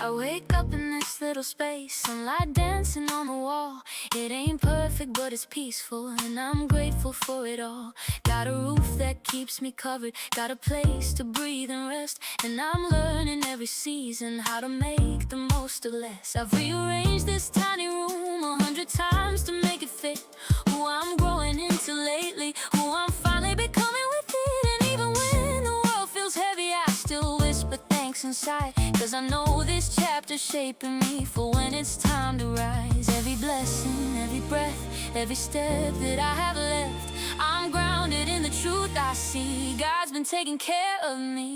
I wake up in this little space, sunlight dancing on the wall. It ain't perfect, but it's peaceful, and I'm grateful for it all. Got a roof that keeps me covered, got a place to breathe and rest, and I'm learning every season how to make the most of less. I've rearranged this tiny room 100 times to make it fit who I'm growing into lately, who I'm finally becoming with it. And even when the world feels heavy, I still whisper thanks inside, 'cause I know this chapter's shaping me for when it's time to rise. Every blessing, every breath, every step that I have left, I'm grounded in the truth I see. God's been taking care of me.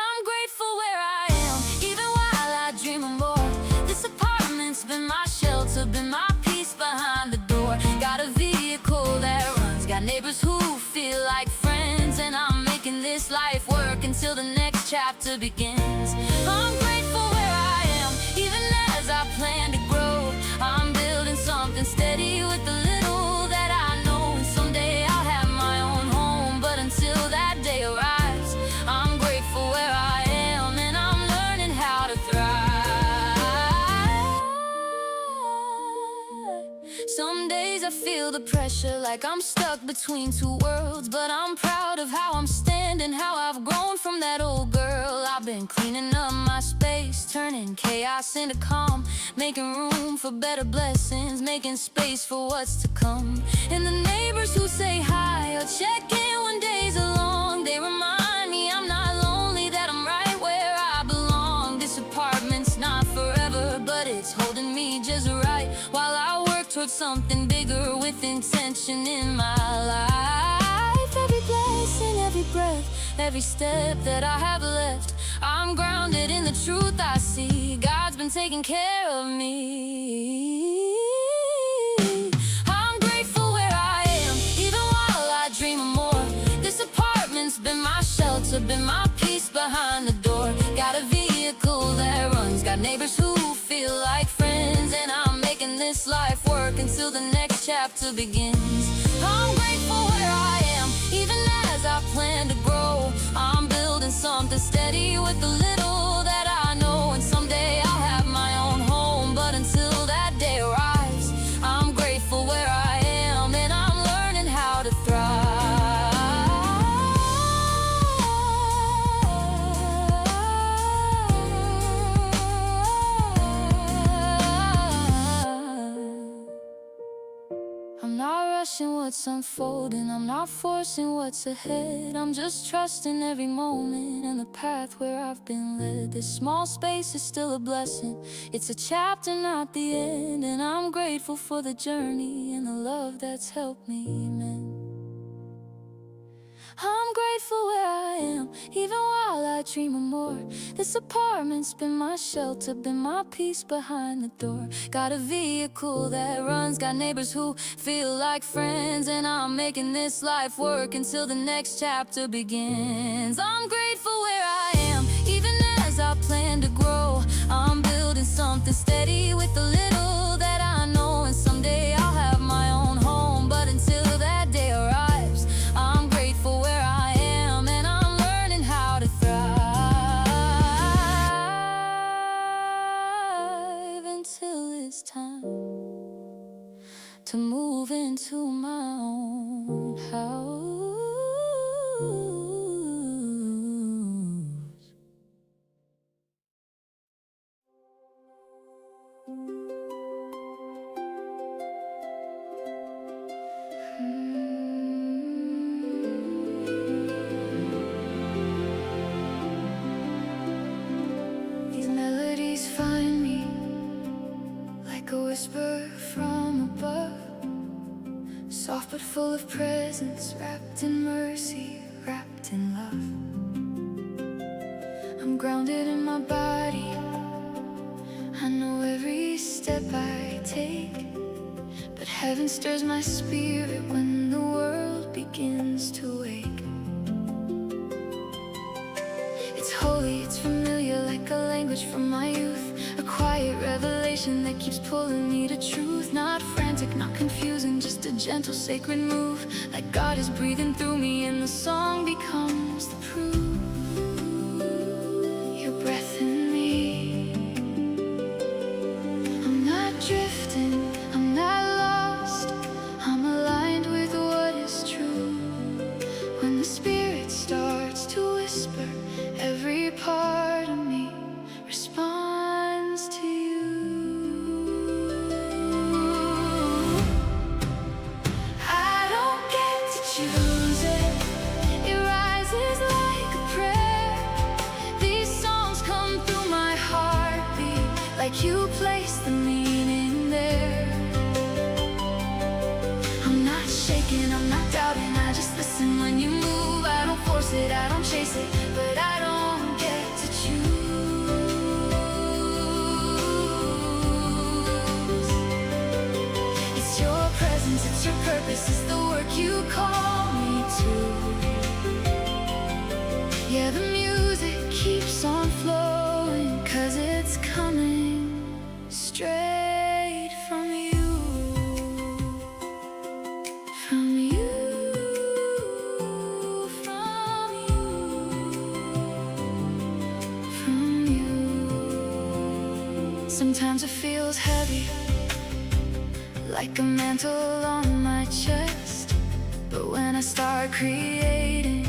I'm grateful where I am, even while I dream of more. This apartment's been my shelter, been my peace behind the door. Got a vehicle that runs, got neighbors who feel like friends, and I'm making this life work until the next chapter begins. I'm grateful where I am, even as I plan to grow. I'm building something steady with the little that I know, and someday I'll have my own home. But until that day arrives, I'm grateful where I am, and I'm learning how to thrive. Some days I feel the pressure, like I'm stuck between two worlds, but I'm proud of how I'm standing, how I've grown from that old girl. I've been cleaning up my space, turning chaos into calm, making room for better blessings, making space for what's to come. And the neighbors who say hi or check in when days are long, they remind me I'm not lonely, that I'm right where I belong. This apartment's not forever, but it's holding me just right, while I work towards something bigger with intention in my life. Every blessing, every breath, every step that I have left, I'm grounded in the truth I see. God's been taking care of me. I'm grateful where I am, even while I dream of more. This apartment's been my shelter, been my peace behind the door. Got a vehicle that runs, got neighbors who feel like friends, and I'm making this life work until the next chapter begins. I'm grateful where I am, even as I plan to grow. I'm building something steady with the little that I know, and someday I'll have my own home. But until that day arrives, I'm grateful where I am, and I'm learning how to thrive. I'm not rushing what's unfolding, I'm not forcing what's ahead. I'm just trusting every moment and the path where I've been led. This small space is still a blessing, it's a chapter, not the end. And I'm grateful for the journey and the love that's helped me mend. I'm grateful where I am, even while I dream of more. This apartment's been my shelter, been my peace behind the door. Got a vehicle that runs, got neighbors who feel like friends, and I'm making this life work until the next chapter begins. I'm grateful where I am, even as I plan to grow. I'm building something steady with the little that I know, and someday I'll have my own home. But until that day arrives, I'm grateful where I am, and I'm learning how to thrive until it's time to move into my own house. These melodies find me like a whisper from above, soft but full of presence, wrapped in mercy, wrapped in love. I'm grounded in my body, I know every step I take, but heaven stirs my spirit when the world begins to wake. It's holy, it's familiar, like a language from my youth, a quiet revelation that keeps pulling me to truth. Not frantic, not confusing, just a gentle sacred move, like God is breathing through me, and the song becomes the proof. like you placed the meaning there. I'm not shaking, I'm not doubting, I just listen when you move. I don't force it, I don't chase it, but I don't get to choose. It's your presence, it's your purpose, it's the work you call me to. Yeah, the music keeps on flowing, 'cause it's coming straight from you. From you, from you, from you. Sometimes it feels heavy, like a mantle on my chest. But when I start creating,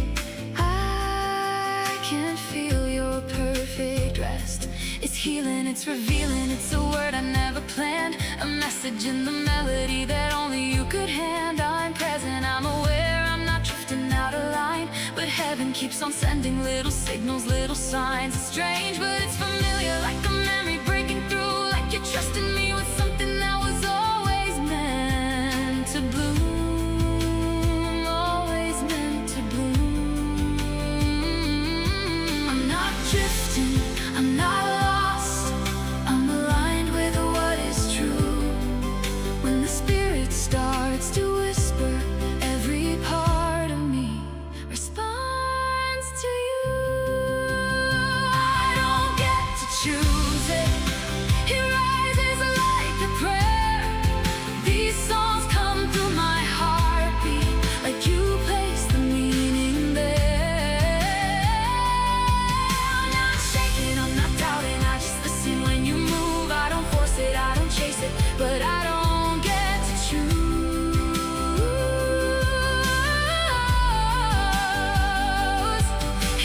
I can feel your perfect rest. It's healing, it's revealing, it's a word I never planned, a message in the melody that only you could hand. I'm present, I'm aware, I'm not drifting out of line, but heaven keeps on sending little signals, little signs. It's strange, but it's familiar, like a memory breaking through, like you're trusting me with something that was always meant to bloom, always meant to bloom. I'm not drifting, I'm not lost, I'm aligned with what is true. When the spirit starts to whisper, every part of me responds to you. I don't get to choose it, it rises like a prayer. These songs come through my heartbeat, like you placed the meaning there. I'm not shaking, I'm not doubting, I just listen when you move. I don't force it, I don't chase it, but I don't get to choose.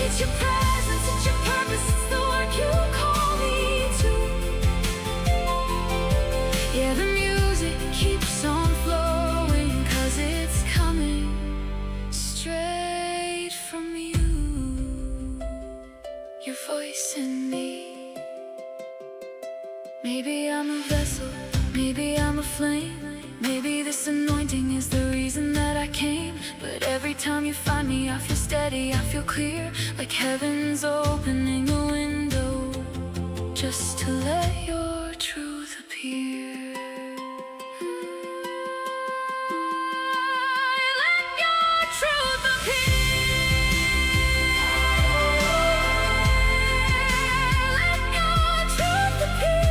It's your presence, it's your purpose, it's the work you call me to. Yeah, the music keeps on flowing, 'cause it's coming straight from you. Your voice in me. Maybe I'm a vessel, maybe I'm a flame, maybe this anointing is the reason that I came. But every time you find me, I feel steady, I feel clear, like heaven's opening a window just to let your truth appear. Let your truth appear. Let your truth appear.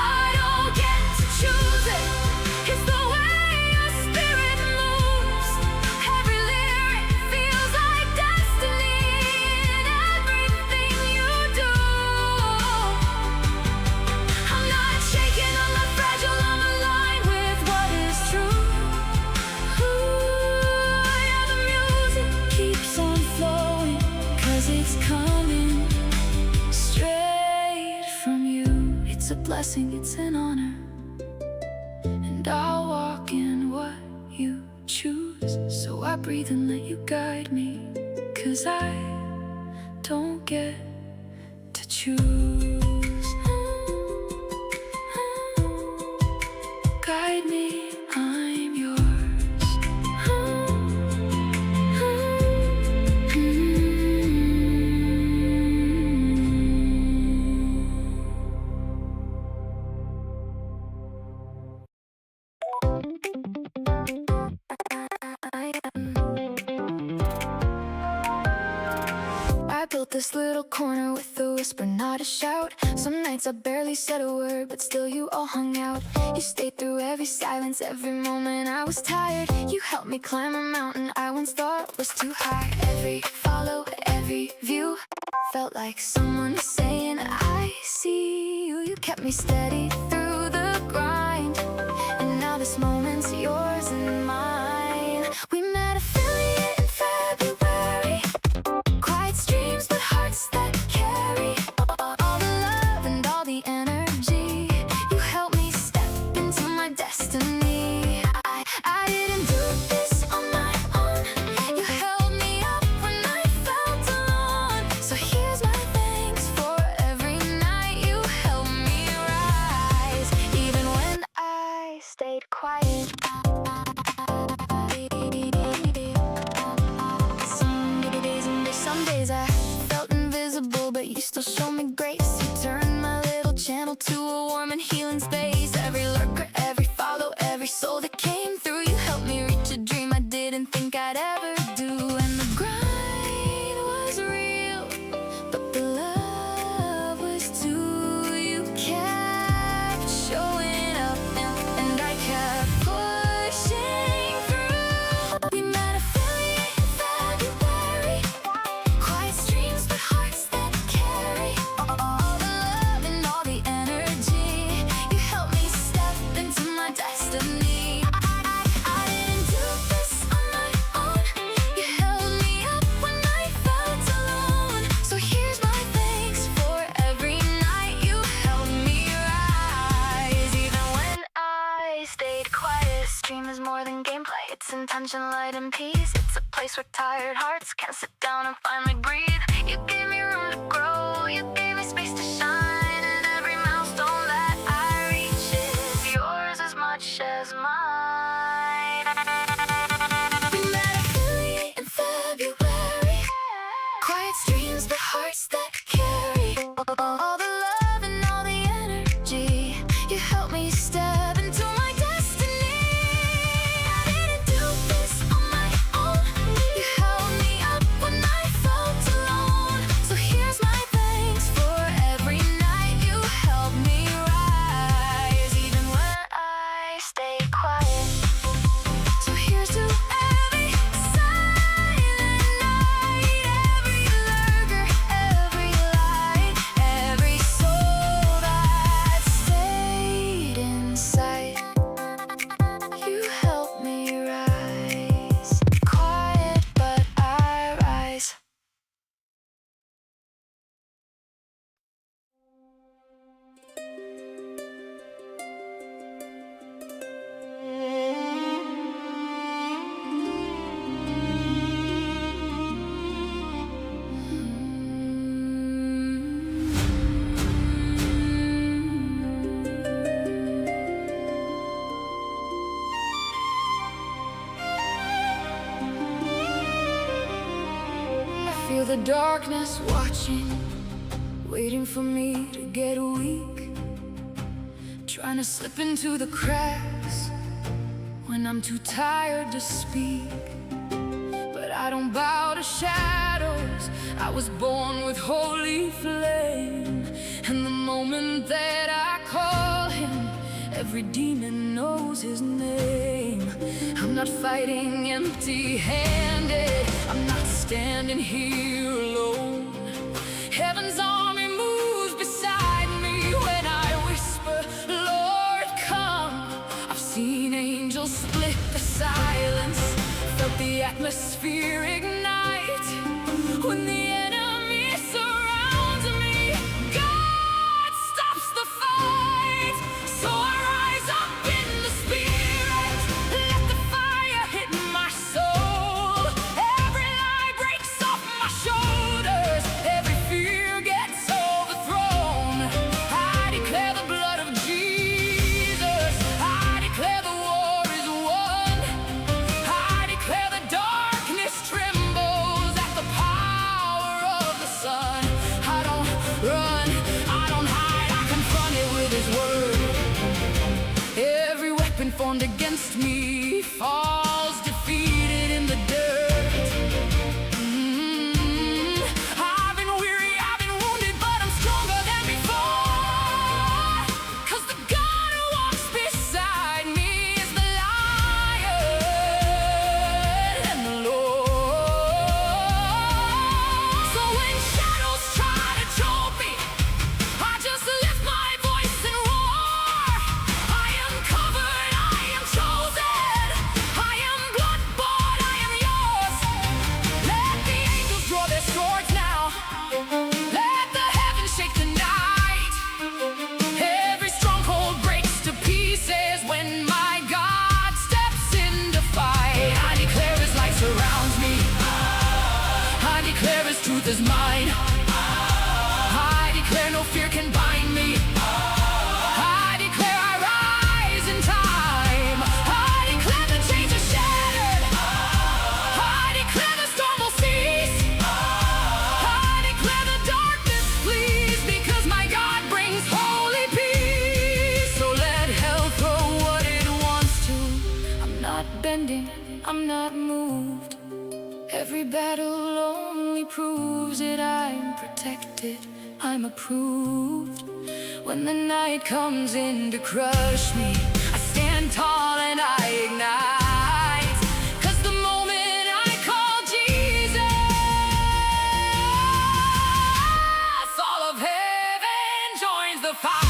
I don't get to choose it, it's the way your spirit moves. Every lyric feels like destiny in everything you do. I'm not shaken, I'm not fragile, I'm aligned with what is true. Yeah, the music keeps on flowing, 'cause it's coming straight from you. It's a blessing, it's an honor, and I'll walk in what you choose. So I breathe and let you guide me, 'cause I don't get to choose. Guide me, I'm yours. I built this little corner with a whisper, not a shout. Some nights I barely said a word, but still you all hung out. You stayed through every silence, every moment I was tired. You helped me climb a mountain I once thought was too high. Every follow, every view felt like someone saying, I see you. You kept me steady through the grind, and now this moment's yours and mine. We met affiliate in February, quiet streams but hearts that carry all the love and all the energy. You helped me step into my destiny. I didn't do this on my own. You held me up when I felt alone. So in peace. It's a place where tired hearts can sit down and finally breathe. You gave me room to grow, you gave me space to shine, and every milestone that I reach is yours as much as mine. We met at in February. Quiet streams, but hearts that carry all the love and all the energy. You helped me step into my destiny. I didn't do this on my own. You held me up when I felt alone. So here's my thanks for every night you helped me rise, even when I stay quiet. So here's to every silent night, every lurker, every light, every soul that stayed inside. You helped me rise, quiet but I rise. I feel the darkness watching, waiting for me to get weak, trying to slip into the cracks when I'm too tired to speak. But I don't bow to shadows. I was born with holy flame, and the moment that I call him, every demon knows his name. I'm not fighting empty-handed. I'm not standing here alone. Heaven's army moves beside me when I whisper, Lord, come. I've seen angels split the silence, felt the atmosphere ignite. When the enemy surrounds me, God stops the fight. So I rise up in the spirit, let the fire hit my soul. Every lie breaks off my shoulders, every fear gets overthrown. I declare the blood of Jesus, I declare the war is won. I declare the darkness trembles at the power of the sun. I don't run, I don't hide, I confront it with his word. Every weapon formed against me falls defeated in the dirt. I've been weary, I've been wounded, but I'm stronger than before. 'Cause the God who walks beside me is the Lion and the Lord. So when shadows try to choke me, I just lift my voice and roar. I am covered, I am chosen, I am blood-bought, I am yours. Let the angels draw their swords now, let the heavens shake tonight. Every stronghold breaks to pieces when my God steps in to fight. I declare his light surrounds me, I declare his truth is mine. I declare no fear can bind me. I declare I rise in time. I declare the chains are shattered. I declare the storm will cease. I declare the darkness flees, because my God brings holy peace. So let hell throw what it wants to. I'm not bending, I'm not moved. Every battle only proves that I'm protected, I'm approved. When the night comes in to crush me, I stand tall and I ignite. 'Cause the moment I call Jesus, all of heaven joins the fight.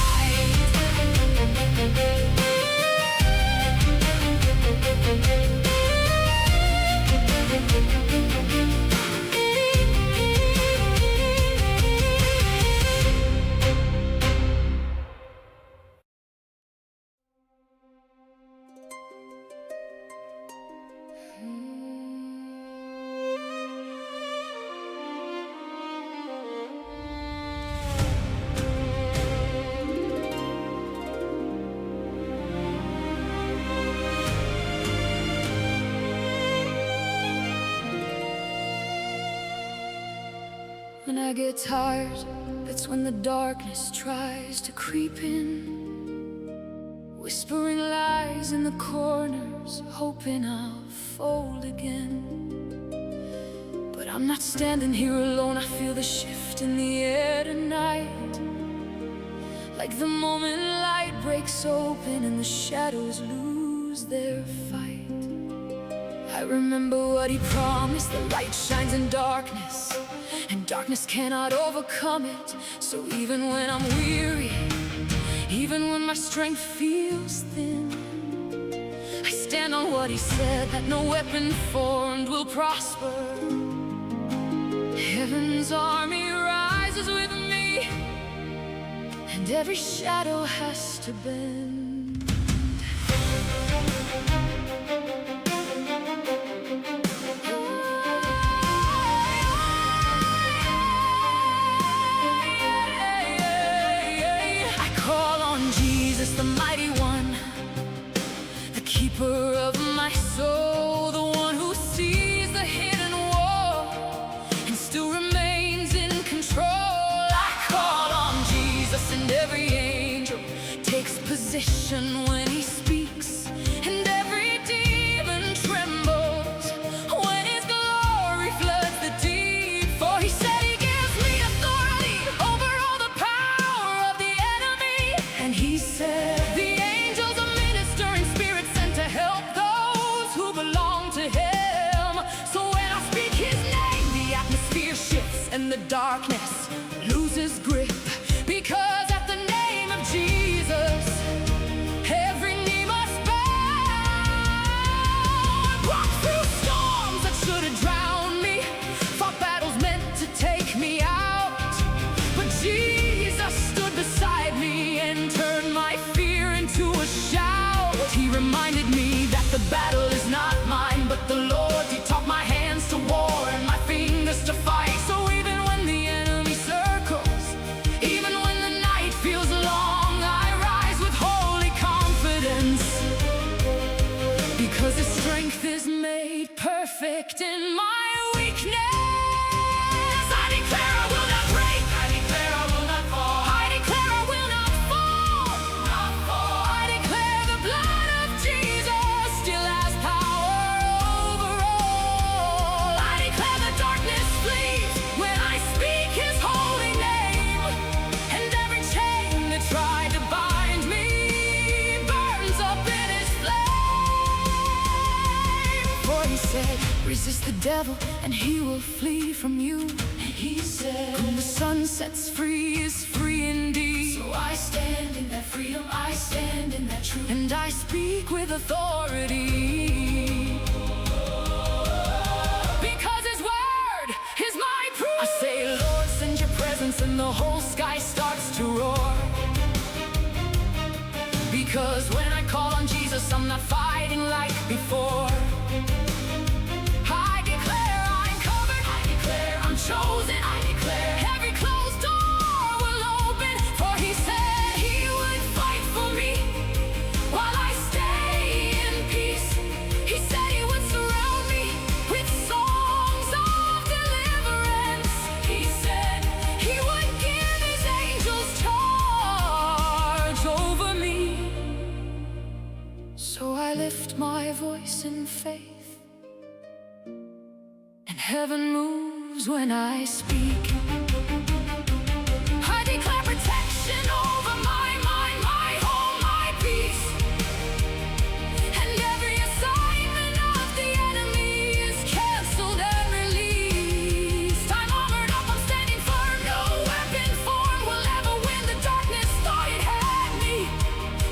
When I get tired, that's when the darkness tries to creep in, whispering lies in the corners, hoping I'll fold again. But I'm not standing here alone, I feel the shift in the air tonight. Like the moment light breaks open and the shadows lose their fight. I remember what he promised, the light shines in darkness, and darkness cannot overcome it. So even when I'm weary, even when my strength feels thin, I stand on what he said, that no weapon formed will prosper. Heaven's army rises with me, and every shadow has to bend. The mighty one, the keeper of my soul, the one who sees the hidden war and still remains in control. I call on Jesus, and every angel takes position when he speaks, and every demon trembles when his glory floods the deep. For he said he gives me authority over all the power of the enemy, and he said and the darkness loses grip, because at the name of Jesus, every knee must bow. Walk through storms that should have drowned me, fought battles meant to take me out, but Jesus stood beside me and turned my fear into a shout. He reminded me that the battle is not mine, but the Lord. He taught my hands to war and my fingers to fight. So because his strength is made perfect in my weakness. I declare I will not break. I declare I will not fall. I declare I will not fall. Not fall. I declare the blood of Jesus still has power over all. I declare the darkness flees when I speak his holy name, and every chain that tried to bind me burns up in his flame. For he said, resist the devil and he will flee from you. And he said, whom the sun sets free is free indeed. So I stand in that freedom, I stand in that truth, and I speak with authority, because his word is my proof. I say, Lord, send your presence, and the whole sky starts to roar. Because when I call on Jesus, I'm not fighting like before. I declare I'm covered, I declare I'm chosen, I declare every closed door will open. For he said he would fight for me while I stay in peace. He said he would surround me with songs of deliverance. He said he would give his angels charge over me. So I lift my voice in faith, and heaven moves when I speak. I declare protection over my mind, my home, my peace, and every assignment of the enemy is canceled and released. I'm armored up, I'm standing firm. No weapon formed will ever win. The darkness thought it had me,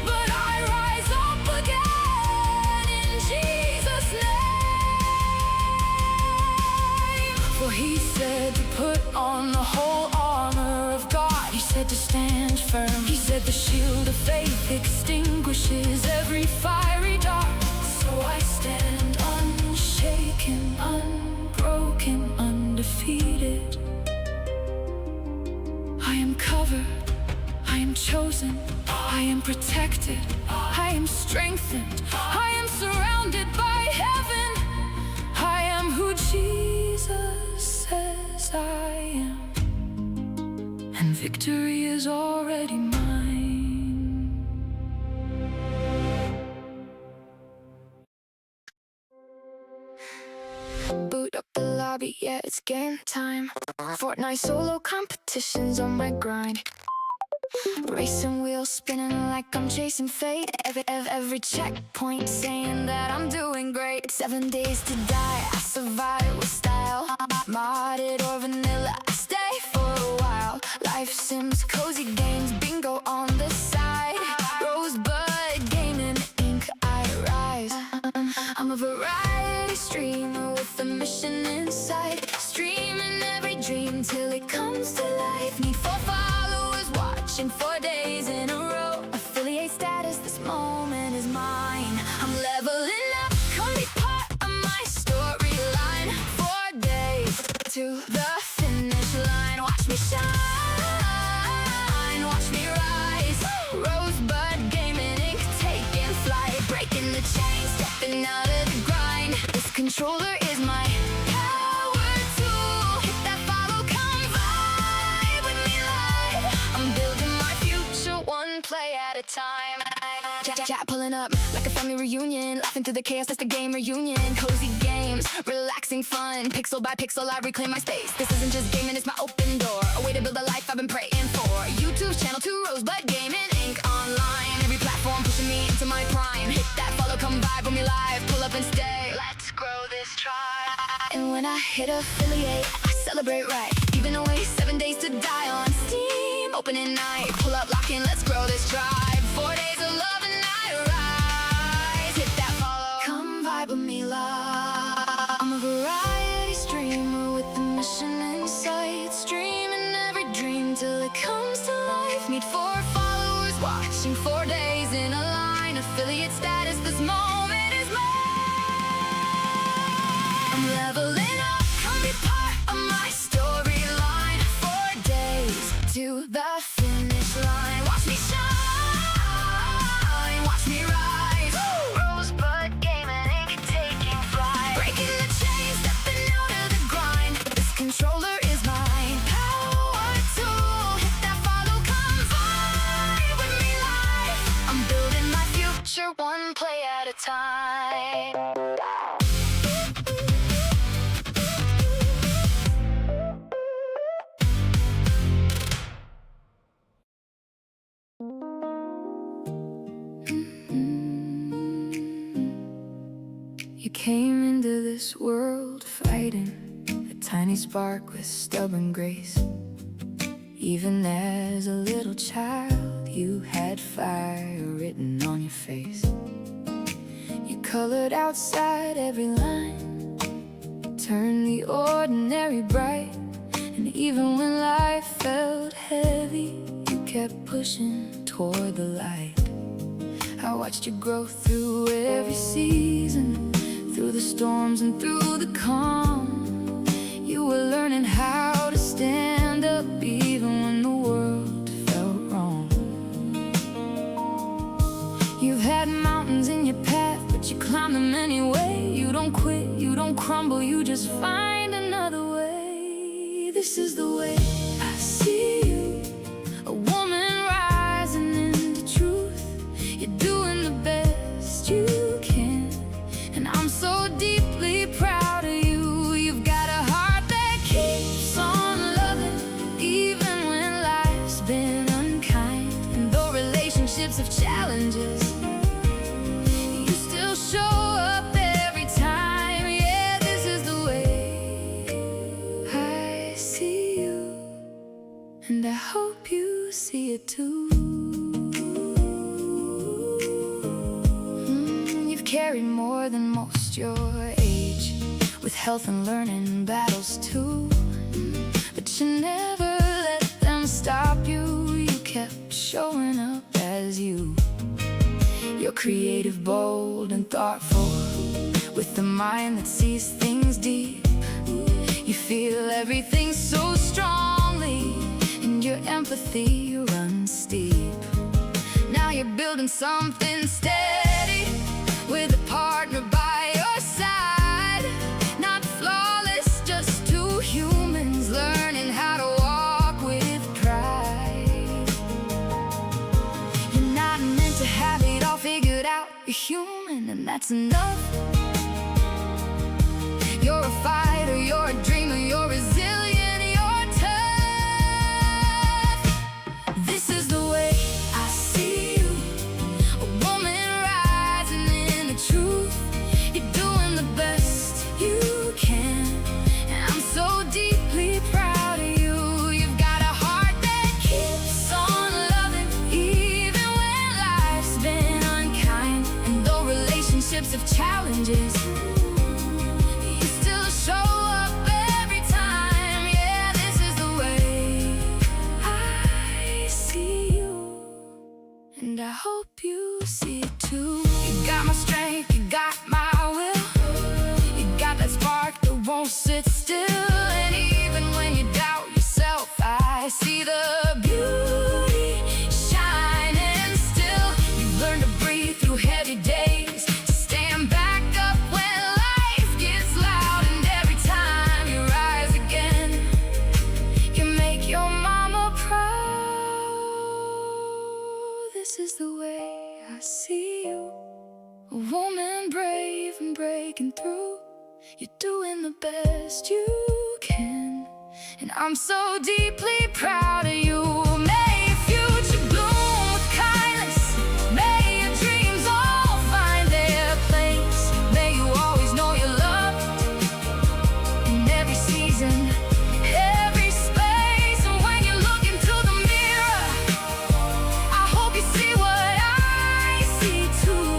but I rise up again in Jesus' name. For he said to put on the whole armor of God. He said to stand firm. He said the shield of faith extinguishes every fiery dart. So I stand unshaken, unbroken, undefeated. I am covered, I am chosen, I am protected, I am strengthened, I am surrounded by heaven. I am who Jesus says I am. victory is already mine. Boot up the lobby, yeah, it's game time. Fortnite solo competitions on my grind. Racing wheels spinning like I'm chasing fate. Every checkpoint saying that I'm doing great. 7 days to die, I survive with style. Modded or vanilla, I stay for a while. Life sims, cozy games, bingo on the side. Rosebud, gaming, ink, I rise. I'm a variety streamer with a mission in sight. Streaming every dream till it comes to life. Need 4 followers watching 4 days in a row. Affiliate status, this moment is mine. I'm leveling up, come be part of my storyline. 4 days to the finish line. Watch me shine, watch me rise. Rosebud, gaming, ink, taking flight. Breaking the chain, stepping out of the grind. This controller is my power tool. Hit that follow, come vibe with me live. I'm building my future one play at a time. Chat pulling up like a family reunion. Laughing through the chaos, that's the game reunion. Cozy games, relaxing fun. Pixel by pixel, I reclaim my space. This isn't just gaming, it's my open door. A way to build a life I've been praying for. YouTube's channel 2, Rosebud Gaming, Inc. online. Every platform pushing me into my prime. Hit that follow, come vibe with me live. Pull up and stay, let's grow this tribe. And when I hit affiliate, I celebrate right. Giving away 7 days to die on Steam. Opening night, pull up, lock in, let's grow this tribe. 4 days of love and I rise. Hit that follow, come vibe with me live. I'm a variety streamer with a mission in sight. Streaming every dream till it comes to life. Need 4 followers watching 4 days in a line. Affiliate status, this moment is mine. I'm leveling up, come be part of my storyline. 4 days to the finish line. Watch me shine, watch me rise. Rosebud gaming, ink, taking flight. Breaking the chain, stepping out of the grind. This controller is mine. Power tool, hit that follow, come vibe with me live. I'm building my future one play at a time. You came into this world fighting, a tiny spark with stubborn grace. Even as a little child, you had fire written on your face. You colored outside every line, turned the ordinary bright. And even when life felt heavy, you kept pushing toward the light. I watched you grow through every season, through the storms and through the calm. You were learning how to stand up even when the world felt wrong. You've had mountains in your path, but you climb them anyway. You don't quit, you don't crumble, you just find another way. This is the way I see you, a woman rising into truth. You're doing the best you can, and I'm so deeply proud of you. You've got a heart that keeps on loving, even when life's been unkind. And though relationships have challenges, you still show up every time. Yeah, this is the way I see you, and I hope you see it too. Carried more than most your age, with health and learning battles too. But you never let them stop you. You kept showing up as you. You're creative, bold, and thoughtful, with a mind that sees things deep. You feel everything so strongly, and your empathy runs steep. Now you're building something steady, with a partner by your side. Not flawless, just two humans learning how to walk with pride. that's enough. You're a fighter, you're a dreamer, you're resilient, you're tough. This is the way I see you, a woman rising in the truth. You're doing the best you can, and I'm so deeply proud of you. You've got a heart that keeps on loving, even when life's been unkind. And though relationships have challenges, you still show up every time. Yeah, this is the way I see you, and I hope you see it too. You got my strength, you got my will, you got that spark that won't sit still. And even when you doubt yourself, I see the beauty shining still. You've learned to breathe through heavy days, to stand back up when life gets loud. And every time you rise again, you make your mama proud. This is the way I see you, a woman brave and breaking through. You're doing the best you can, and I'm so deeply proud of you. May your future bloom with kindness, may your dreams all find their place. May you always know you're loved in every season, every space. And when you look into the mirror, I hope you see what I see too,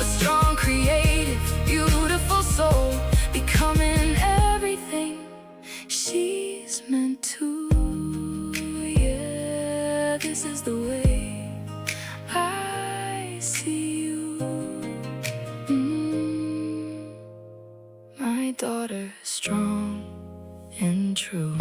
a strong, creative, beautiful soul, becoming everything she's meant to. Yeah, this is the way I see you. My daughter, strong and true.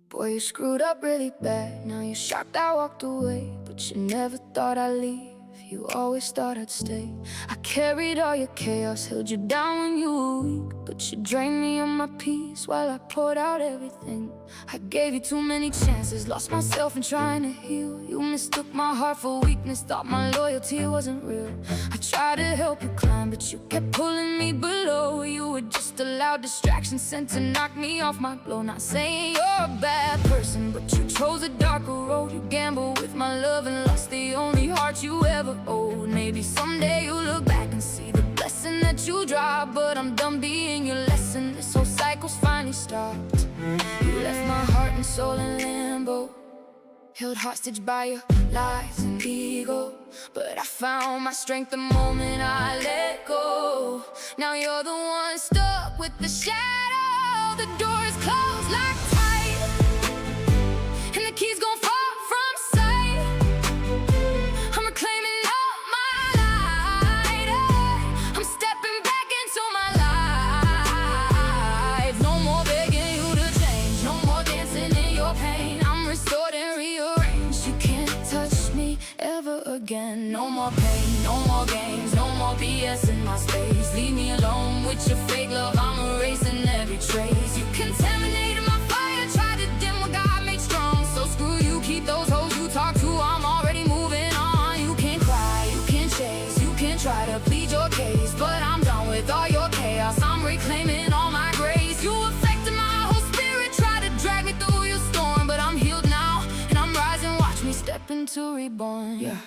Boy, you screwed up really bad. Now you're shocked I walked away, but you never thought I'd leave. You always thought I'd stay. I carried all your chaos, held you down when you were weak, but you drained me of my peace while I poured out everything. I gave you too many chances, lost myself in trying to heal. You mistook my heart for weakness, thought my loyalty wasn't real. I tried to help you climb, but you kept pulling me below. You were just a loud distraction sent to knock me off my blow. Not saying you're a bad person, but you chose a darker road. You gambled with my love and lost the only heart you ever owed. Maybe someday you'll look back and see the blessing that you dropped, but I'm done being your lesson. This whole cycle's finally stopped. You left my heart and soul in limbo, held hostage by your lies and ego. But I found my strength the moment I let go. Now you're the one stuck with the shadow. The door is closed, locked tight, and the keys gon' fall from sight. I'm reclaiming all my light. I'm stepping back into my life. No more begging you to change, no more dancing in your pain. I'm restored and rearranged. You can't touch me ever again. No more pain, no more games, no more BS in my space. Leave me alone with your fake love, I'm erasing every trace. You contaminated my fire, tried to dim what God made strong. So screw you, keep those hoes you talk to, I'm already moving on. You can't cry, you can't chase, you can't try to plead your case, but I'm done with all your chaos, I'm reclaiming all my grace. You affected my whole spirit, tried to drag me through your storm, but I'm healed now, and I'm rising, watch me step into reborn. Yeah.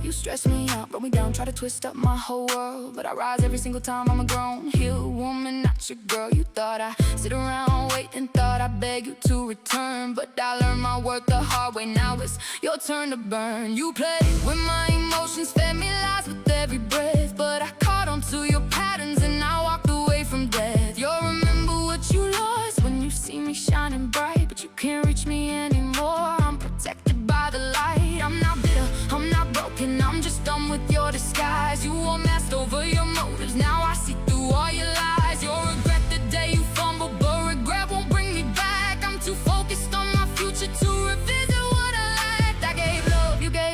You stress me out, broke me down, try to twist up my whole world, but I rise every single time. I'm a grown, healed woman, not your girl. You thought I sit around, wait, and thought I beg you to return, but I learned my worth the hard way. Now it's your turn to burn. You played with my emotions, fed me lies with every breath, but I caught on to your patterns and I walked away from death. You'll remember what you lost when you see me shining bright, but you can't reach me anymore. I'm protected by the light. I'm not bitter, I'm not broken, I'm just done with your disguise. You wore masked over your motives, now I see through all your lies. You'll regret the day you fumble, but regret won't bring me back. I'm too focused on my future to revisit what I lacked. I gave love, you gave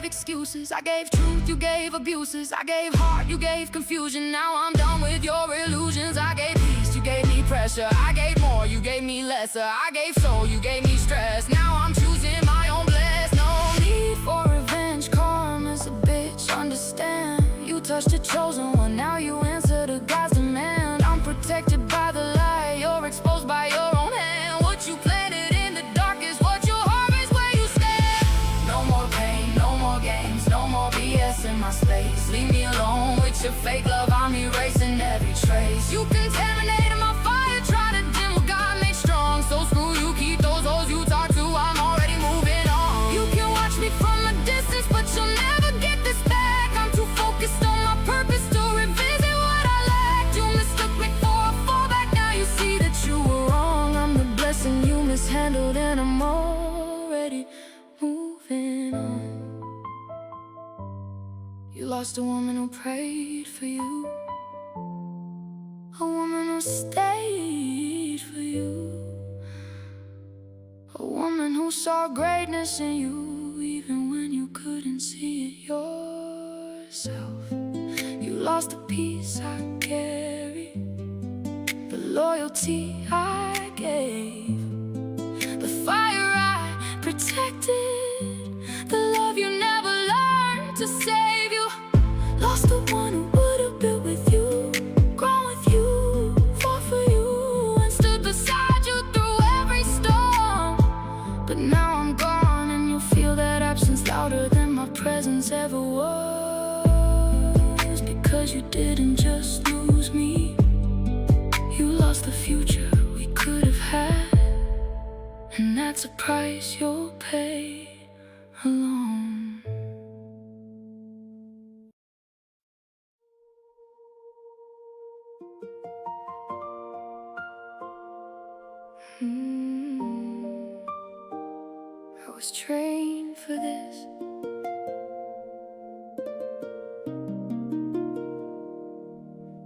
gave truth, you gave abuses. I gave heart, you gave confusion. Now I'm done with your illusions. I gave peace, you gave me pressure. I gave more, you gave me lesser. I gave soul, you gave me stress. Now I'm choosing my own bless. No need for revenge, karma's a bitch, understand. You touched a chosen one, now you answer to God's demand. I'm protected by the light, you're exposed by your own hand. What you planted in the dark is what you harvest where you stand. No more pain, no more games, no more BS in my space. Leave me alone with your fake love, I'm erasing every trace. You contaminated my fire, try to dim what God made strong. So screw you, keep those hoes you talk to, I'm already moving on. You can watch me from a distance, but you'll never get this back. I'm too focused on my purpose to revisit what I lacked. You mistook me for a fallback, now you see that you were wrong. I'm the blessing you mishandled, and I'm already moving on. You lost a woman who prayed for you, a woman who stayed for you, a woman who saw greatness in you even when you couldn't see it yourself. You lost the peace I carried, the loyalty I gave, the fire I protected, the love you never learned to save you. Lost the one who would have built with you, grown with you, fought for you, and stood beside you through every storm. But now I'm gone, and you feel that absence louder than my presence ever was. Because you didn't just lose me, you lost the future we could have had, and that's a price you'll pay alone. I was trained for this.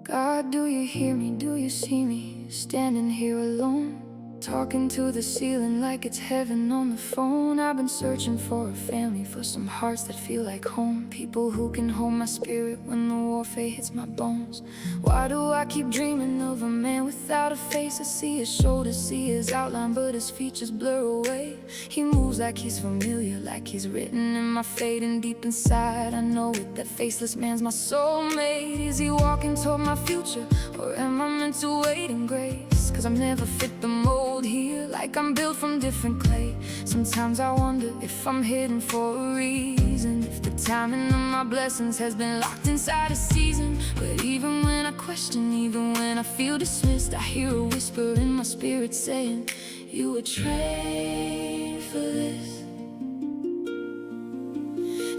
God, do you hear me? Do you see me? Standing here alone, talking to the ceiling like it's heaven on the phone. I've been searching for a family, for some hearts that feel like home, people who can hold my spirit when the warfare hits my bones. Why do I keep dreaming of a man without a face? I see his shoulders, see his outline, but his features blur away. He moves like he's familiar, like he's written in my fate. And deep inside I know it, that faceless man's my soulmate. Is he walking toward my future, or am I meant to wait in grace? Cause I'm never fit the mold here, like I'm built from different clay. Sometimes I wonder if I'm hidden for a reason, if the timing of my blessings has been locked inside a season. But even when I question, even when I feel dismissed, I hear a whisper in my spirit saying, you were trained for this.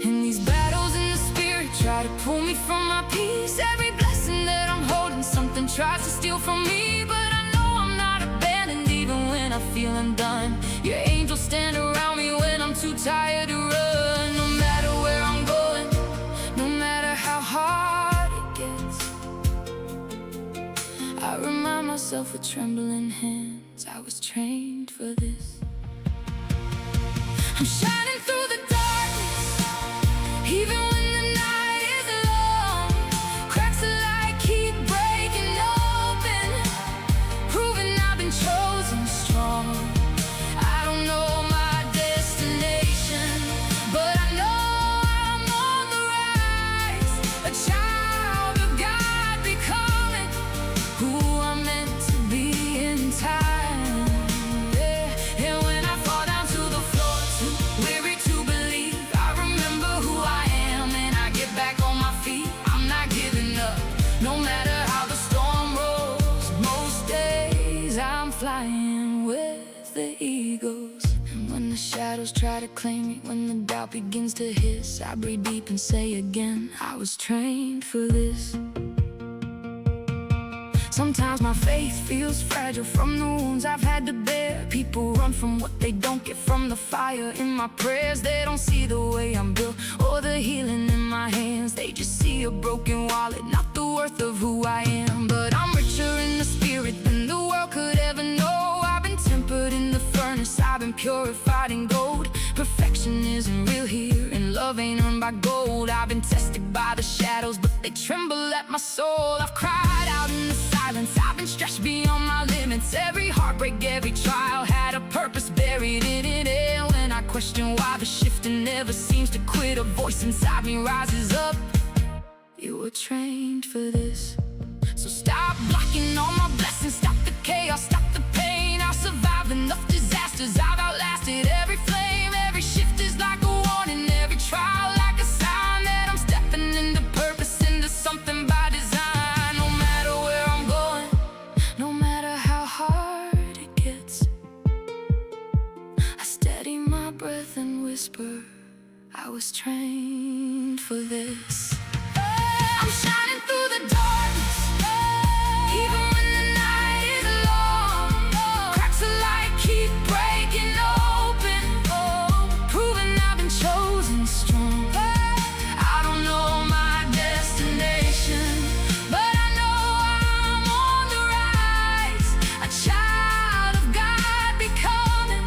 And these battles in the spirit try to pull me from my peace. Every blessing that I'm holding, something tries to steal from me. But I know I'm not abandoned even when I feel undone. Your angels stand around me when I'm too tired to run. No matter where I'm going, no matter how hard it gets, I remind myself with trembling hands, I was trained for this. I'm shining through the darkness, even when the night is long. Cracks of light keep breaking open, proving I've been chosen strong. I don't know my destination, but I know I'm on the rise. A child of God, becoming who I'm meant to be in time. Yeah. And when I fall down to the floor, too weary to believe, I remember who I am and I get back on my feet. I'm not giving up, no matter how the storm rolls. Most days I'm flying with the eagles. And when the shadows try to claim me, when the doubt begins to hiss, I breathe deep and say again, I was trained for this. Sometimes my faith feels fragile from the wounds I've had to bear. People run from what they don't get from the fire in my prayers. They don't see the way I'm built or the healing in my hands. They just see a broken wallet, not the worth of who I am. But I'm richer in the spirit than the world could ever know. I've been tempered in the furnace, I've been purified in gold. Perfection isn't real here, and love love ain't earned by gold. I've been tested by the shadows, but they tremble at my soul. I've cried out in the silence, I've been stretched beyond my limits. Every heartbreak, every trial had a purpose buried in it. And when I question why the shifting never seems to quit, a voice inside me rises up. You were trained for this. So stop blocking all my blessings, stop the chaos, stop the pain. I've survived enough disasters, I've outlasted every flame. Every shift is like a warning, every trial like a sign that I'm stepping into purpose, into something by design. No matter where I'm going, no matter how hard it gets, I steady my breath and whisper, I was trained for this. I'm shining through the darkness, even when the night is long. Cracks of light keep breaking open, proving I've been chosen strong. I don't know my destination, but I know I'm on the rise. A child of God, becoming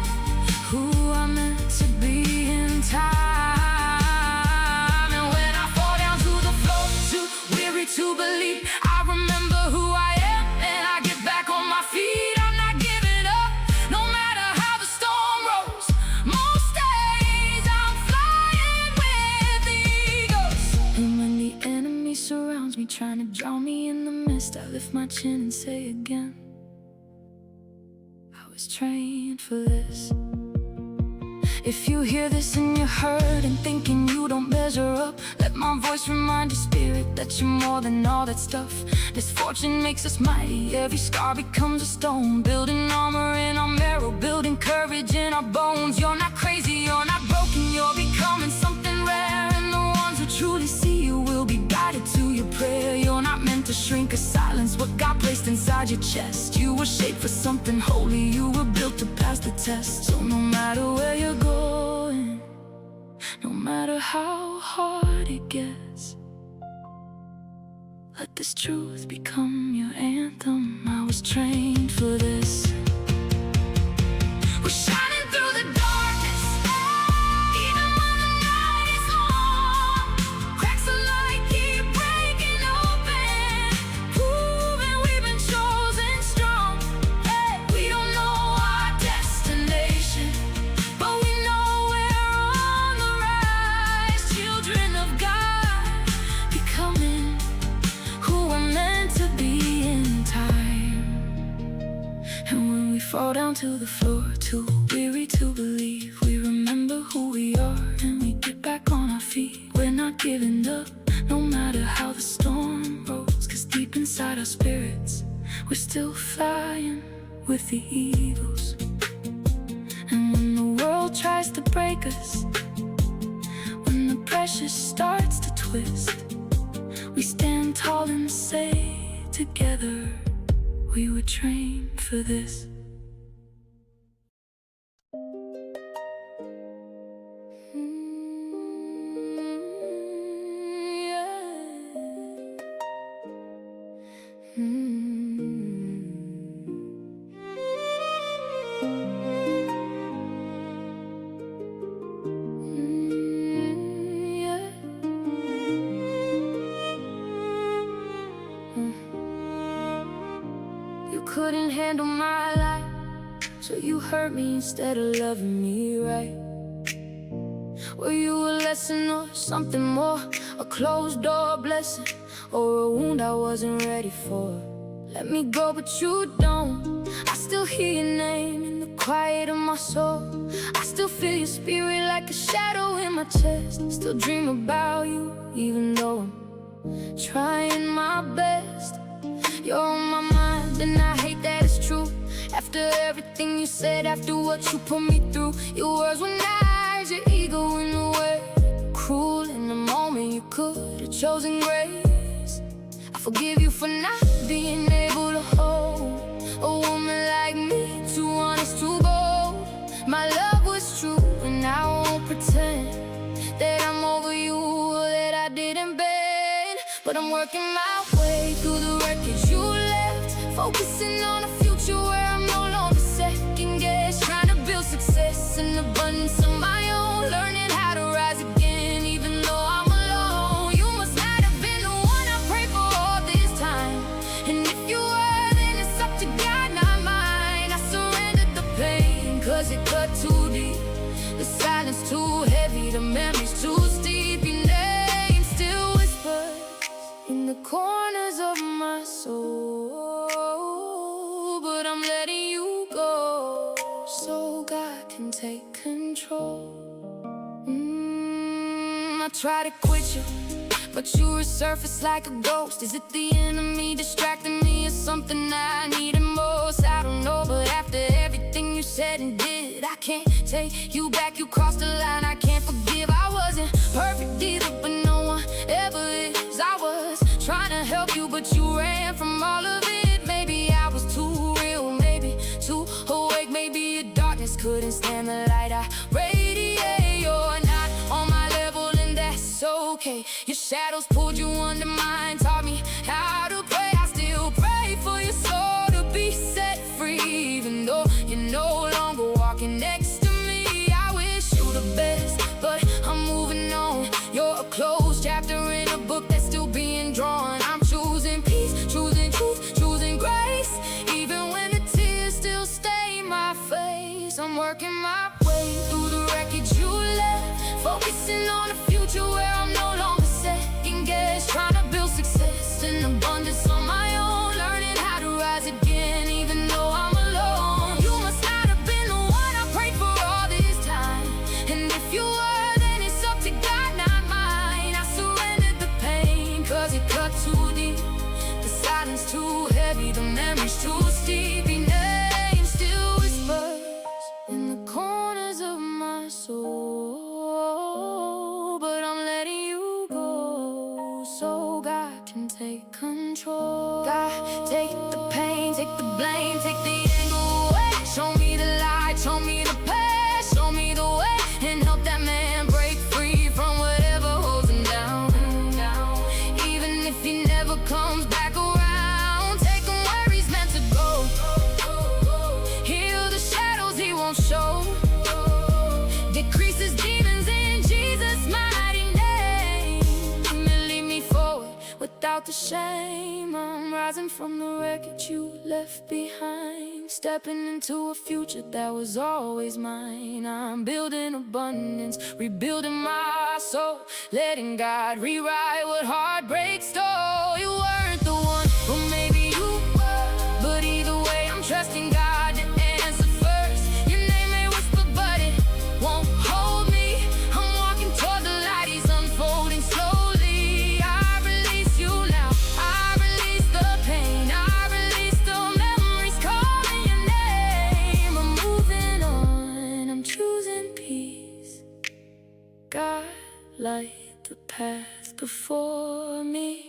who I'm meant to be in time. To believe, I remember who I am, and I get back on my feet. I'm not giving up, no matter how the storm rolls. Most days I'm flying with the eagles. And when the enemy surrounds me, trying to drown me in the mist, I lift my chin and say again, I was trained for this. If you hear this and you're hurting, thinking you don't measure up, let my voice remind your spirit that you're more than all that stuff. This fortune makes us mighty, every scar becomes a stone. Building armor in our marrow, building courage in our bones. You're not crazy, you're not broken, you're becoming something rare. And the ones who truly see you will be guided to your prayer. You're not meant to shrink or silence what God placed inside your chest. You were shaped for something holy, you were built to pass the test. So no matter where you're going, no matter how hard it gets, let this truth become your anthem. I was trained for this. We're shining through the darkness, even when the night is long. Cracks of light keep breaking open, proving we've been chosen strong. Hey, we don't know our destination, but we know we're on the rise. Children of God, becoming who we're meant to be in time. And when we fall down to the floor, too weary to believe, we remember who we are and we get back on our feet. We're not giving up, no matter how the storm rolls, 'cause deep inside our spirits, we're still flying with the eagles. And when the world tries to break us, when the pressure starts to twist, we stand tall and say together, we were trained for this. Couldn't handle my life, so you hurt me instead of loving me right. Were you a lesson or something more? A closed door blessing, or a wound I wasn't ready for? Let me go, but you don't. I still hear your name in the quiet of my soul. I still feel your spirit like a shadow in my chest. Still dream about you, even though I'm trying my best. You're on my mind, and I hate that it's true. After everything you said, after what you put me through, your words were knives, your ego in the way. Cruel in the moment, you could have chosen grace. I forgive you for not being able to hold a woman like me, too honest, too bold. My love was true, and I won't pretend that I'm over you or that I didn't bend. But I'm working my way through the wreckage you left, focusing on a future where I'm no longer second guess. Trying to build success and abundance of my own, learning how to rise again, even corners of my soul, but I'm letting you go so God can take control. I try to quit you, but you resurface like a ghost. Is it the enemy distracting me, or something I needed most? I don't know, but after everything you said and did, I can't take you back. You crossed the line, I can't forgive. I wasn't perfect either, but no one ever is. I was trying to help you, but you ran from all of it. Maybe I was too real, maybe too awake. Maybe your darkness couldn't stand the light I radiate. You're not on my level, and that's okay. Your shadows pulled you under mine, taught me how to pray. I still pray for your soul to be set free, even though you're no longer walking next to me. I wish you the best, but I'm moving on. You're a closed chapter in a book that's still being drawn. I'm choosing peace, choosing truth, choosing grace, even when the tears still stain my face. I'm working my way through the wreckage you left, focusing on a future where I'm no longer second guess. Trying to build success in abundance on my own, learning how to rise again even though I'm alone. You must not have been the one I prayed for all this time, and if you were, then it's up to God, not mine. I surrendered the pain, cause it cut too deep. The silence too heavy, the memories too steep. Your name still whispers in the corners of my soul, but I'm letting you go so God can take control. God, take the pain, take the blame, take the anger away. Show me the light, show me the past, show me the way, and help that man break free from whatever holds him down. Even if he never comes back around, take him where he's meant to go. Heal the shadows he won't show, decrease his demons in Jesus' mighty name, and lead me forward without the shame. I'm rising from the wreckage you left behind, stepping into a future that was always mine. I'm building abundance, rebuilding my soul, letting God rewrite what heartbreak stole. You weren't the one, or maybe you were, but either way I'm trusting God to answer first. Your name may whisper, but it won't hold me. I'm walking toward the light, he's unfolding slowly. I release you now, I release the pain, I release the memories calling your name. I'm moving on, I'm choosing peace. God, light the path before me.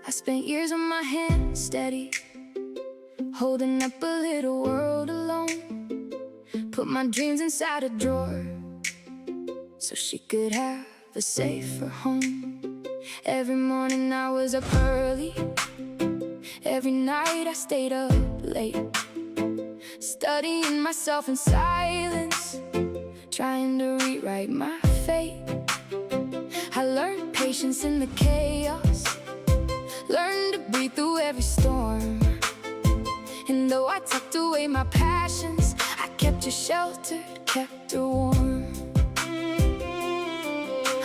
I spent years on my hands steady, holding up a little world alone. Put my dreams inside a drawer so she could have a safer home. Every morning I was up early, every night I stayed up late, studying myself in silence, trying to rewrite my fate. I learned patience in the chaos, learned to breathe through every storm. And though I tucked away my passions, I kept her sheltered, kept her warm.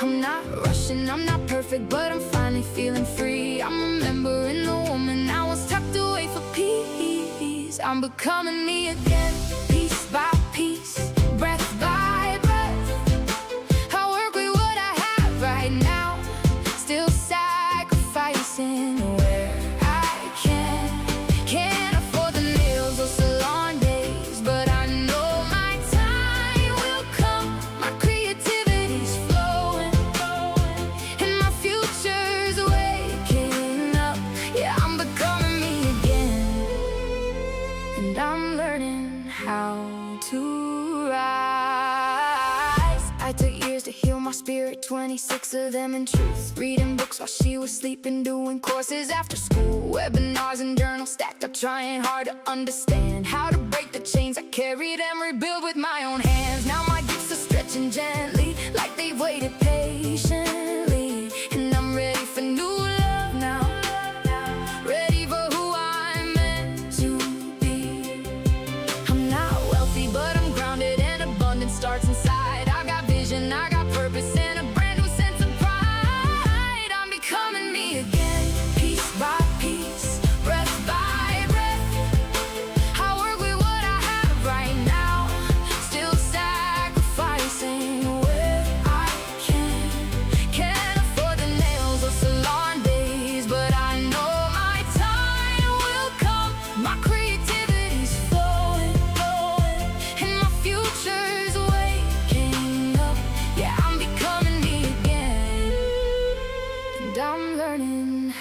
I'm not rushing, I'm not perfect, but I'm finally feeling free. I'm remembering the woman I was tucked away for peace. I'm becoming me again, piece by piece, breath by breath. I work with what I have right now, still sacrificing where I can. Can't afford the nails or salon days, but I know my time will come. My creativity's flowing, and my future's waking up. Yeah, I'm becoming me again, and I'm learning how to rise. I took years to heal my spirit, 26 of them in truth. Reading books while she was sleeping, doing courses after school, webinars and journals stacked up, trying hard to understand how to break the chains I carried and rebuild with my own hands. Now my gifts are stretching gently, like they've waited patiently, and I'm ready for new love,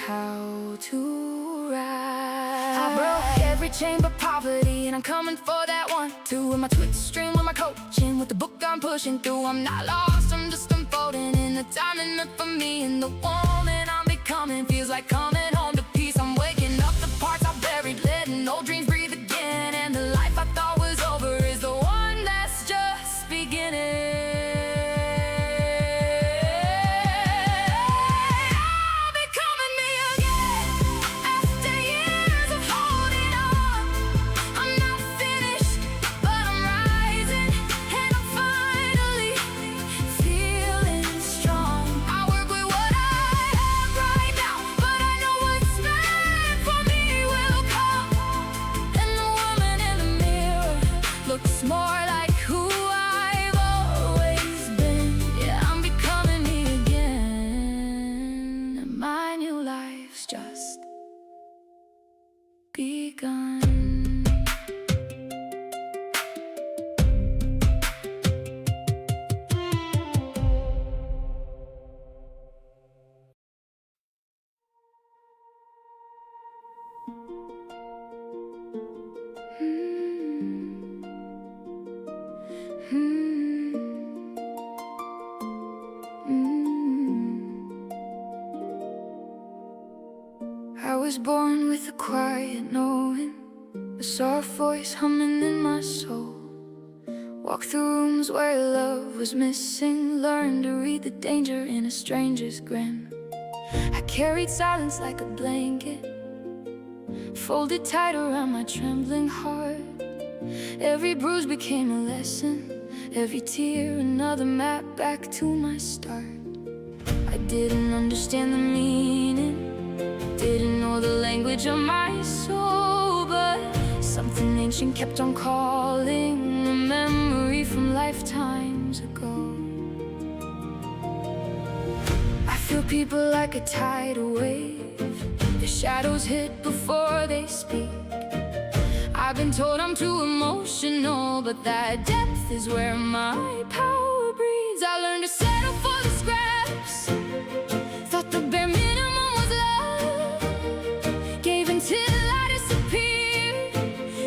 how to ride. I broke every chain but poverty, and I'm coming for that one. Two with my twitch string, with my coaching, with the book I'm pushing through. I'm not lost, I'm just unfolding in the timing meant for me. And the woman I'm becoming feels like coming home to peace. I'm waking up the parts I buried, letting old dreams breathe again. And the life I thought was over is the one that's just beginning. More like who I've always been. Yeah, I'm becoming me again. And my new life's just begun. I was born with a quiet knowing, a soft voice humming in my soul. Walked through rooms where love was missing, learned to read the danger in a stranger's grin. I carried silence like a blanket, folded tight around my trembling heart. Every bruise became a lesson, every tear another map back to my start. I didn't understand the meaning, didn't know the language of my soul, but something ancient kept on calling, a memory from lifetimes ago. I feel people like a tidal wave, the shadows hit before they speak. I've been told I'm too emotional, but that depth is where my power breathes. I learned to settle for the scraps, thought the bare minimum was love, gave until I disappeared,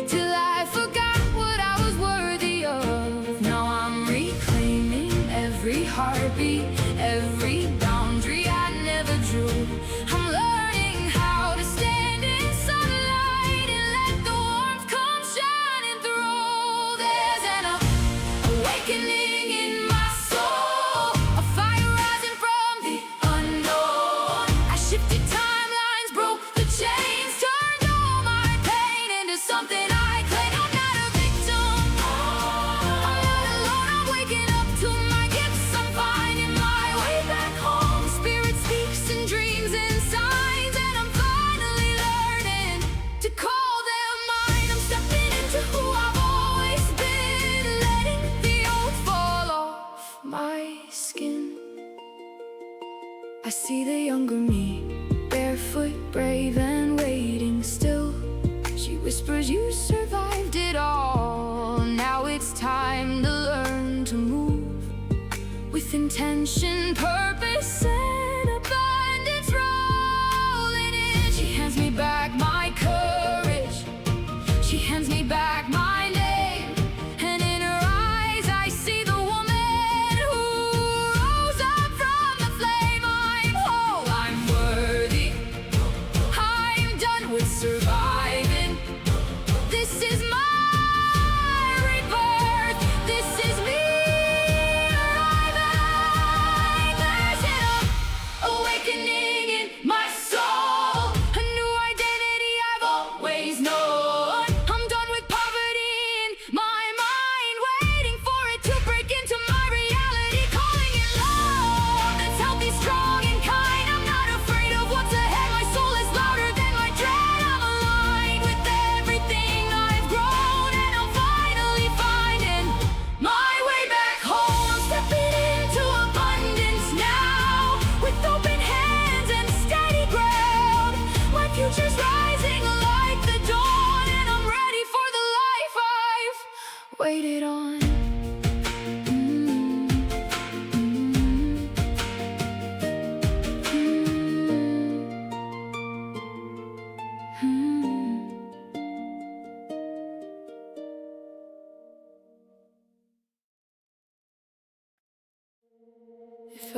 till I forgot what I was worthy of. Now I'm reclaiming every heartbeat, every boundary I never drew. I'm learning how to stand in sunlight and let the warmth come shining through. There's an awakening in my soul, a fire rising from the unknown. I shifted timelines, broke the chains, turned all my pain into something I claim. I'm not a victim, I'm not alone. I'm waking up to my gifts, I'm finding my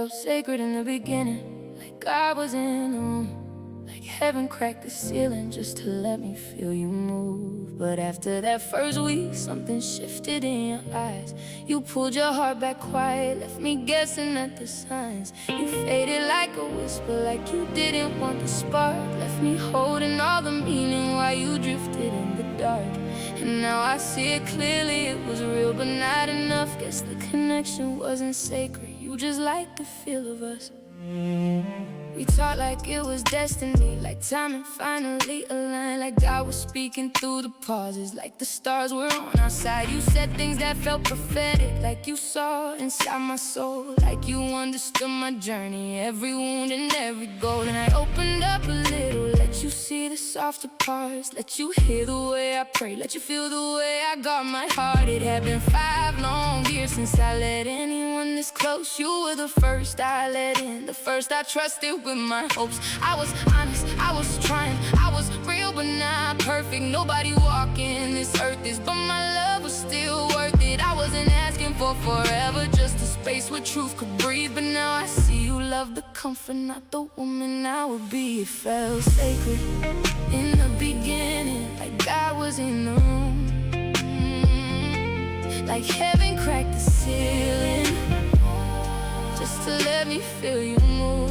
felt sacred in the beginning, like God was in the room, like heaven cracked the ceiling just to let me feel you move. But after that first week, something shifted in your eyes. You pulled your heart back quiet, left me guessing at the signs. You faded like a whisper, like you didn't want the spark. Left me holding all the meaning while you drifted in the dark. And now I see it clearly, it was real but not enough. Guess the connection wasn't sacred, you just liked the feel of us. We talked like it was destiny, like timing finally aligned, like God was speaking through the pauses, like the stars were on our side. You said things that felt prophetic, like you saw inside my soul, like you understood my journey, every wound and every goal. And I opened up a little, let you see the softer parts, let you hear the way I pray, let you feel the way I guard my heart. It had been 5 long years since I let anyone this close. You were the first I let in, the first I trusted with my hopes. I was honest, I was trying, I was real but not perfect. Nobody walking this earth is, but my love was still worth it. I wasn't asking for forever, just a space where truth could breathe. But now I see you love the comfort, not the woman I would be. It felt sacred in the beginning, like God was in the room, like heaven cracked the ceiling just to let me feel you move.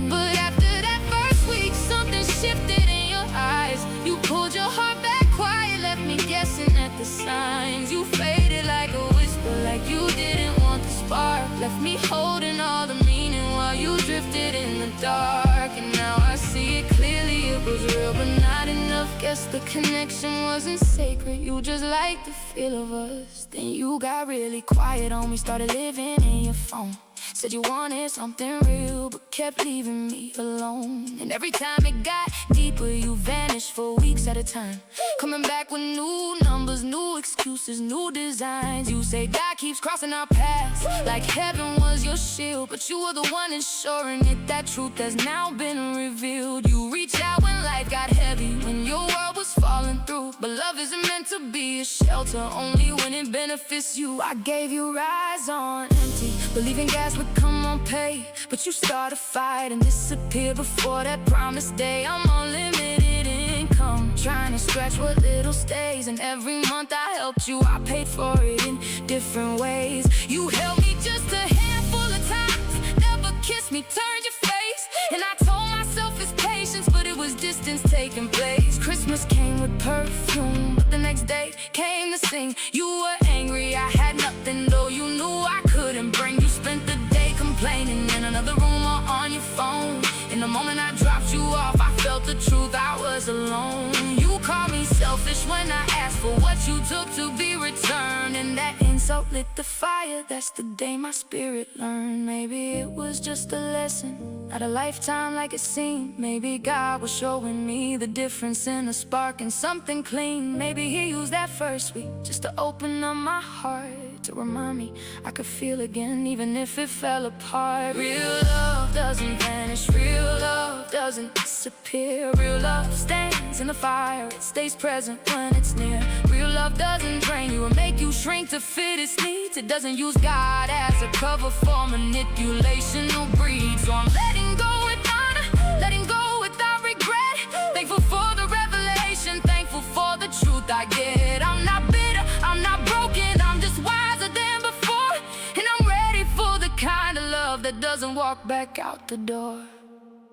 But after that first week, something shifted in your eyes. You pulled your heart back quiet, left me guessing at the signs. You faded like a whisper, like you didn't want the spark. Left me holding all the meaning while you drifted in the dark. And now I see it clearly, it was real but not enough. Guess the connection wasn't sacred, you just liked the feel of us. Then you got really quiet on me, started living in your phone. Said you wanted something real, but kept leaving me alone. And every time it got deeper, you vanished for weeks at a time, coming back with new numbers, new excuses, new designs. You say God keeps crossing our paths, like heaven was your shield, but you were the one ensuring it. That truth has now been revealed. You reached out when life got heavy, when your world was falling through. But love isn't meant to be a shelter, only when it benefits you. I gave you rides on empty, believing gas would come on pay, but you started a fight and disappeared before that promised day. I'm on limited income, trying to scratch what little stays. And every month I helped you, I paid for it in different ways. You held me just a handful of times, never kissed me, turned your face. And I told myself it's patience, but it was distance taking place. Christmas came with perfume, but the next day came to sing. You were angry, I had nothing, though you knew I couldn't bring. You spent the day complaining in another room or on your phone. In the moment I dropped you off, I felt the truth, I was alone. You called me selfish when I asked for what you took to be returned, and that insult lit the fire. That's the day my spirit learned. Maybe it was just a lesson, not a lifetime like it seemed. Maybe God was showing me the difference in a spark and something clean. Maybe he used that first week just to open up my heart, to remind me I could feel again, even if it fell apart. Real love doesn't vanish, real love doesn't disappear. Real love stands in the fire, it stays present when it's near. Real love doesn't drain you or make you shrink to fit its needs. It doesn't use God as a cover for manipulation or greed. So I'm letting go with honor, letting go without regret. Thankful for the revelation, thankful for the truth I get. I'm not bitter, I'm not broken, I'm just wiser than before. And I'm ready for the kind of love that doesn't walk back out the door.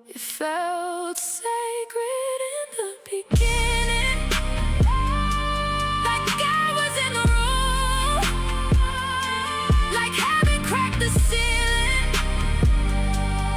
It felt sacred in the beginning, like God was in the room, like heaven cracked the ceiling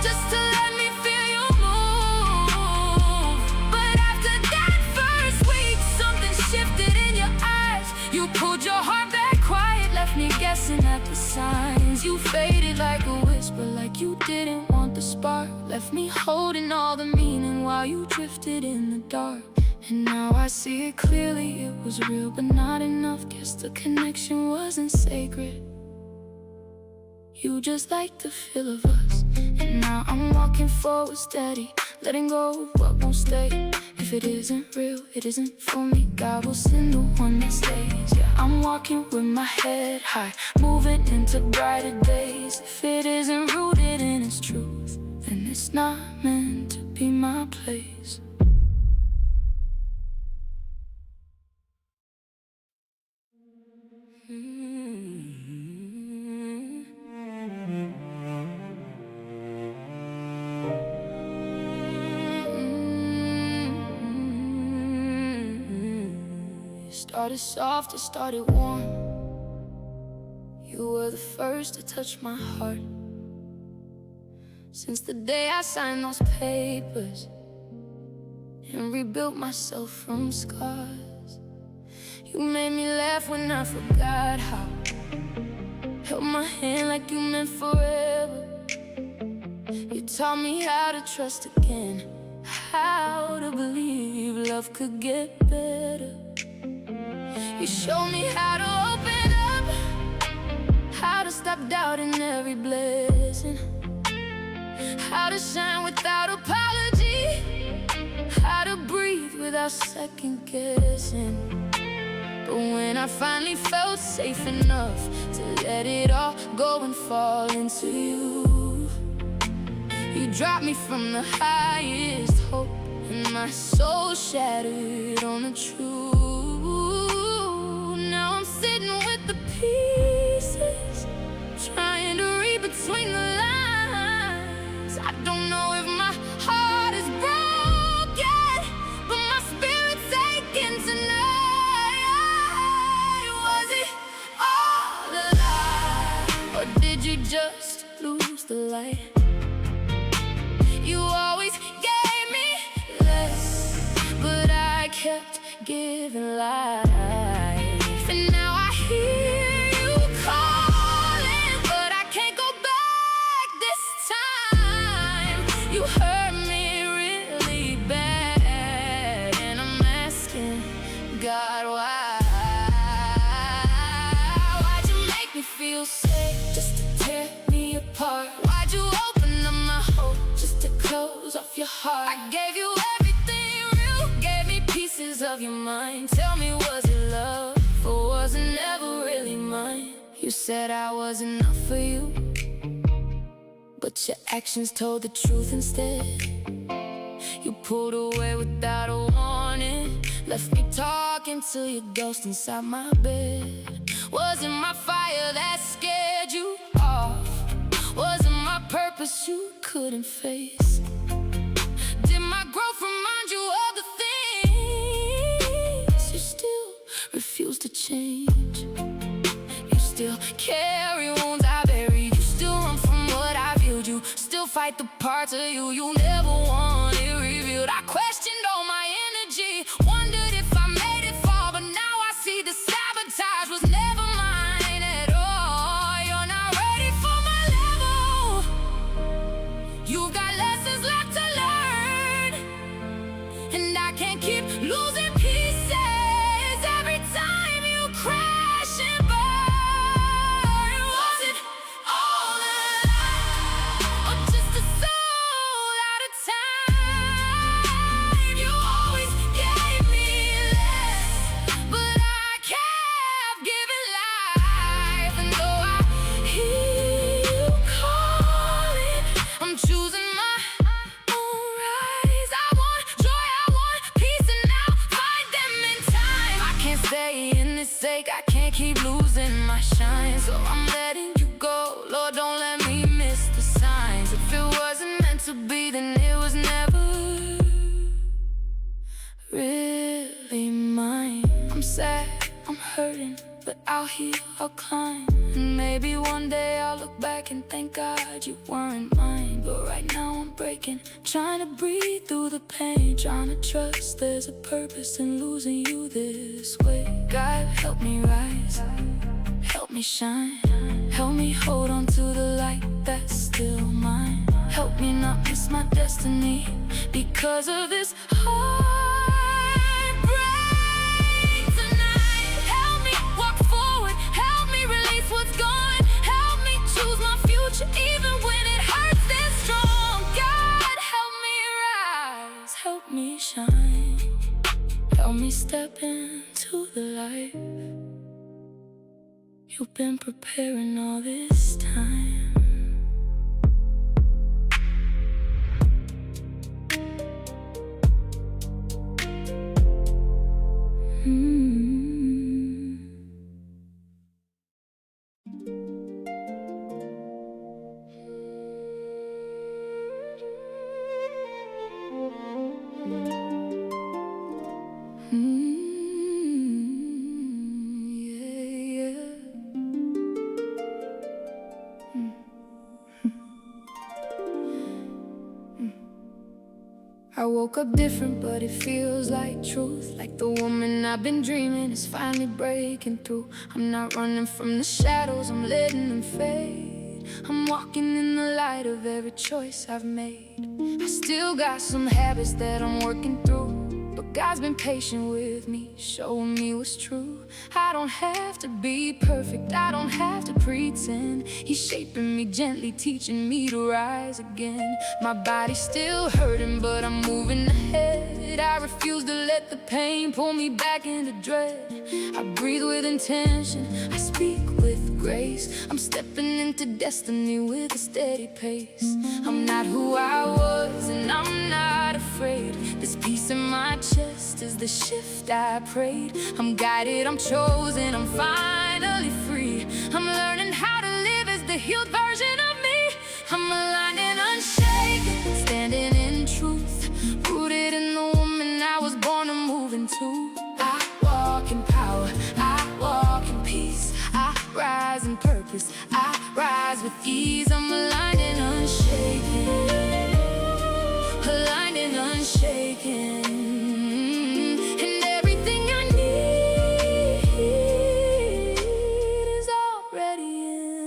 just to let me feel you move. But after that first week, something shifted in your eyes. You pulled your heart back quiet, left me guessing at the signs. You faded like a whisper, like you didn't want the spark. Left me holding all the meaning while you drifted in the dark. And now I see it clearly, it was real but not enough. Guess the connection wasn't sacred, you just liked the feel of us. And now I'm walking forward steady, letting go what won't stay. If it isn't real, it isn't for me. God will send the one that stays. Yeah, I'm walking with my head high, moving into brighter days. If it isn't rooted in its truth, then it's not meant to be my place. Started soft, it started warm. You were the first to touch my heart. Since the day I signed those papers and rebuilt myself from scars, you made me laugh when I forgot how. Held my hand like you meant forever. You taught me how to trust again, how to believe love could get better. You showed me how to open up, how to stop doubting every blessing, how to shine without apology, how to breathe without second guessing. But when I finally felt safe enough to let it all go and fall into you, you dropped me from the highest hope, and my soul shattered on the truth. Now I'm sitting with the pieces, trying to read between the lines. I don't know if my heart is broken, but my spirit's aching tonight. Was it all a lie, or did you just lose the light? You always gave me less, but I kept giving life. And now I hear you calling, but I can't go back this time. You hurt me really bad, and I'm asking God why. Why'd you make me feel safe just to tear me apart? Why'd you open up my hope just to close off your heart? I gave you everything real, gave me pieces of your mind. Tell me, was it love, or was it never really mine? You said I was enough for you, but your actions told the truth instead. You pulled away without a warning, left me talking to your ghost inside my bed. Was it my fire that scared you off? Was it my purpose you couldn't face? Did my growth remind you of the things you still refuse to change? You still carry wounds I buried. You still run from what I viewed. You still fight the parts of you you never wanted revealed. I questioned all my energy, wondered if I made it far, but now I see the sabotage was never mine at all. You're not ready for my level. You've got lessons left to learn, and I can't keep losing pieces every time you crash and burn. Was it all a lie, or just a soul out of time? You always gave me less, but I kept giving life. And though I hear you calling, I'm choosing my own rise. I want joy, I want peace, and I'll find them in time. I can't stay in this sake, I can't keep losing my shine. So I'm letting you go, Lord, don't let me miss the signs. If it wasn't meant to be, then it was never really mine. I'm sad, I'm hurting, but I'll heal, I'll climb. And maybe one day I'll look back and thank God you weren't mine. But right now I'm breaking, trying to breathe through the pain, trying to trust there's a purpose in losing you this way. God, help me rise, help me shine, help me hold on to the light that's still mine. Help me not miss my destiny because of this heartbreak tonight. Help me walk forward, help me release what's gone, help me choose my future even when it hurts this strong. God, help me rise. me step into the life you've been preparing all this time. I woke up different, but it feels like truth. Like the woman I've been dreaming is finally breaking through. I'm not running from the shadows, I'm letting them fade. I'm walking in the light of every choice I've made. I still got some habits that I'm working through, but God's been patient with me, showing me what's true. I don't have to be perfect, I don't have to pretend. He's shaping me gently, teaching me to rise again. My body's still hurting, but I'm moving ahead. I refuse to let the pain pull me back into dread. I breathe with intention, I speak with grace. I'm stepping into destiny with a steady pace. I'm not who I was, and I'm not afraid. This peace in my chest is the shift I prayed. I'm guided, I'm chosen, I'm finally free. I'm learning how to live as the healed version of me. I'm aligned and unshaken, standing in truth, rooted in the woman I was born to move into. I walk in power, I walk in peace, I rise in purpose, I rise with ease. I'm aligned and unshaken, aligned and unshaken. And everything I need is already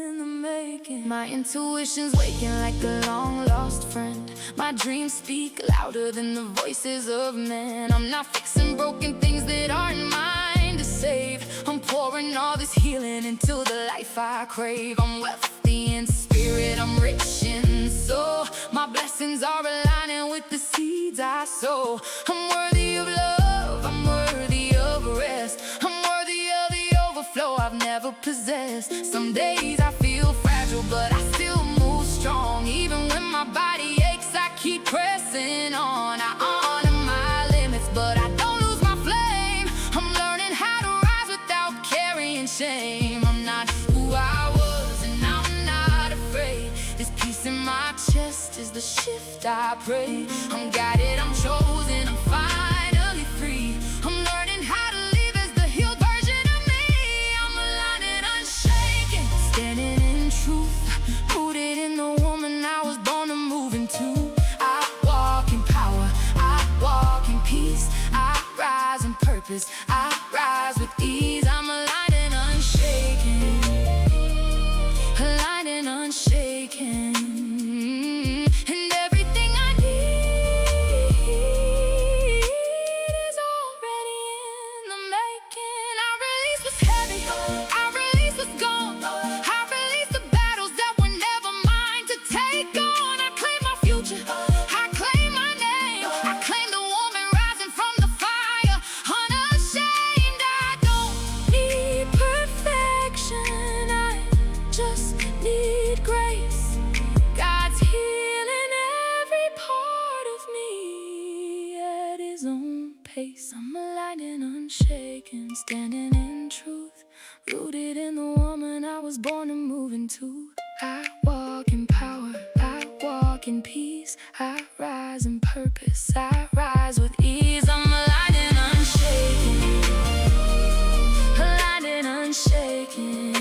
in the making. My intuition's waking like a long-lost friend. My dreams speak louder than the voices of men. I'm not fixing broken things that aren't mine to save. I'm pouring all this healing into the life I crave. I'm wealthy in spirit, I'm rich in soul. My blessings are aligning with the seeds I sow. I'm worthy of love, I'm worthy of rest. I'm worthy of the overflow I've never possessed. Some days I feel fragile, but I still move strong. Even when my body aches, I keep pressing on. I honor my limits, but I don't lose my flame. I'm learning how to rise without carrying shame. I'm not who I was, and I'm not afraid. This peace in my chest is the shift I pray. I'm guided, I'm chosen, I'm finally free. I'm learning how to live as the healed version of me. I'm aligned and unshaken, standing in truth, rooted in the woman I was born to move into. I walk in power, I walk in peace, I rise in purpose, I rise with ease. I'm aligned and unshaken, aligned and unshaken. And everything I need is already in the making. I release what's heavy, I release what's gone. I release the battles that were never mine to take on. I claim my future, I claim my name. I claim the woman rising from the fire, unashamed. I don't need perfection, I just need grace. God's healing every part of me at His own pace. I'm aligned and unshaken, standing in truth, rooted in the woman I was born to move into. I walk in power, I walk in peace, I rise in purpose, I rise with ease. I'm aligned and unshaken, aligned and unshaken.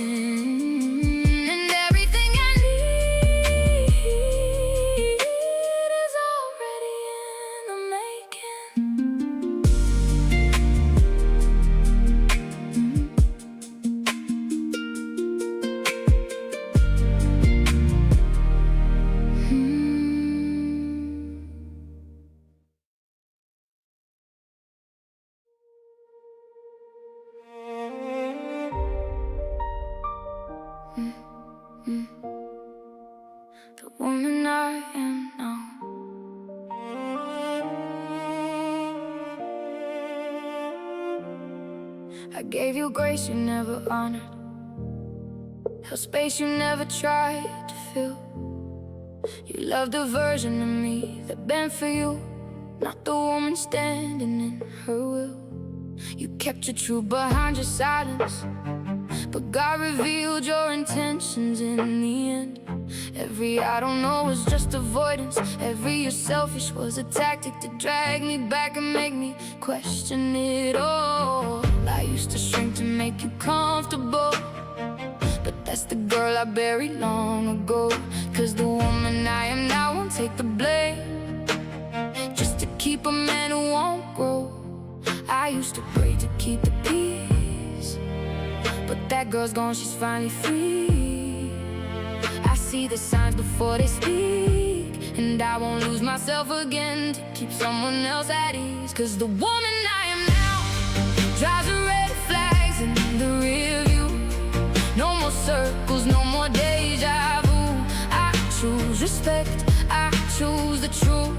I gave you grace you never honored, held space you never tried to fill. You loved a version of me that bent for you, not the woman standing in her will. You kept your truth behind your silence, but God revealed your intentions in the end. Every I don't know was just avoidance. Every you're selfish was a tactic to drag me back and make me question it all. I used to shrink to make you comfortable, but that's the girl I buried long ago. Cause the woman I am now won't take the blame, just to keep a man who won't grow. I used to pray to keep the peace, but that girl's gone, she's finally free. I see the signs before they speak, and I won't lose myself again to keep someone else at ease. Cause the woman I am now drives the red flags in the rear view. No more circles, no more deja vu. I choose respect, I choose the truth.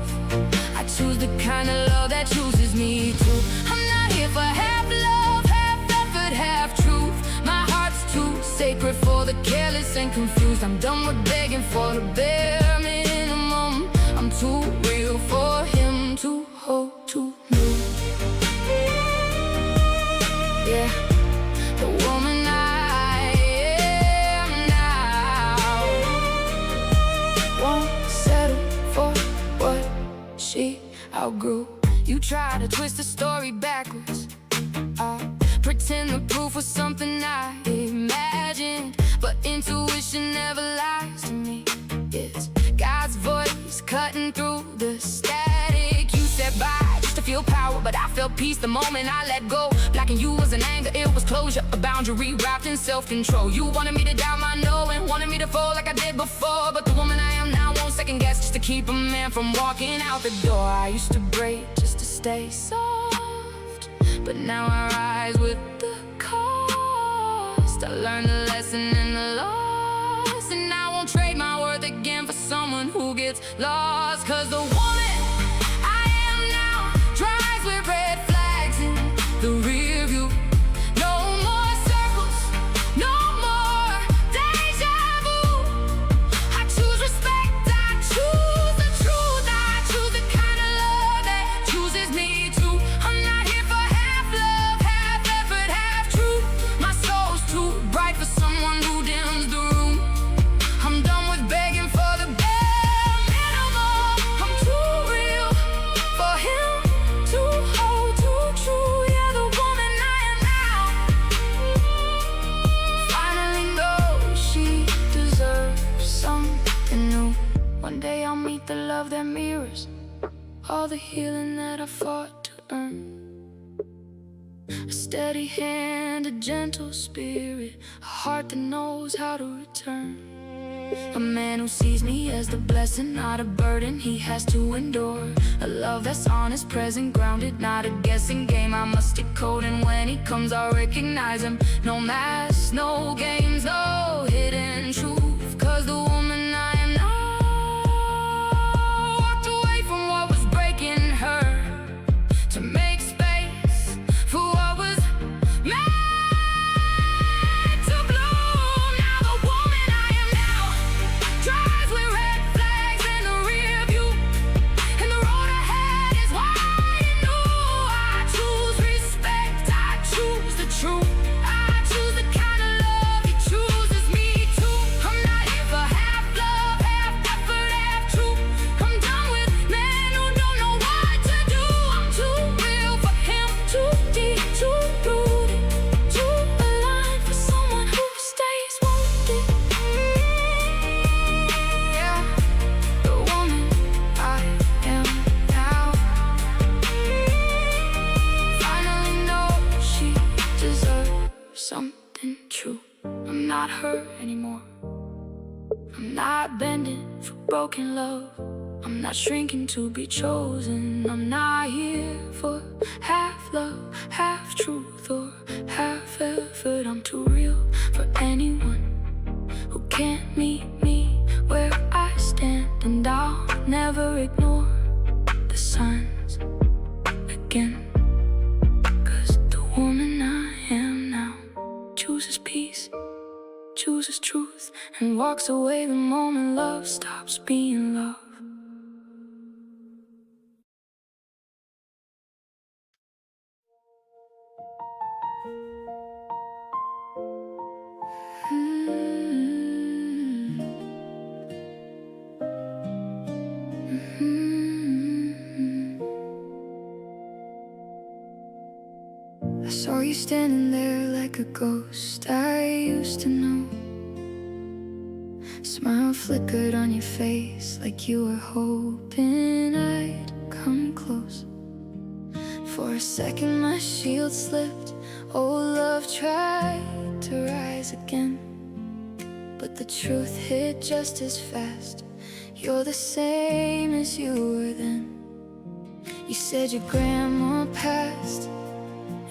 I choose the kind of love that chooses me too. I'm not here for half love, half effort, half truth. My heart's too sacred for the careless and confused. I'm done with begging for the bare minimum. I'm too real for him to hold too new. Yeah, the woman I am now won't settle for what she outgrew. You try to twist the story backwards, pretend the proof was something I imagined, but intuition never lies to me. It's God's voice cutting through the static. You said bye just to feel power, but I felt peace the moment I let go. Blocking you was an anger, it was closure, a boundary wrapped in self-control. You wanted me to doubt my knowing, wanted me to fall like I did before, but the woman I am now won't second guess just to keep a man from walking out the door. I used to break just to stay soft, but now I rise with the cost. I learned the lesson in the loss, and I won't trade my worth again for someone who gets lost. Cause the woman I am now drives with red flags in the rear view. No more circles, no more deja vu. I choose respect, I choose the truth. I choose the kind of love that chooses me too. I'm not here for half love, half effort, half truth. My soul's too bright for someone who dims the room. I'm done with begging for the bare minimum. I'm too real for him to hold too true. Yeah, the woman I am now finally knows she deserves something new. One day I'll meet the love that mirrors all the healing that I fought to earn. A steady hand, a gentle spirit, a heart that knows how to return. A man who sees me as the blessing, not a burden he has to endure. A love that's honest, present, grounded, not a guessing game. I must decode, and when he comes I'll recognize him. No masks, no games, no hidden truth. Cause the woman I am now walked away from what was breaking her to make space for what was meant to bloom. Now the woman I am now drives with red flags in the rear view, and the road ahead is wide and new. I choose respect, I choose the truth. I choose the kind of love he chooses me too. I'm not here for half love, half effort, half truth. I'm done with men who don't know what to do. I'm too real for him, too deep, too rooted, too aligned for someone who stays wounded. Yeah, the woman I am now finally knows she deserves something true. I'm not her anymore. I'm not bending for broken love. I'm not shrinking to be chosen. I'm not here for half love, half truth, or half effort. I'm too real for anyone who can't meet me where I stand. And I'll never ignore the signs again. Cause the woman I am and walks away the moment love stops being love. I saw you standing there like a ghost I used to know. Smile flickered on your face like you were hoping I'd come close. For a second my shield slipped, old love tried to rise again. But the truth hit just as fast, you're the same as you were then. You said your grandma passed,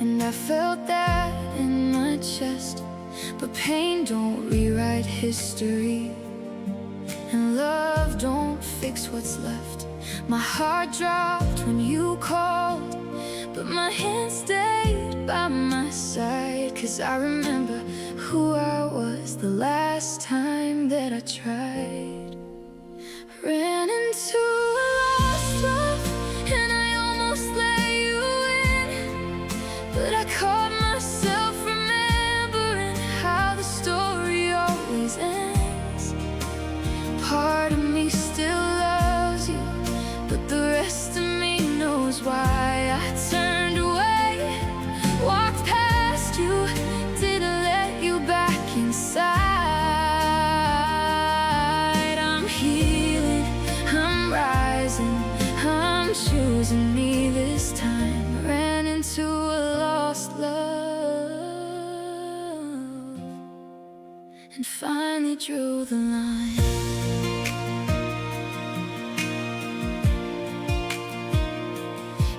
and I felt that in my chest. But pain don't rewrite history, and love don't fix what's left. My heart dropped when you called, but my hand stayed by my side. 'Cause I remember who I was the last time that I tried. Ran into a lost love, and I almost let you in. But I caught myself remembering how the story always ends. Part of me still loves you, but the rest of me knows why I turned away, walked past you, didn't let you back inside. I'm healing, I'm rising, I'm choosing me this time. Ran into a lost love and finally drew the line.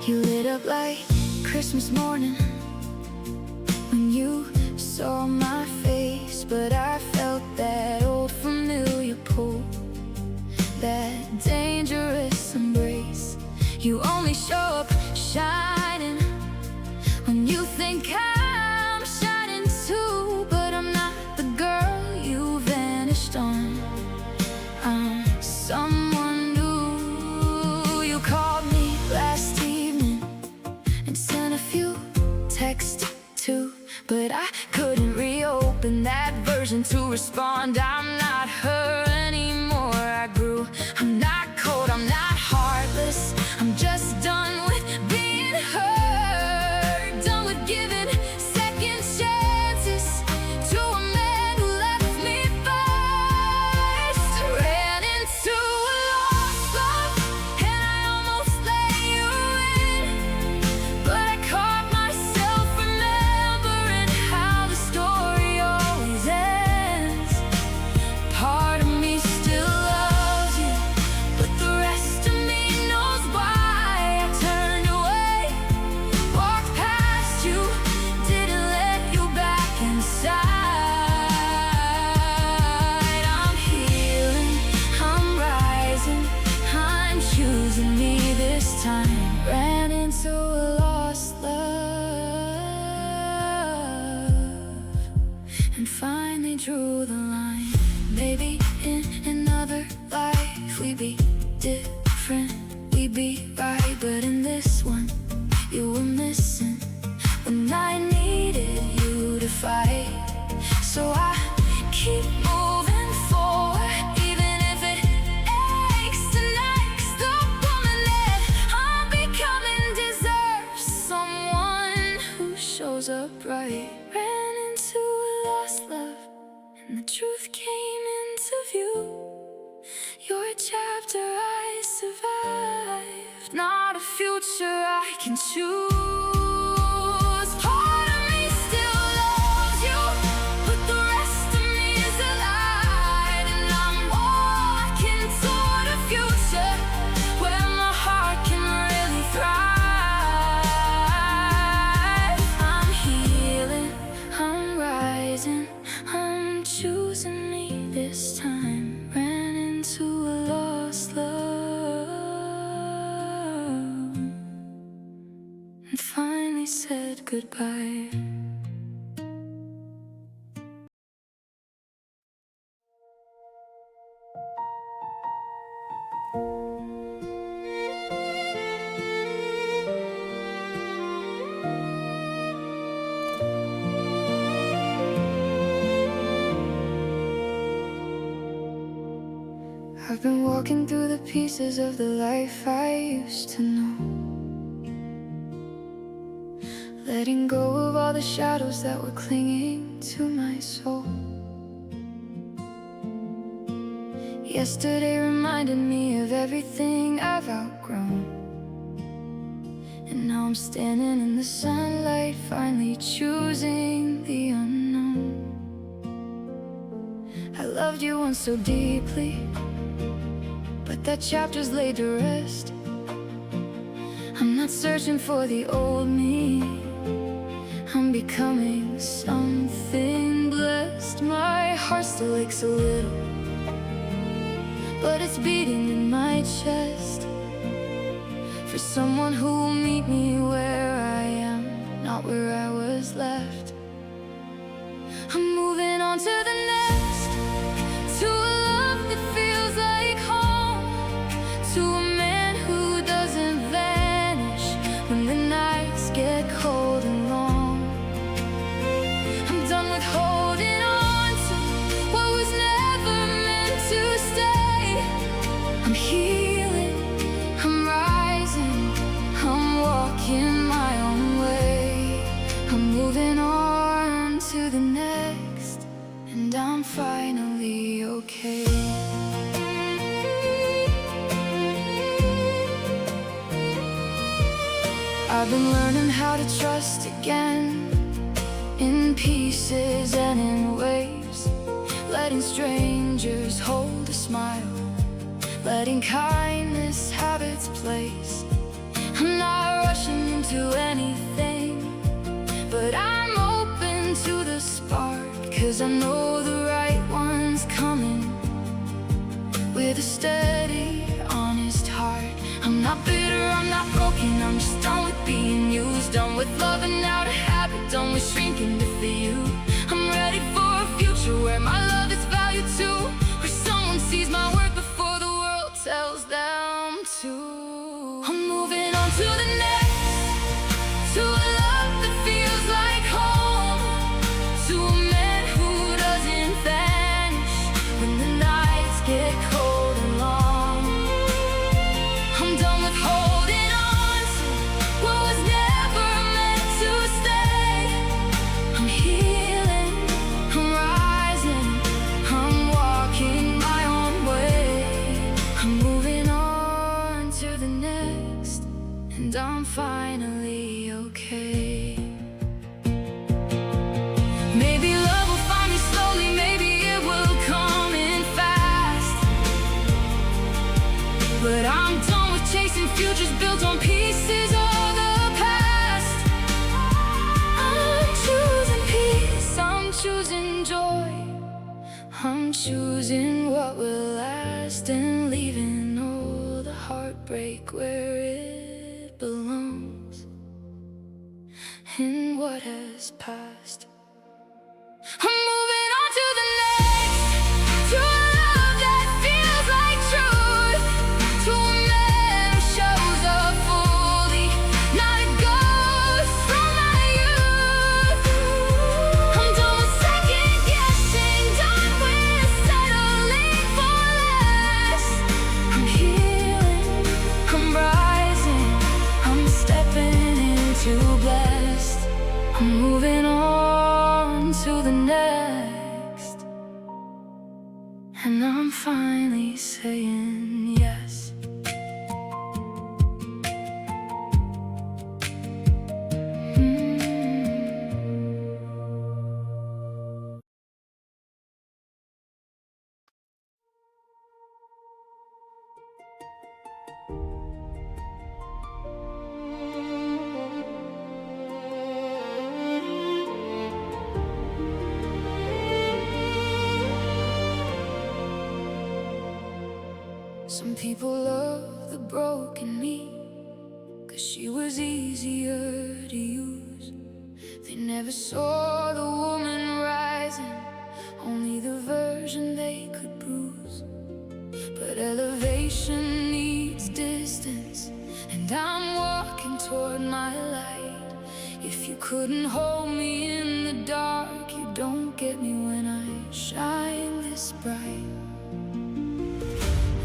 You lit up like Christmas morning when you saw my face. But I felt that old familiar pull, that dangerous embrace. You only show up shining when you think I'm shining too. But I'm not the girl you vanished on, I'm someone new. You called me last evening and sent a few texts too, but I couldn't reopen that version to respond. I'm not her anymore, I grew. I'm not cold, I'm not heartless, I'm just done with being hurt. Done with giving second chances to a man who left me first. Ran into a lost love, and I almost let you in. But I caught myself remembering how the story always ends. Part of me still loves you, but the rest of me knows why I turned away, walked past you, didn't let you back inside. I'm healing, I'm rising, I'm choosing me this time. Ran into a lost love and finally drew the line. Maybe in another life we'd be different, we'd be right. But in this one, you were missing when I needed you to fight. So I keep moving forward, even if it aches tonight. 'Cause the woman that I'm becoming deserves someone who shows up right. Ran into a lost love, and the truth came into view. You're a chapter I survived, not a future I can choose. Part of me still loves you, but the rest of me is alive. And I'm walking toward a future where my heart can really thrive. I'm healing, I'm rising, I'm choosing me this time. Ran into a lost love and finally said goodbye. I've been walking through the pieces of the life I used to know, letting go of all the shadows that were clinging to my soul. Yesterday reminded me of everything I've outgrown, and now I'm standing in the sunlight, finally choosing the unknown. I loved you once so deeply, but that chapter's laid to rest. I'm not searching for the old me, I'm becoming something blessed. My heart still aches a little, but it's beating in my chest for someone who will meet me where I am, not where I was left. I'm moving on to the next, to a love that feels like home, to a man who doesn't vanish when the nights get cold and long. I'm done with holding on to what was never meant to stay. I'm healing, I'm rising, I'm walking my own way. I'm moving on to the next, and I'm finally okay. I've been learning how to trust again, in pieces and in waves, letting strangers hold a smile, letting kindness have its place. I'm not rushing into anything, but I'm open to the spark, 'cause I know the right one's coming, with a steady, honest heart. I'm not bitter, I'm not broken, I'm just done with being used, done with loving out of habit, done with shrinking to fit you. I'm ready for a future where my love is valued too, where someone sees my worth before the world tells them to. I'm moving on to the next, to a love that feels like home, to a man who doesn't vanish when the nights get cold and long. I'm done with holding on to what was never meant to stay. I'm healing, I'm rising, I'm walking my own way. I'm moving on to the next, and I'm finally okay. Maybe love will find me slowly, maybe it will come in fast, but I'm done with chasing futures built on pieces of the past. I'm choosing peace, I'm choosing joy, I'm choosing what will last, and leaving all the heartbreak where it belongs, in what has passed. I'm moving on to the next, to a love that feels like truth, to a man who shows up fully, not a ghost from my youth. I'm done with second guessing, done with settling for less. I'm healing, I'm rising, I'm stepping into blessed. I'm moving on to the next, and I'm finally saying yes. Some people love the broken me, 'cause she was easier to use. They never saw the woman rising, only the version they could bruise. But elevation needs distance, and I'm walking toward my light. If you couldn't hold me in the dark, you don't get me when I shine this bright.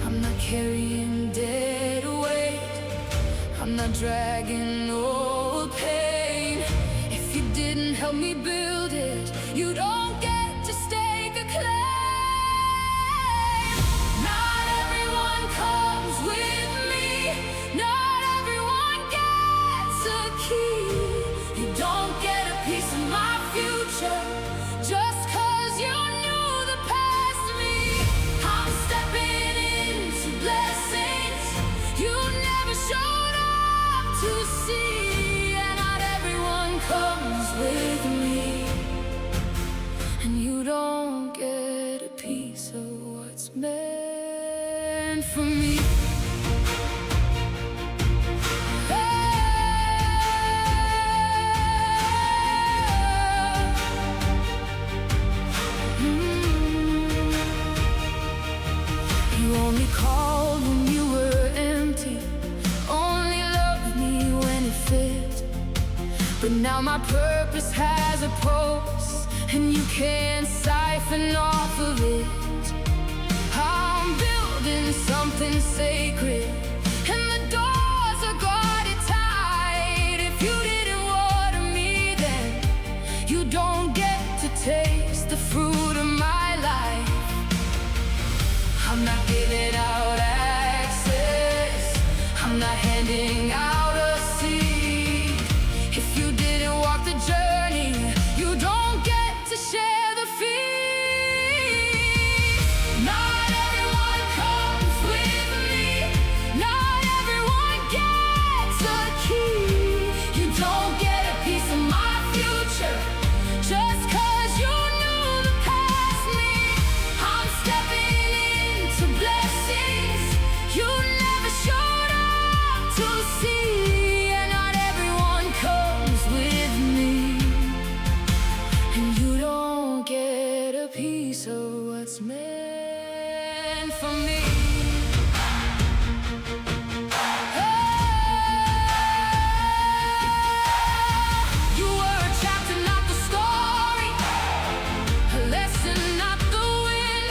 I'm carrying dead weight. I'm not dragging old pain. If you didn't help me build it, you don't get to stake a claim. Not everyone comes with me. Not everyone gets a key. You don't get a piece of my future just 'cause you knew the past me. I'm stepping into blessings you never showed up to see. And not everyone comes with me, and you don't get a piece of what's meant for me. You only called when you were empty, only loved me when it fit. But now my purpose has a pulse, and you can't siphon off of it. I'm building something sacred, and the doors are guarded tight. If you didn't water me then, you don't get to taste the fruit of my life. I'm not giving out access, I'm not handing out a seat. If you didn't walk the journey, you don't get to share the feast. Not everyone comes with me. Not everyone gets a key. You don't get a piece of my future just 'cause you knew the past me. I'm stepping into blessings you never showed up to see. And not everyone comes with me, and you don't get a piece of what's meant for me. You were a chapter, not the story, a lesson, not the win.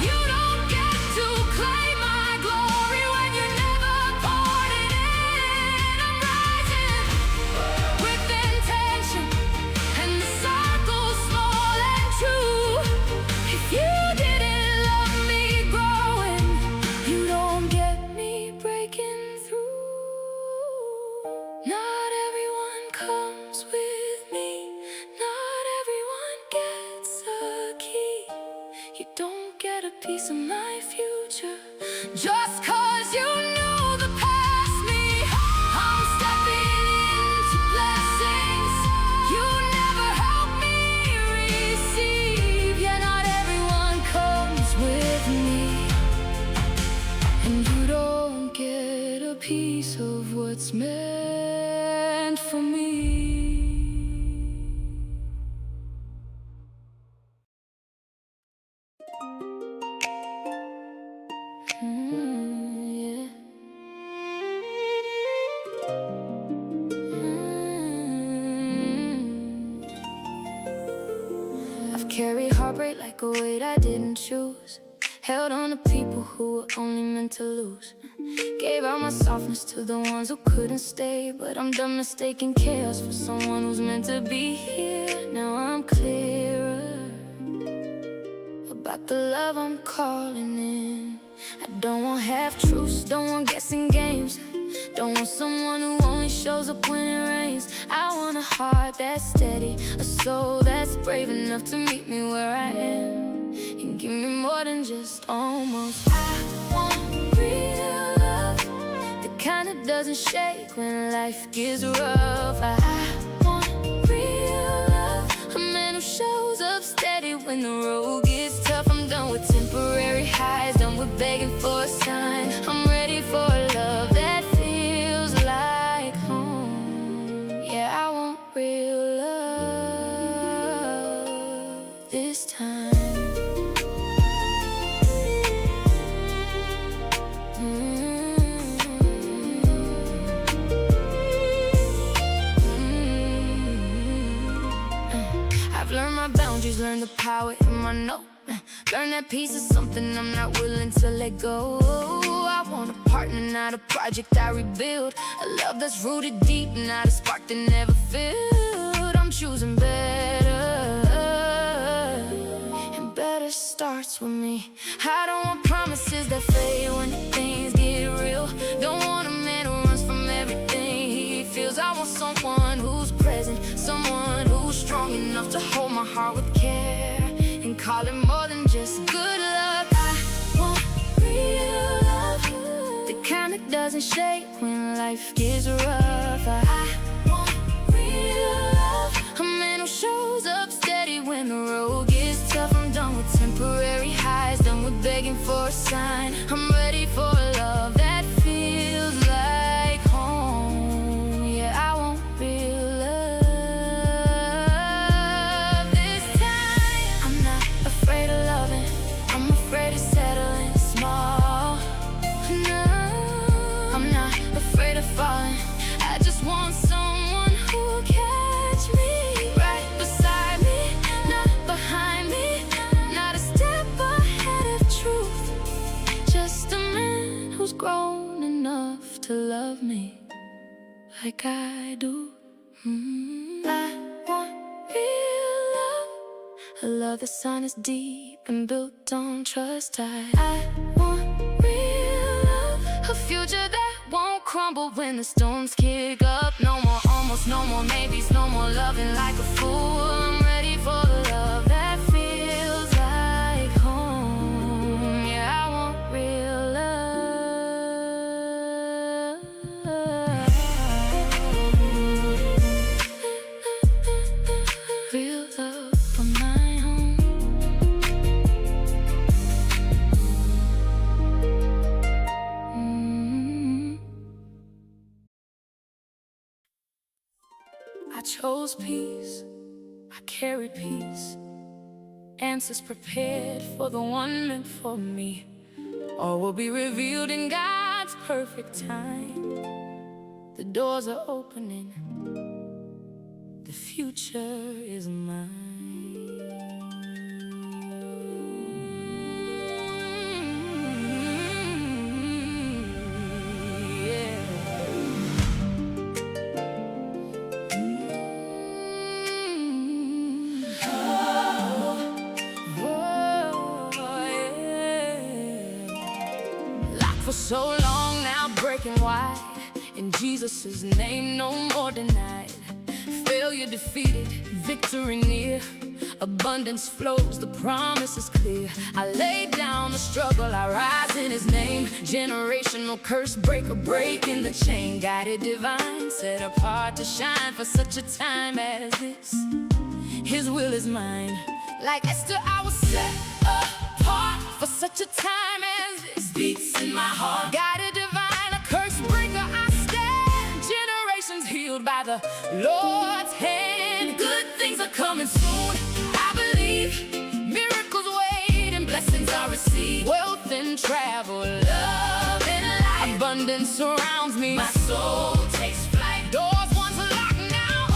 You don't get to claim my glory when you never poured it in. I'm rising with intention, and the circle's small and true. If you didn't love me growing, you don't get me breaking through. Not everyone comes with me. Not everyone gets a key. You don't get a piece of my future just 'cause you knew the past me. I'm stepping into blessings you never helped me receive. Yeah, not everyone comes with me, and you don't get a piece of what's meant for me. Yeah. I've carried heartbreak like a weight I didn't choose, held on to people who were only meant to lose. Gave out my softness to the ones who couldn't stay, but I'm done mistaking chaos for someone who's meant to be here. Now I'm clearer about the love I'm calling in. I don't want half-truths, don't want guessing games. Don't want someone who only shows up when it rains. I want a heart that's steady, a soul that's brave enough to meet me where I am, and give me more than just almost. I want real love, the kind that doesn't shake when life gets rough. I want real love, a man who shows up steady when the road gets tough. I'm done with temporary highs, done with begging for a sign. I'm ready for a love that feels like home. Yeah, I want real love this time. I've learned my boundaries, learned the power in my no. Learn that peace is something I'm not willing to let go. I want a partner, not a project I rebuild. A love that's rooted deep, not a spark that never filled. I'm choosing better, and better starts with me. I don't want promises that fade when things get real. Don't want a man who runs from everything he feels. I want someone who's present, someone who's strong enough to hold my heart with care and call it more than just good luck. I want real love, the kind that doesn't shake when life gets rough. I want real love, a man who shows up steady when the road gets tough. I'm done with temporary highs, done with begging for a sign. I'm ready for a love that feels like home. Yeah, I want real love this time. I'm not afraid of loving, I'm afraid of settling small. No, I'm not afraid of falling. I just want someone who'll catch me right beside me, not behind me, not a step ahead of truth. Just a man who's grown enough to love me like I do. I want real love, a love that's honest, deep, and built on trust. I want real love, a future that won't crumble when the storms kick up. No more almost, no more maybes, no more loving like a fool. I'm ready for a love that feels like home. Yeah, I want real love. Real love for my home. I chose peace, I carried peace. Answers prepared for the one meant for me. All will be revealed in God's perfect time. The doors are opening, the future is mine. Yeah. For so long now, breaking wide. In Jesus' name, no more denied. Failure defeated, victory near. Abundance flows, the promise is clear. I lay down the struggle, I rise in His name. Generational curse breaker, breaking the chain. Guided divine, set apart to shine for such a time as this. His will is mine. Like Esther, I was set apart for such a time as this. Beats in my heart, guided divine, a curse breaker I stand. Generations healed by the Lord's hand. Good things are coming soon, I believe. Miracles wait and blessings are received. Wealth and travel, love and life, abundance surrounds me. My soul takes flight. Doors once locked now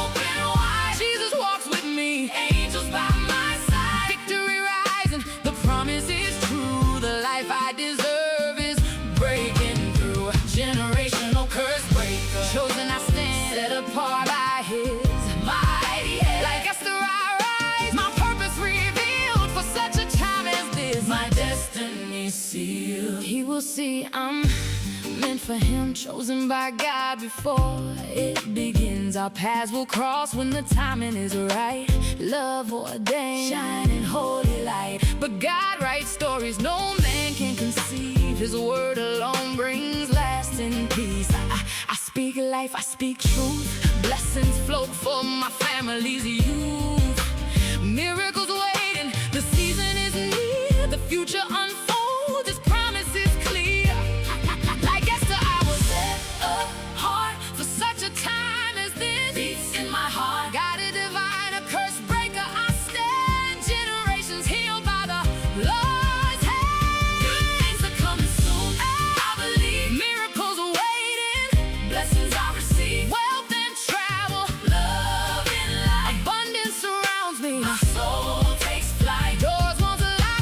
open wide. Jesus walks with me, angels by my side. Victory rising, the promise is true. The life I deserve is breaking through. Generational curse breaker, chosen I stand, set apart by His mighty hand. Like Esther I rise, my purpose revealed for such a time as this. My destiny sealed. He will see I'm meant for Him, chosen by God before it begins. Our paths will cross when the timing is right. Love ordained, shining holy light. But God writes stories no man can conceive. His word alone brings lasting peace. I speak life, I speak truth. Blessings flow for my family's youth. Miracles waiting, the season is near. The future unfolds, His promise is clear. Like Esther, I was set apart for such a time as this. Beats in my heart, guided divine, a curse breaker I stand. Generations healed by the Lord's hand. Good things are coming soon, I believe. Miracles are waiting, blessings I receive. Wealth and travel, love and life, abundance surrounds me. My soul takes flight. Doors once locked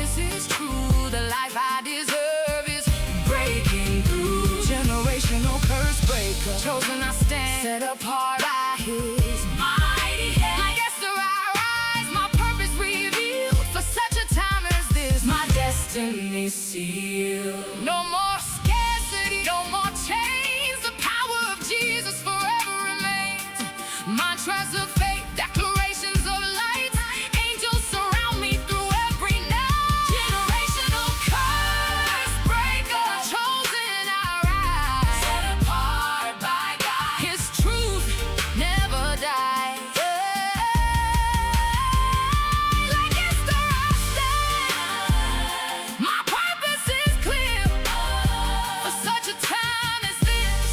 promise is true. The life I deserve is breaking through. Generational curse breaker, chosen I stand, set apart by His mighty hand. Like Esther I rise, my purpose revealed. For such a time as this, my destiny sealed. No more scarcity, no more chains. The power of Jesus forever remains. Mantras of faith, declarations of light. Angels surround me through every night. Generational curse breaker, chosen I rise, set apart by God. His truth never dies. Like Esther I stand, my purpose is clear. For such a time as this,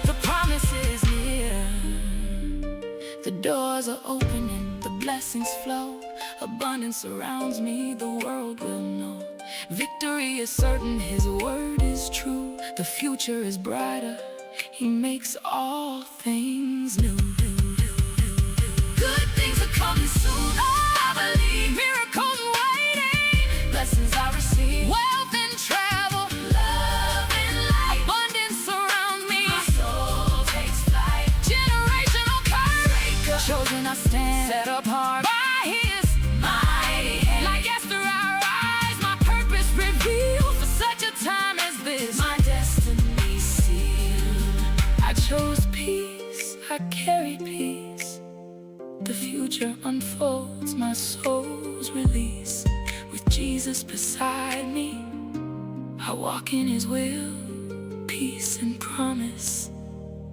the promise is near. The doors are opening, the blessings flow. Abundance surrounds me, the world will know. Victory is certain, His word is true. The future is brighter, He makes all things new. Good things are coming soon, I believe. Miracles waiting, blessings I receive. Wealth and travel, love and light. Abundance surrounds me, my soul takes flight. Generational curse, chosen I stand, set apart by His mighty hand. Like Esther I rise, my purpose revealed. For such a time as this, my destiny sealed. I chose peace, I carry peace. The future unfolds, my soul's release. With Jesus beside me, I walk in His will, peace and promise,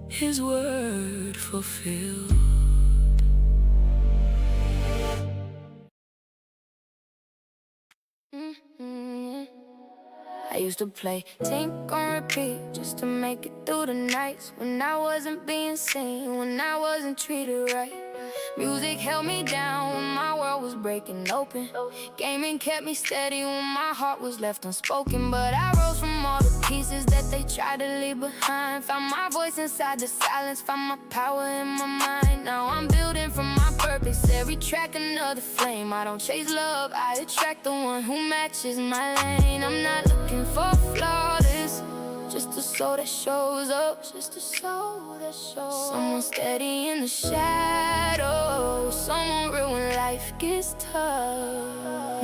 His word fulfilled. I used to play Tink on repeat just to make it through the nights. When I wasn't being seen, when I wasn't treated right. Music held me down when my world was breaking open. Gaming kept me steady when my heart was left unspoken. But I rose from all the pieces that they tried to leave behind. Found my voice inside the silence, found my power in my mind. Now I'm building from my purpose, every track another flame. I don't chase love, I attract the one who matches my lane. I'm not looking for flawless, just a soul that shows up, just a soul that shows up. Someone steady in the shadows, someone real when life gets tough.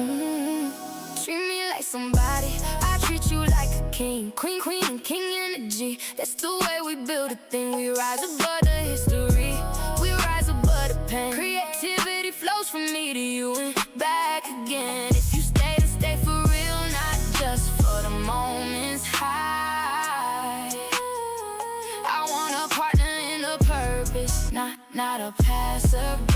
Treat me like somebody, I treat you like a king. Queen, and king energy, that's the way we build a thing. We rise above the history, we rise above the pain. Creativity flows from me to you and back again. If you stay to stay for real, not just for the moment's high. I want a partner in a purpose, not a passerby.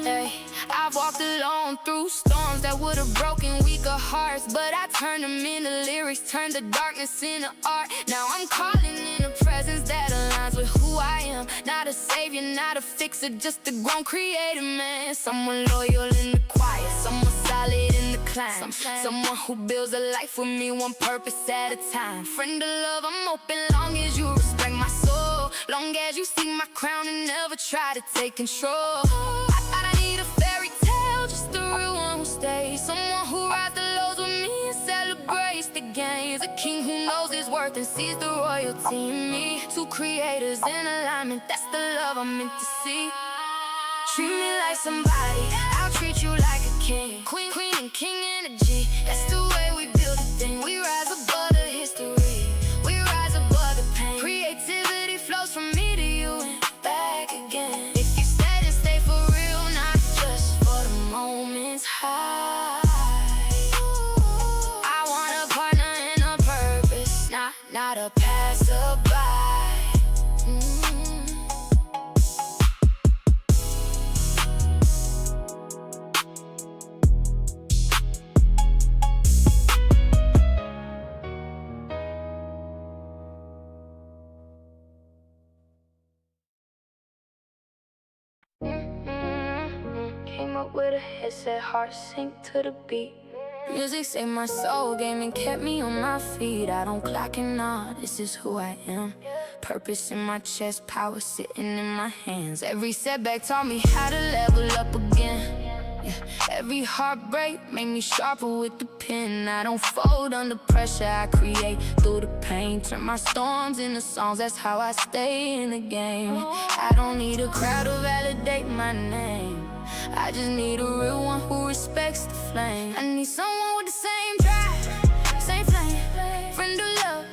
Hey, I've walked alone through storms that would've broken weaker hearts, but I turned them into lyrics, turned the darkness into art. Now I'm calling in a presence that aligns with who I am. Not a savior, not a fixer, just a grown creative man. Someone loyal in the quiet, someone solid in the climb. Someone who builds a life with me, one purpose at a time. Friend of love, I'm open long as you respect my soul. Long as you see my crown and never try to take control. I don't need a fairy tale, just a real one who stays. Someone who rides the lows with me and celebrates the gains. A king who knows his worth and sees the royalty in me. Two creators in alignment, that's the love I'm meant to see. Treat me like somebody, I'll treat you like a king. Queen and king energy, that's the way we build a thing. We rise above the history, we rise above the pain. Creativity flows from me to you and back again. If you stay to stay for real, not just for the moment's high. I want a partner in a purpose, not a passerby. Came up with a hit, said heart sink to the beat. Music saved my soul, gaming kept me on my feet. I don't clock in on, this is who I am. Purpose in my chest, power sitting in my hands. Every setback taught me how to level up again. Yeah. Every heartbreak made me sharper with the pen. I don't fold under pressure, I create through the pain. Turn my storms into songs, that's how I stay in the game. I don't need a crowd to validate my name. I just need a real one who respects the flame. I need someone with the same drive, same flame, friend to love,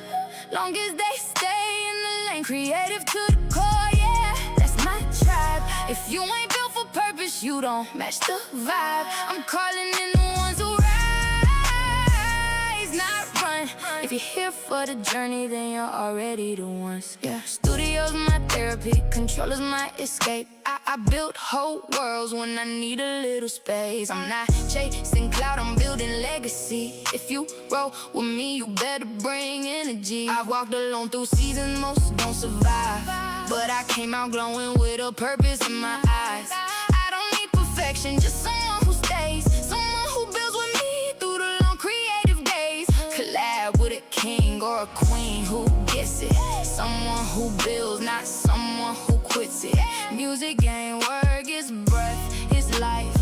long as they stay in the lane. Creative to the core, yeah, that's my tribe. If you ain't built for purpose, you don't match the vibe. I'm calling in the ones who rise, not run. If you're here for the journey, then you're already the ones. Yeah, studio's my therapy, controller's my escape. I built whole worlds when I need a little space. I'm not chasing cloud, I'm building legacy. If you roll with me, you better bring energy. I've walked alone through seasons most don't survive, but I came out glowing with a purpose in my eyes. I don't need perfection, just someone who stays, someone who builds with me through the long creative days. Collab with a king or a queen who gets it. Someone who builds, not someone who quits it. Music ain't work, it's breath, it's life.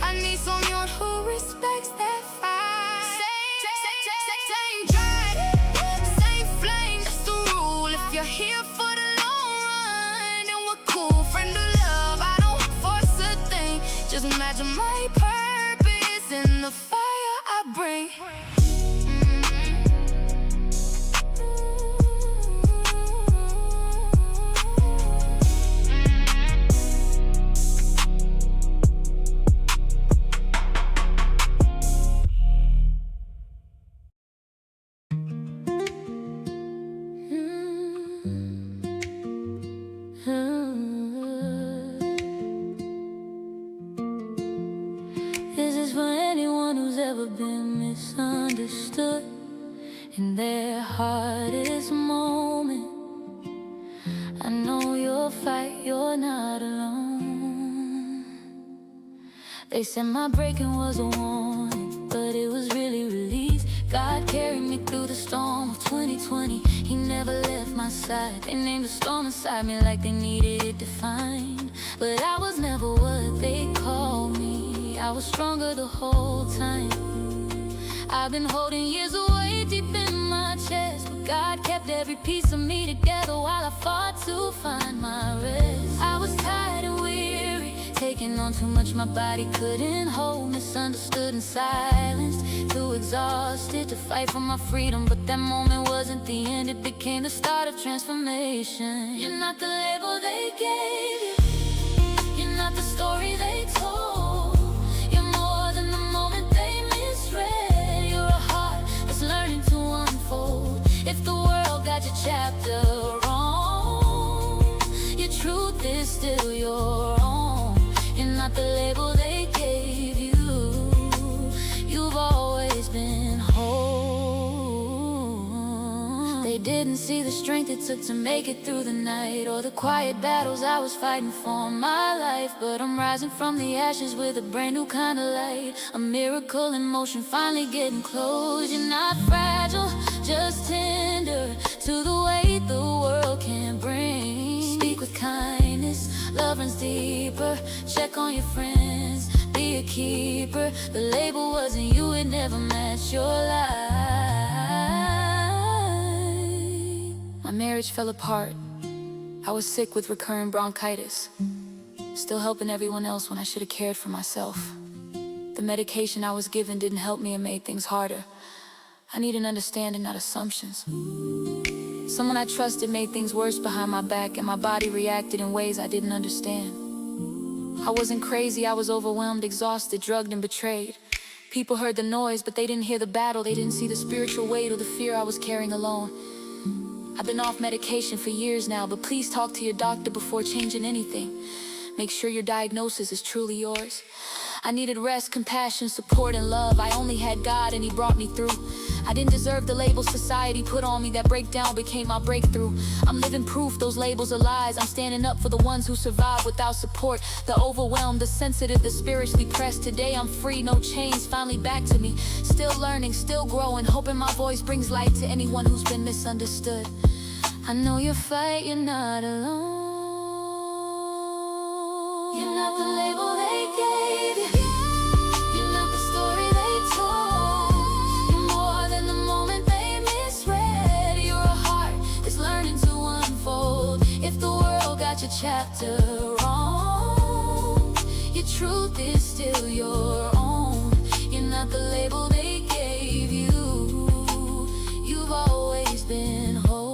I need someone who respects that fire. Same drive, same flame, that's the rule. If you're here for the long run, then we're cool. Friend to love, I don't force a thing. Just imagine my purpose in the fire I bring. This is for anyone who's ever been misunderstood in their hardest moment. I know you'll fight, you're not alone. They said my breaking was a warning, but it was really release. God carried me through the storm of 2020. He never left my side. They named the storm inside me like they needed it defined, but I was never what they called me. I was stronger the whole time. I've been holding years away deep in my chest, but God kept every piece of me together while I fought to find my rest. I was tired and weary, taking on too much my body couldn't hold. Misunderstood and silenced, too exhausted to fight for my freedom. But that moment wasn't the end, it became the start of transformation. You're not the label they gave you, you're not the story they told. You're more than the moment they misread. You're a heart that's learning to unfold. If the world got your chapter wrong, your truth is still your own. You're not the label they gave you, you've always been whole. They didn't see the strength it took to make it through the night, or the quiet battles I was fighting for my life. But I'm rising from the ashes with a brand new kind of light, a miracle in motion finally getting close. You're not fragile, just tender to the weight the world can bring. Speak with kindness, love runs deeper. Check on your friends, be a keeper. The label wasn't you, it never matched your life. My marriage fell apart. I was sick with recurrent bronchitis, still helping everyone else when I should have cared for myself. The medication I was given didn't help me and made things harder. I need an understanding, not assumptions. Someone I trusted made things worse behind my back, and my body reacted in ways I didn't understand. I wasn't crazy, I was overwhelmed, exhausted, drugged, and betrayed. People heard the noise, but they didn't hear the battle. They didn't see the spiritual weight or the fear I was carrying alone. I've been off medication for years now, but please talk to your doctor before changing anything. Make sure your diagnosis is truly yours. I needed rest, compassion, support, and love. I only had God, and He brought me through. I didn't deserve the label society put on me. That breakdown became my breakthrough. I'm living proof those labels are lies. I'm standing up for the ones who survive without support. The overwhelmed, the sensitive, the spiritually pressed. Today I'm free, no chains finally back to me. Still learning, still growing, hoping my voice brings light to anyone who's been misunderstood. I know you fight, you're not alone. You're not the label they gave you. after wrong. Your truth is still your own. You're not the label they gave you. You've always been whole.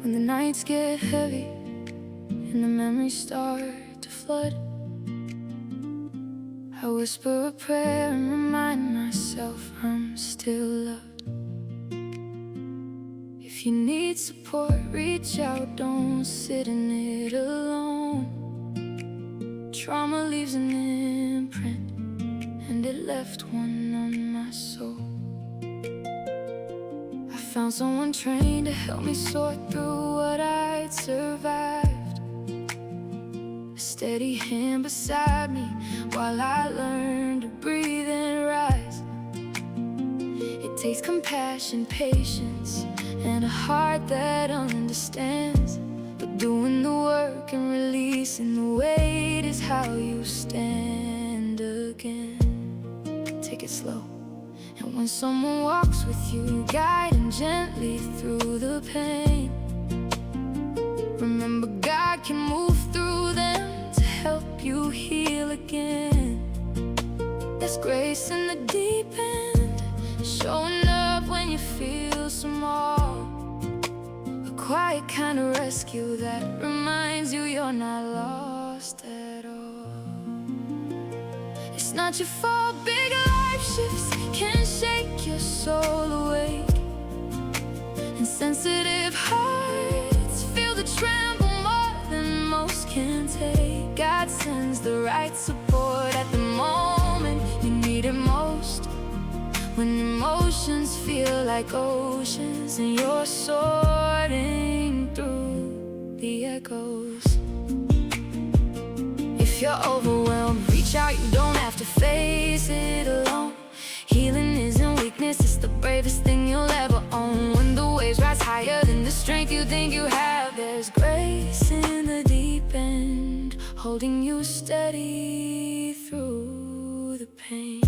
When the nights get heavy and the memories start to flood, I whisper a prayer and remind myself I'm still loved. If you need support, reach out, don't sit in it alone. Trauma leaves an imprint, and it left one on my soul. I found someone trained to help me sort through what I'd survived. A steady hand beside me while I learned to breathe and rise. It takes compassion, patience, and a heart that understands. But doing the work and releasing the weight is how you stand again. Take it slow. And when someone walks with you, guide them gently through the pain. Remember, God can move through them to help you heal again. There's grace in the deep end, showing up when you feel small. A quiet kind of rescue that reminds you you're not lost at all. It's not your fault, big life shifts can shake your soul awake. And sensitive hearts feel the tremble more than most can take. God sends the right support at the moment you need it most. When emotions feel like oceans and you're sorting through the echoes. If you're overwhelmed, reach out, you don't have to face it alone. Healing isn't weakness, it's the bravest thing you'll ever own. When the waves rise higher than the strength you think you have, there's grace in the deep end, holding you steady through the pain.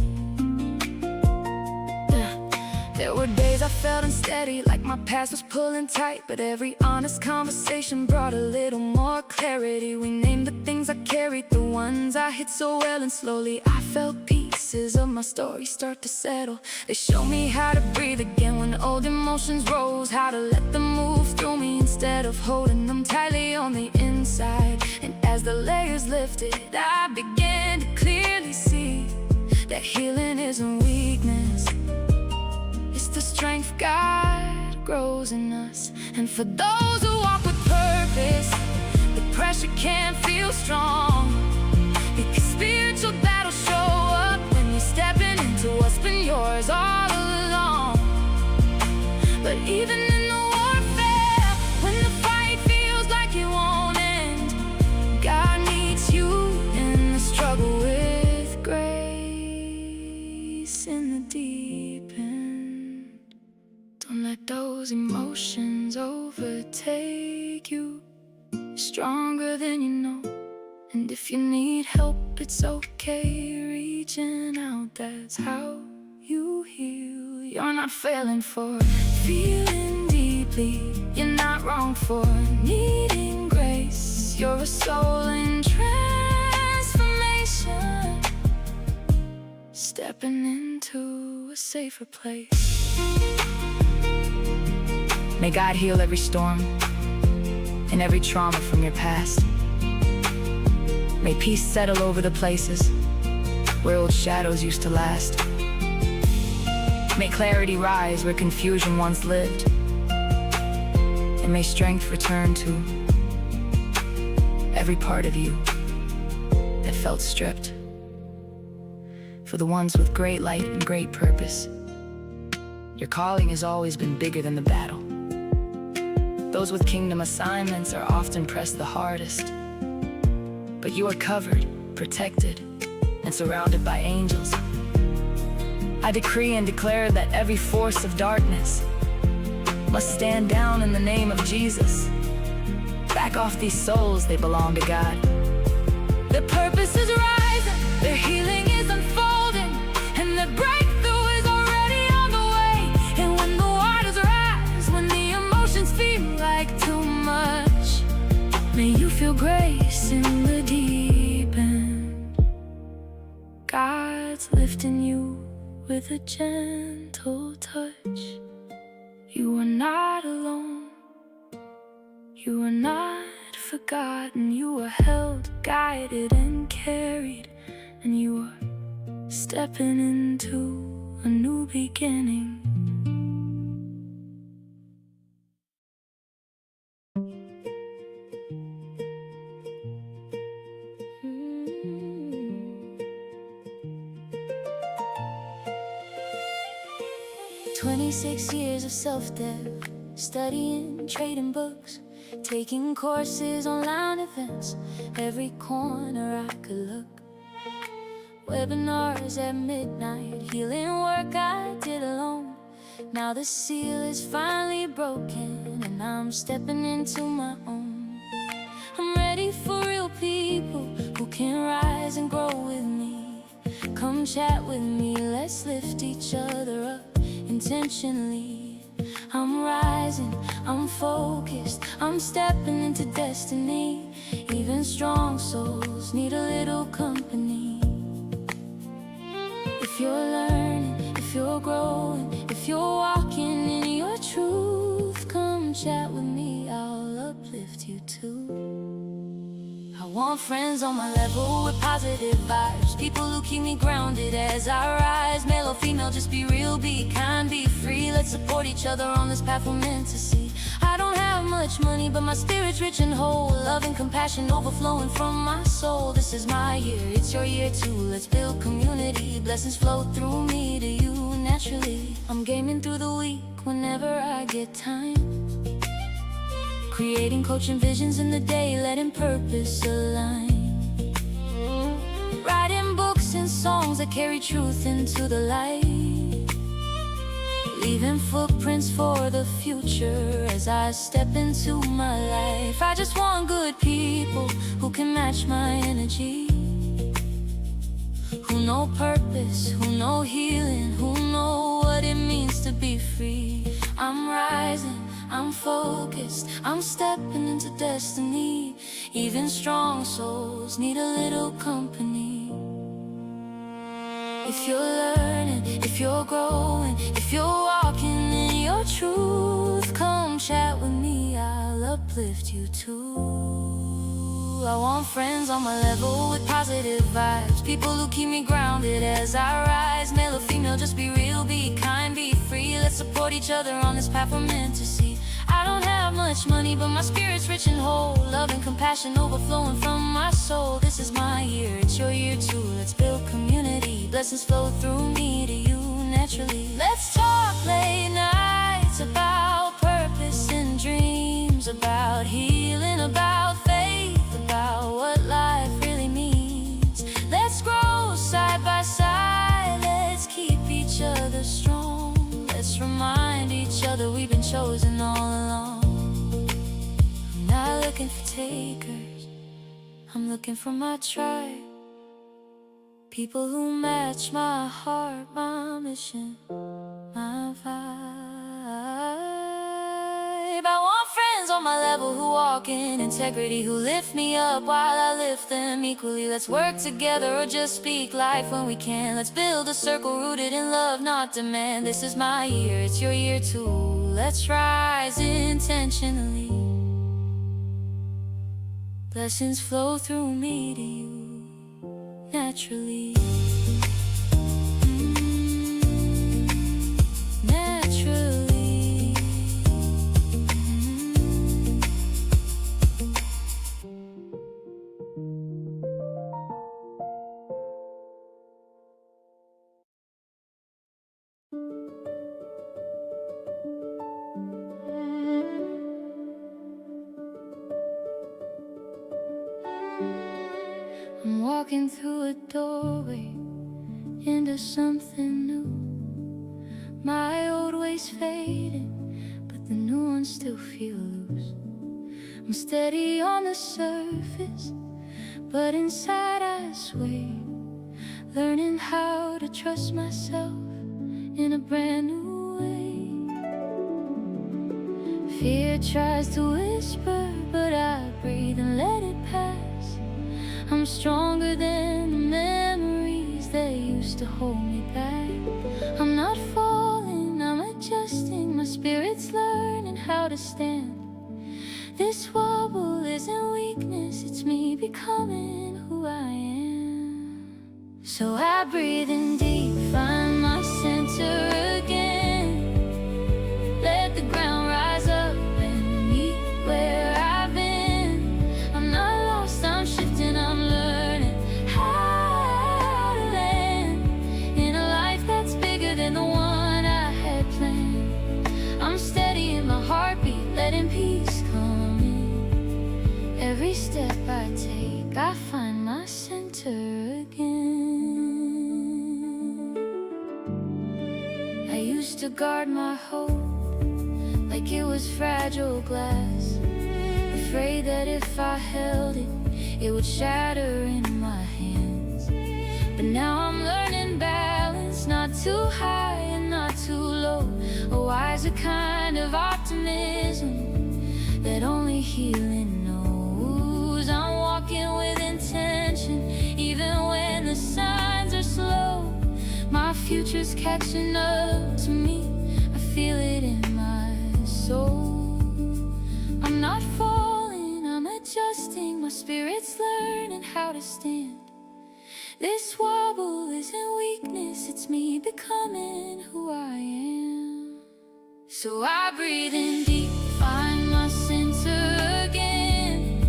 There were days I felt unsteady, like my past was pulling tight. But every honest conversation brought a little more clarity. We named the things I carried, the ones I hid so well. And slowly I felt pieces of my story start to settle. They showed me how to breathe again when old emotions rose. How to let them move through me instead of holding them tightly on the inside. And as the layers lifted, I began to clearly see that healing isn't weakness, it's the strength God grows in us. And for those who walk with purpose, the pressure can feel strong, because spiritual battles show up when you're stepping into what's been yours all along. But even in the warfare, when the fight feels like it won't end, God meets you in the struggle with grace in the deep end. Don't let those emotions overtake you. You're stronger than you know. And if you need help, it's okay. Reaching out, that's how you heal. You're not failing for feeling deeply. You're not wrong for needing grace. You're a soul in transformation, stepping into a safer place. May God heal every storm and every trauma from your past. May peace settle over the places where old shadows used to last. May clarity rise where confusion once lived. And may strength return to every part of you that felt stripped. For the ones with great light and great purpose, your calling has always been bigger than the battle. Those with kingdom assignments are often pressed the hardest. But you are covered, protected, and surrounded by angels. I decree and declare that every force of darkness must stand down in the name of Jesus. Back off these souls, they belong to God. The purpose is rising, their healing is unfolding, and the breakthrough is already on the way. And when the waters rise, when the emotions feel like too much, may you feel grace in the deep end. God's lifting you with a gentle touch. You are not alone. You are not forgotten. You are held, guided, and carried. And you are stepping into a new beginning. Mm. 26 years of self-dev, studying, trading books, taking courses, online events, every corner I could look. Webinars at midnight, healing work I did alone. Now the seal is finally broken, and I'm stepping into my own. I'm ready for real people who can rise and grow with me. Come chat with me, let's lift each other up intentionally. I'm rising, I'm focused, I'm stepping into destiny. Even strong souls need a little company. If you're learning, if you're growing, if you're walking in your truth, come chat with me, I'll uplift you too. I want friends on my level with positive vibes, people who keep me grounded as I rise. Male or female, just be real, be kind, be free. Let's support each other on this path we're meant to see. I don't have much money, but my spirit's rich and whole. Love and compassion overflowing from my soul. This is my year, it's your year too. Let's build community, blessings flow through me to you naturally. I'm gaming through the week whenever I get time, creating coaching visions in the day, letting purpose align. Writing books and songs that carry truth into the light, leaving footprints for the future as I step into my life. I just want good people who can match my energy, who know purpose, who know healing, who know what it means to be free. I'm rising, I'm focused, I'm stepping into destiny. Even strong souls need a little company. If you're learning, if you're growing, if you're walking in your truth, come chat with me, I'll uplift you too. I want friends on my level with positive vibes, people who keep me grounded as I rise. Male or female, just be real, be kind, be free. Let's support each other on this path we're meant to see. I don't have much money, but my spirit's rich and whole. Love and compassion overflowing from my soul. This is my year, it's your year too. Let's build community, blessings flow through me to you naturally. Let's talk late nights about purpose and dreams, about healing, about faith, about what life really means. Let's grow side by side, let's keep each other strong. Let's remind each other we've been chosen all along. I'm not looking for takers, I'm looking for my tribe. People who match my heart, my mission, my vibe. I want friends on my level who walk in integrity, who lift me up while I lift them equally. Let's work together or just speak life when we can. Let's build a circle rooted in love, not demand. This is my year, it's your year too. Let's rise intentionally, blessings flow through me to you naturally. Naturally. walking through a doorway into something new. My old ways fading, but the new ones still feel loose. I'm steady on the surface, but inside I sway, learning how to trust myself in a brand new way. Fear tries to whisper, but I breathe and let it pass. I'm stronger than the memories that used to hold me back. I'm not falling, I'm adjusting. My spirit's learning how to stand. This wobble isn't weakness, it's me becoming who I am. So I breathe in deep, find my center again. Let the ground rise up and meet where I've been. I'm not lost, I'm shifting, I'm learning how to land in a life that's bigger than the one I had planned. I'm steady in my heartbeat, letting peace come in. Every step I take, I find my center again. I used to guard my hope like it was fragile glass, afraid that if I held it, it would shatter in my hands. But now I'm learning balance, not too high and not too low. A wiser kind of optimism that only healing knows. I'm walking with intention, even when the signs are slow. My future's catching up to me, I feel it in my soul. I'm not falling, I'm adjusting. My spirit's learning how to stand. This wobble isn't weakness, it's me becoming who I am. So I breathe in deep, find my center again.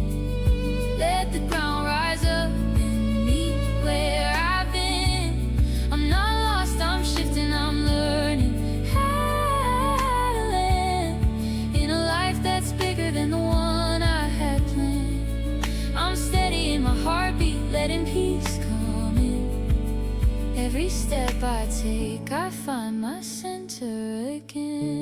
Let the ground rise up and meet where I've been. I'm not lost, I'm shifting, I'm learning how to land in a life that's bigger than the one I had planned. I'm steady in my heartbeat, letting peace come in. Every step I take, I find my center again.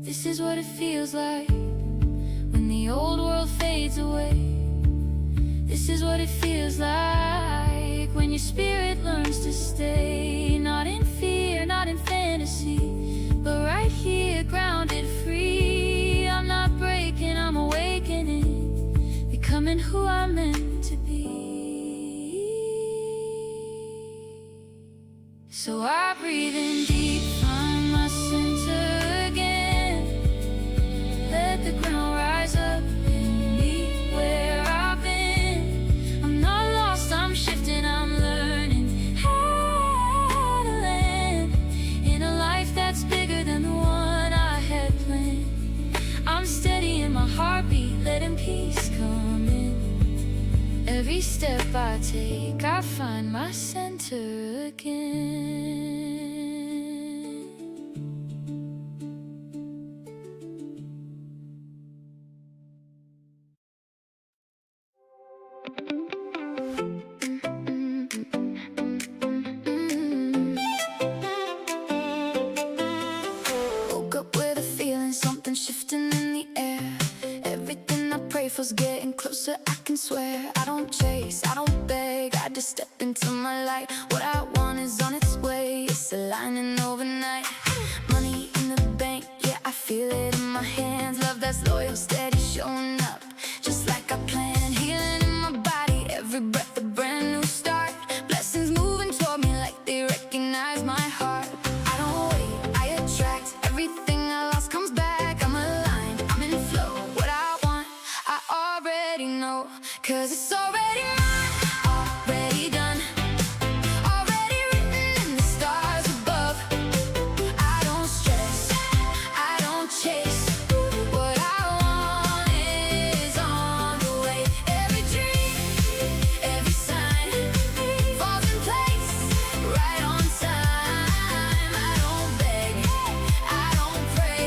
This is what it feels like when the old world fades away. This is what it feels like when your spirit learns to stay. Not in fear, not in fantasy, but right here, grounded, free. I'm not breaking, I'm awakening, becoming who I'm meant to be. So I breathe in deep, find my center again. Let the ground rise up and meet where I've been. I'm not lost, I'm shifting, I'm learning how to land in a life that's bigger than the one I had planned. I'm steady in my heartbeat, letting peace come in. Every step I take, I find my center again. Woke up with a feeling, something shifting in the air. Everything I pray for's getting closer, I can swear. I don't chase, I don't beg, I just step into my light. What I want is on its way, it's aligning overnight. Money in the bank, yeah, I feel it in my hands. Love that's loyal, steady, showing up just like I planned. Healing in my body, every breath a brand new start. Blessings moving toward me like they recognize my heart. I don't wait, I attract, everything I lost comes back. I'm aligned, I'm in flow, what I want, I already know. Cause it's already mine, already done, already written in the stars above. I don't stress, I don't chase, what I want is on the way. Every dream, every sign falls in place, right on time. I don't beg, I don't pray,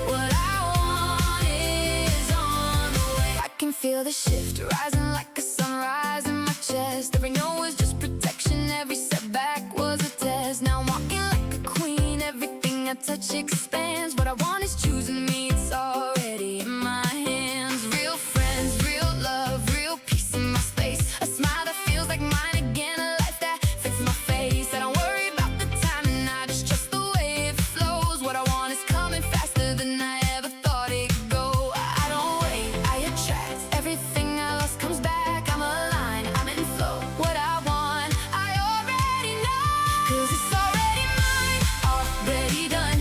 what I want is on the way. I can feel feel the shift, rising like a sunrise in my chest. Every no was just protection, every setback was a test. Now I'm walking like a queen, everything I touch expands. What I want is choosing me, it's already in my hands. Real friends, real love, real peace in my space. A smile that feels like mine again, a life that fits my face. I don't worry about the timing, I just trust the way it flows. What I want is coming faster than I ever thought it could go. I don't wait, I attract. Everything I lost comes back. I'm aligned, I'm in flow. What I want, I already know. 'Cause it's already mine, already done,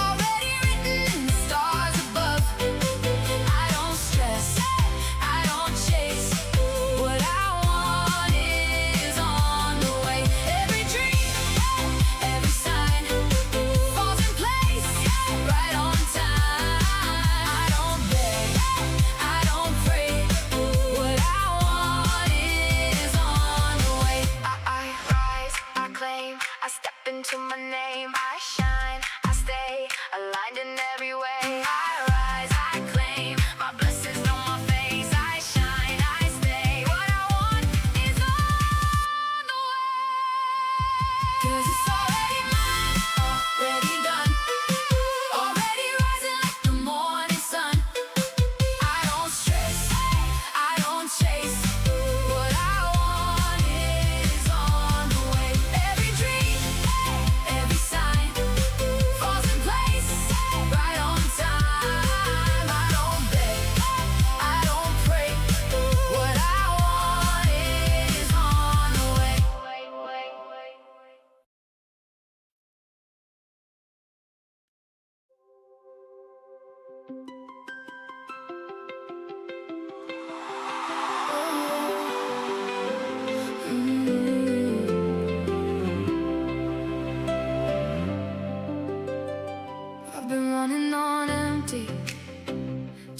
already written in the stars above. I don't stress, I don't chase. What I want is on the way. Every dream, every sign falls in place, right on time. I don't beg, I don't pray. What I want is on the way. I rise, I claim, I step into my name. I shine, I stay aligned in every way. I rise, I claim, my blessings on my face. I shine, I stay. What I want is on the way. 'Cause it's already mine, already done, already rising like the morning sun. I don't stress, I don't chase. What I want is on the way. Every dream, every sign falls in place, right on time. I don't beg, I don't pray. What I want is on the way. I've been running on empty,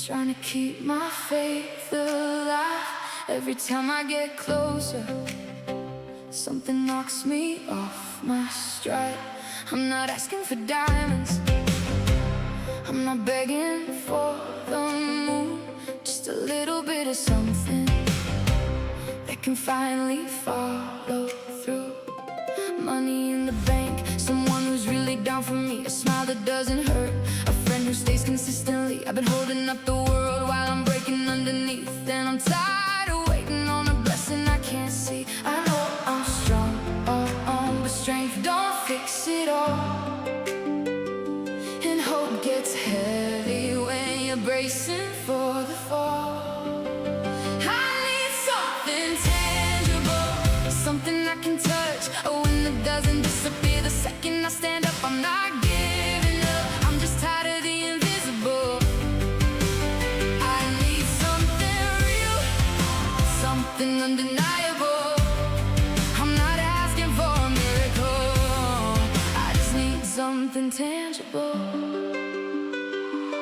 trying to keep my faith alive. Every time I get closer, something knocks me off my stride. I'm not asking for diamonds, I'm not begging for the moon. Just a little bit of something that can finally follow through. Money in the bank, someone who's really down for me. A smile that doesn't hurt, a friend who stays consistently. I've been holding up the world while I'm breaking underneath. And I'm tired of waiting on a blessing I can't see. I know I'm strong, but strength don't fix it all. And hope gets heavy when you're bracing for the fall. I need something tangible, something I can touch, a wind that doesn't disappear the second I stand up. I'm not giving up, I'm just tired of the invisible. I need something real, something undeniable. I'm not asking for a miracle, I just need something tangible.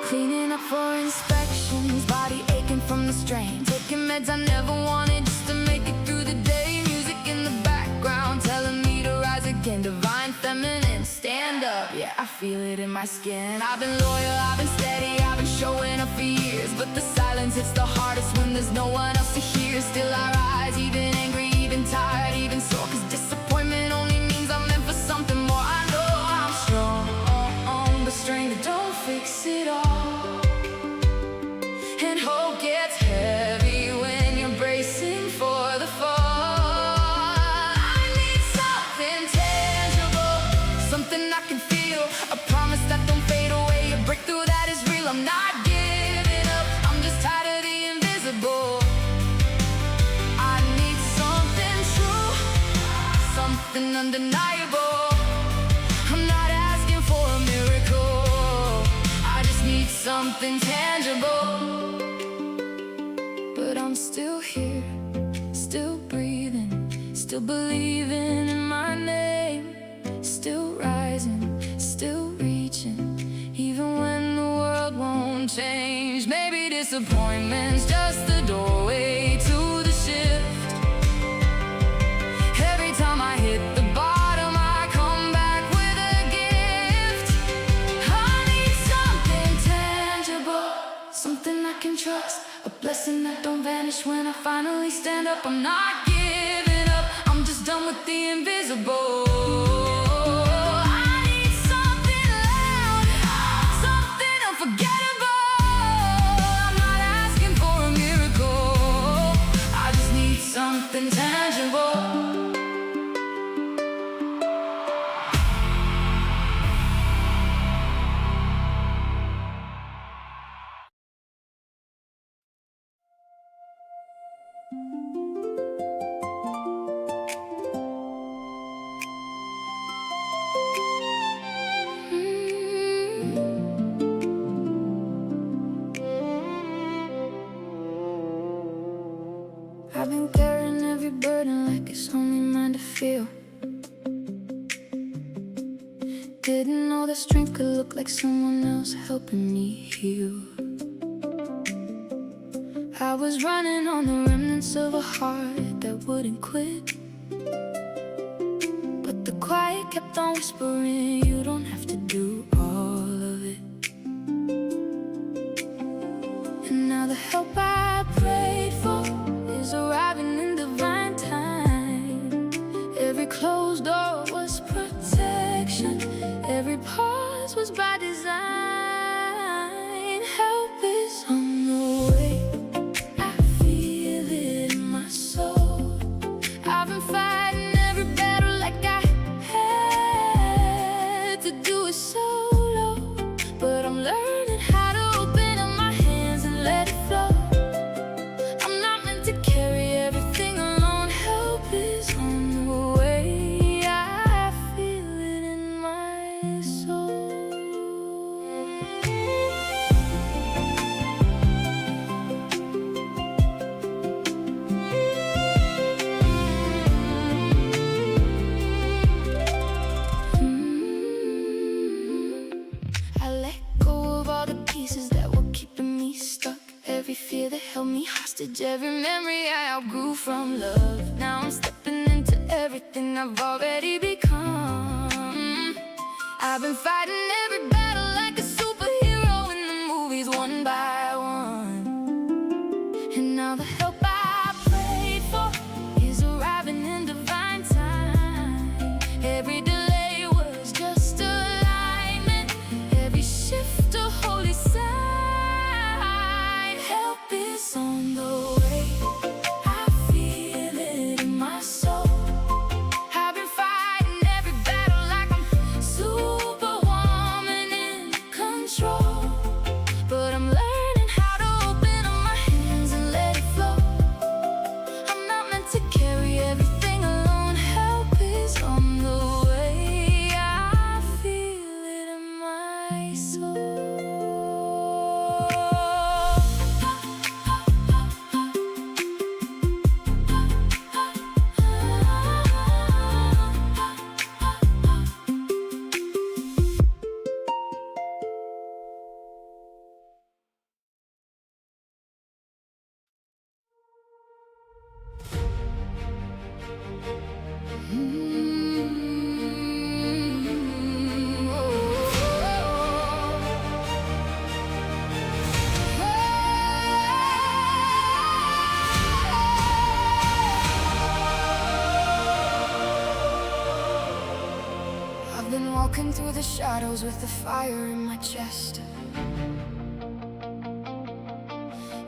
Cleaning up for inspections, body aching from the strain. Taking meds I never wanted just to make it through the day. Music in the background telling me to rise again. Divine feminine, stand up, yeah, I feel it in my skin. I've been loyal, I've been steady, I've been showing up for years. But the silence hits the hardest when there's no one else to hear. Still I rise, even angry, even tired, even sore. 'Cause disappointment only means I'm meant for something more. I know I'm strong, but strength don't fix it all. And hope gets heavy when you're bracing for the fall. I need something tangible, something I can feel, a promise that don't fade away, a breakthrough that is real. I'm not giving up, I'm just tired of the invisible. I need something true, something undeniable. I'm not asking for a miracle, I just need something tangible. But I'm still here, still breathing, still believing in my name. Still rising, still reaching, even when the world won't change. Maybe disappointment's just the doorway to the shift. Every time I hit the bottom, I come back with a gift. I need something tangible, something I can trust, a blessing that don't vanish when I finally stand up. I'm not giving up, I'm just done with the invisible. I need something loud, something unforgettable. I'm not asking for a miracle, I just need something tangible. I've been carrying every burden like it's only mine to feel. Didn't know that strength could look like someone else helping me heal. I was running on the remnants of a heart that wouldn't quit, but the quiet kept on whispering, you don't have to do all of it. And now the help I prayed for is arriving in divine time. Every closed door was protection, every pause was by design. Help is on the way, I feel it in my soul. I've been fighting every battle like I had to do it solo, but I'm learning how to open up my hands and let it flow. To carry everything alone, help is on the way. I feel it in my soul. I let go of all the pieces that were keeping me stuck. Every fear that held me hostage, every memory I outgrew from love. Now I'm stepping into everything I've already become. I've been fighting every battle like a superhero in the movies, one by one. And now the help I prayed for is arriving in divine time. Every delay was just alignment, every shift a holy sign. Is on the way, I feel it in my soul. I've been fighting every battle like I'm superwoman in control, but I'm learning how to open up my hands and let it flow. I'm not meant to carry everything alone, help is on the way. I feel it in my soul. I've been walking through the shadows with the fire in my chest.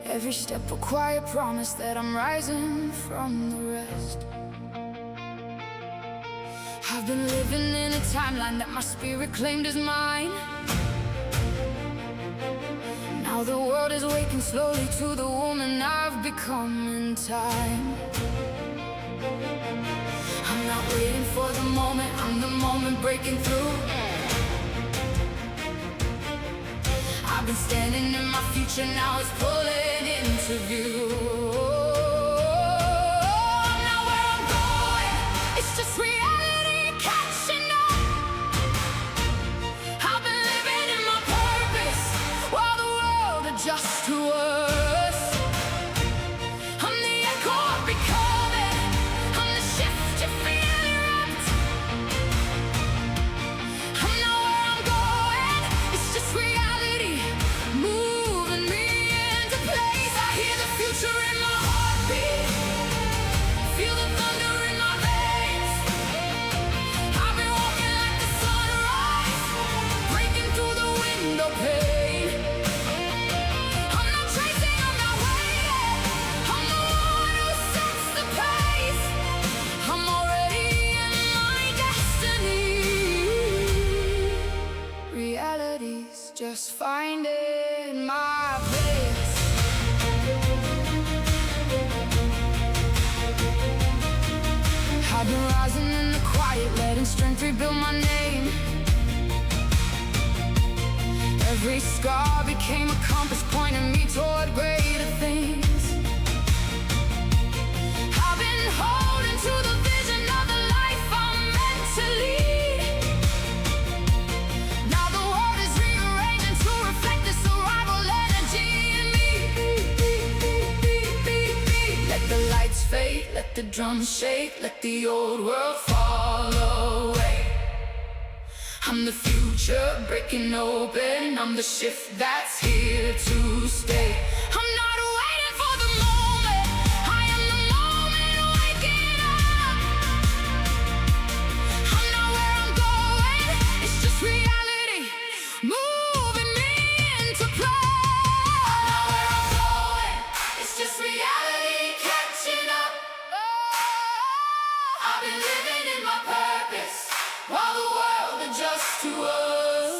Every step a quiet promise that I'm rising from the rest. I've been living in a timeline that my spirit claimed as mine. Now the world is waking slowly to the woman I've become in time. I'm not waiting for the moment, I'm the moment breaking through. I've been standing in my future, now it's pulling into view. Now where I'm going, it's just reality catching up. I've been living in my purpose while the world adjusts to us. I'm the echo of becoming, I'm the shift you feel erupt. I'm not where I'm going, it's just reality moving me into place. I hear the future heartbeat. Feel the thunder in my veins. I've been walking like the sunrise, breaking through the window pane. I'm not chasing, I'm not waiting. I'm the one who sets the pace. I'm already in my destiny. Reality's just finding my place. I've been rising in the quiet, letting strength rebuild my name. Every scar became a compass pointing me toward greater things. I've been holding to the vision of the life I'm meant to lead. Now the world is rearranging to reflect this arrival energy in me. Let the lights fade, let the drums shake, let the old world fall away. I'm the future breaking open, I'm the shift that's here to stay. I'm not waiting for the moment, I am the moment waking up. I'm not where I'm going, it's just reality moving me into play. I'm not where I'm going, it's just reality catching up. I've been living in my purpose while the world adjusts to us.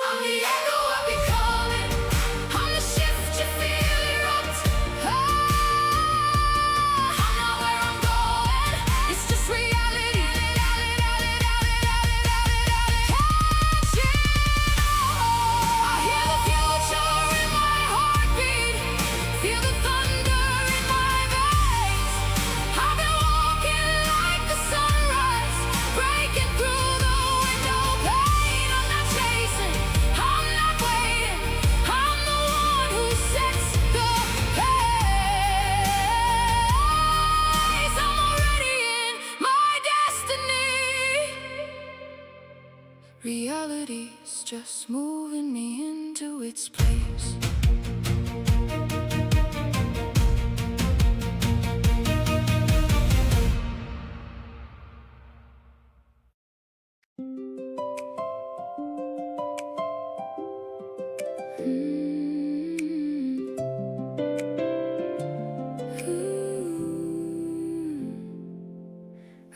I'm the echo of becoming, I'm the shift you feel erupt. I'm not where I'm going, it's just reality. Catching up. I hear the future in my heartbeat, feel the thunder in my veins. I've been walking like the sunrise, breaking through the window pane. I'm not chasing, I'm not waiting. I'm the one who sets the pace. I'm already in my destiny. Reality's just moving me into its place.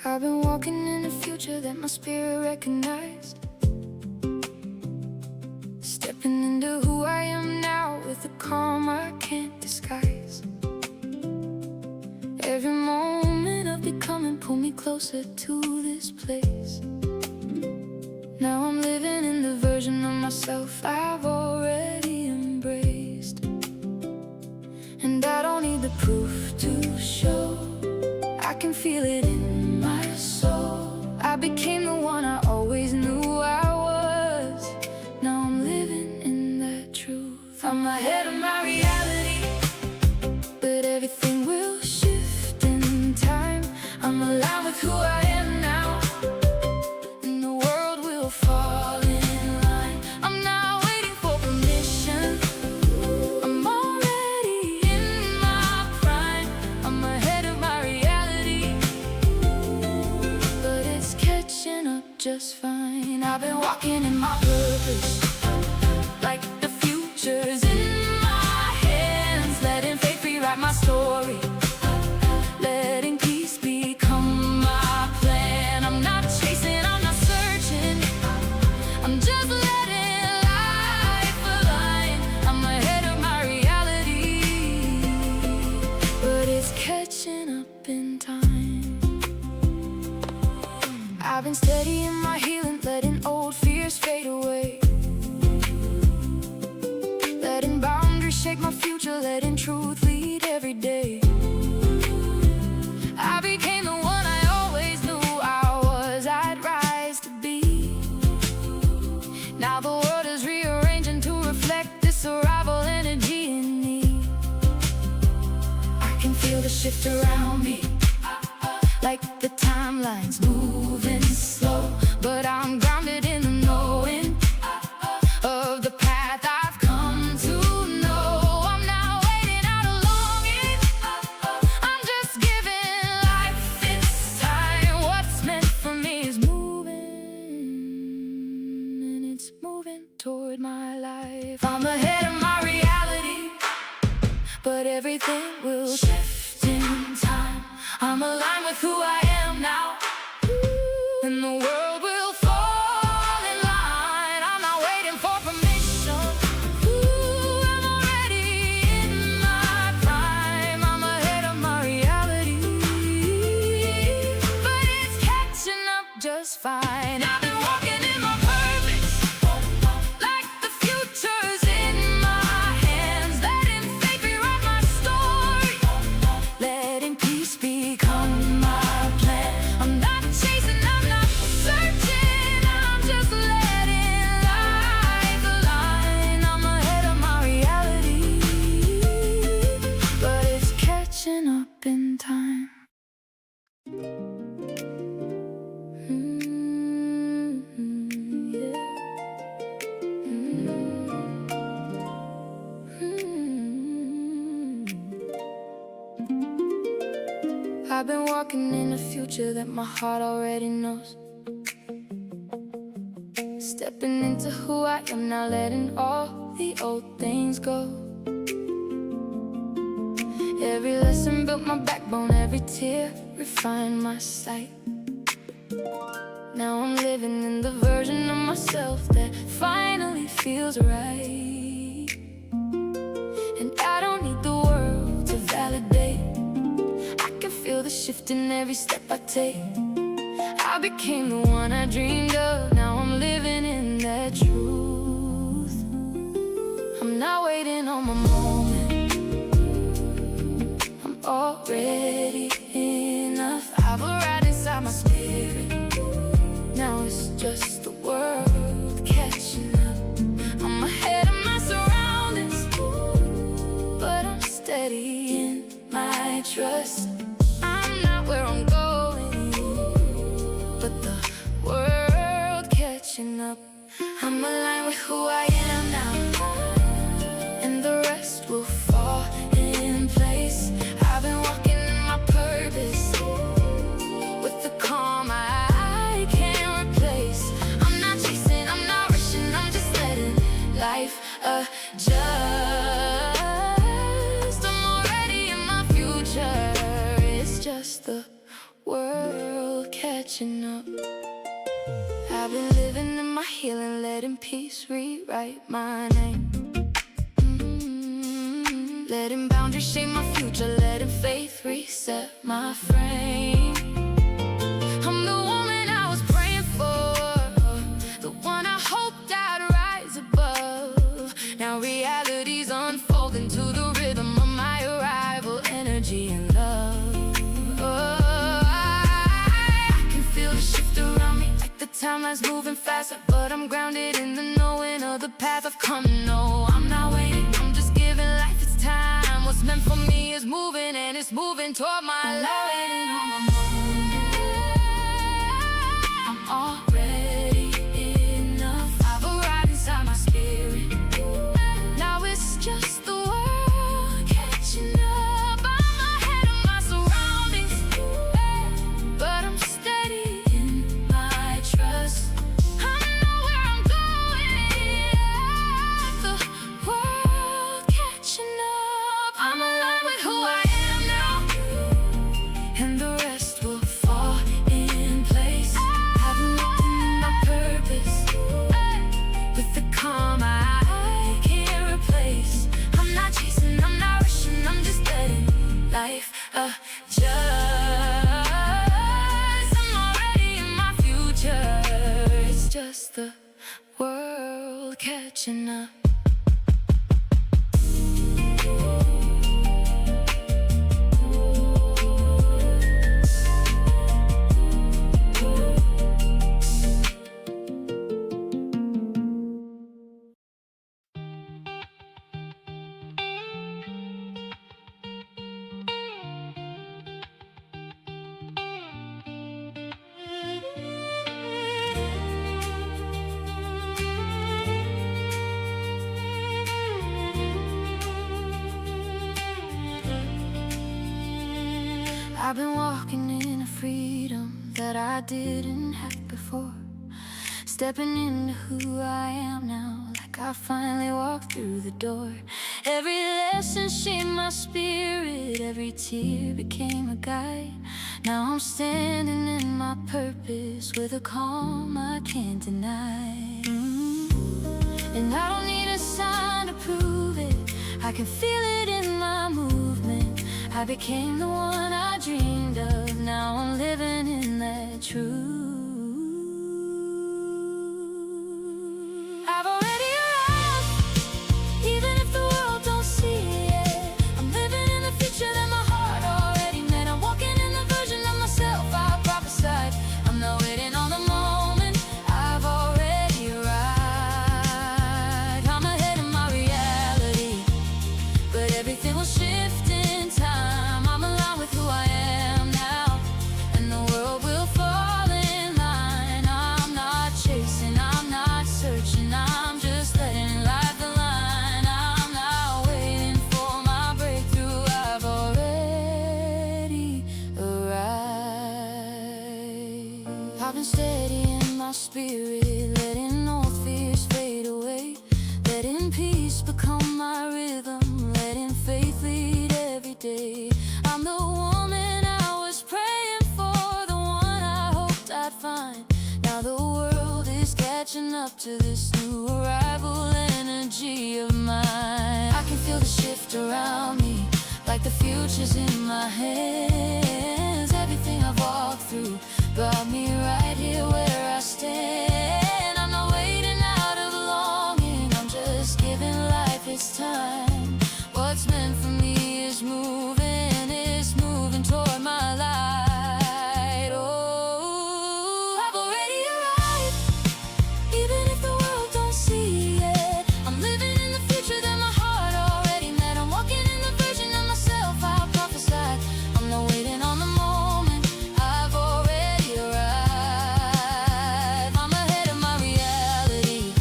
I've been walking in a future that my spirit recognized, stepping into who I am now with a calm I can't disguise. Every moment of becoming pulled me closer to this place. Now I'm living in the version of myself I've already embraced, and I don't need the proof to show. I can feel it in my soul. I became the one I always knew I was. Now I'm living in that truth. I'm ahead of my reality, but everything will shift in time. I'm aligned with who I am now, and the world will fall in line. I'm not waiting for permission, I'm already in my prime. I'm ahead of my reality, but it's catching up just fine. I've been walking in my purpose, like the future's in my hands, letting faith rewrite my story, letting peace become my plan. I'm not chasing, I'm not searching, I'm just letting life align. I'm ahead of my reality, but it's catching up in time. I've been steady in my healing, letting old fears fade away, letting boundaries shape my future, letting truth lead every day. I became the one I always knew I was, I'd rise to be. Now the world is rearranging to reflect this arrival energy in me. I can feel the shift around me, like the timeline's moving slow, but I'm grounded in the knowing of the path I've come to know. I'm not waiting out along in everything will shift in time. I'm aligned with who I am now, and the world will fall in line. I'm not waiting for permission. I'm already in my prime. I'm ahead of my reality, but it's catching up just fine. I've been walking in my purpose, like the future's in my hands. Letting faith rewrite my story, letting peace become my plan. I'm not chasing, I'm not searching, I'm just letting life align. I'm ahead of my reality, but it's catching up in time. Yeah. I've been walking in a future that my heart already knows. Stepping into who I am now, letting all the old things go. Every lesson built my backbone, every tear refined my sight. Now I'm living in the version of myself that finally feels right. And I don't need the world to validate. I can feel the shift in every step I take. I became the one I dreamed of. Now I'm living in that truth. I'm not waiting on my moment, I'm already enough. I've arrived inside my spirit. Now it's just the world catching up. I'm ahead of my surroundings, but I'm steady in my trust. I'm not where I'm going, but the world catching up. I'm aligned with who I am now, and the rest will fall in place. I've been walking in my purpose, with the calm I can't replace. I'm not chasing, I'm not rushing, I'm just letting life adjust. I'm already in my future, it's just the world catching up. I've been living in my healing, letting peace rewrite my name. Letting boundaries shape my future, letting faith reset my frame. I'm the woman I was praying for, the one I hoped I'd rise above. Now reality's unfolding to the rhythm of my arrival, energy and love. I can feel the shift around me, like the timeline's moving faster, but I'm grounded in the knowing of the path I've come to know. I'm not waiting, I'm just giving life its time. What's meant for me is moving, and it's moving toward my light. I'm already enough. I've arrived inside my spirit. Now it's just the world catching up. I'm ahead of my surroundings, but I'm steady in my trust. I know where I'm going, the world catching up. I'm aligned with who I am now, and the rest will fall in place. I've been walking in my purpose, with the calm I can't replace. I'm not chasing, I'm not rushing, I'm just letting life adjust. I'm already in my future, it's just the world catching up. I've been walking in a freedom that I didn't have before. Stepping into who I am now, like I finally walked through the door. Every lesson shaped my spirit, every tear became a guide. Now I'm standing in my purpose with a calm I can't deny. And I don't need a sign to prove it, I can feel it in my movement. I became the one I dreamed of, now I'm living in that truth. I've already arrived, even if the world don't see it. I'm living in the future that my heart already met. I'm walking in the version of myself I prophesied. I'm not waiting on the moment, I've already arrived. I'm ahead of my reality, but everything will shift in time. I'm aligned with who I am now, and the world will fall in line. I'm not chasing, I'm not searching, I'm just letting life align. I'm not waiting for my breakthrough, I've already arrived. I've been steady in my spirit, letting all fears fade away, letting peace become my rhythm, letting faith lead every day. I'm the woman I was praying for, the one I hoped I'd find. Now the world is catching up to this new arrival energy of mine. I can feel the shift around me, like the future's in my hands. Everything I've walked through brought me right here where I stand. I'm not waiting out of longing, I'm just giving life its time. What's meant for me is moving toward my light. Oh, I've already arrived, even if the world don't see it. I'm living in the future that my heart already met. I'm walking in the version of myself I prophesied. I'm not waiting on the moment, I've already arrived. I'm ahead of my reality,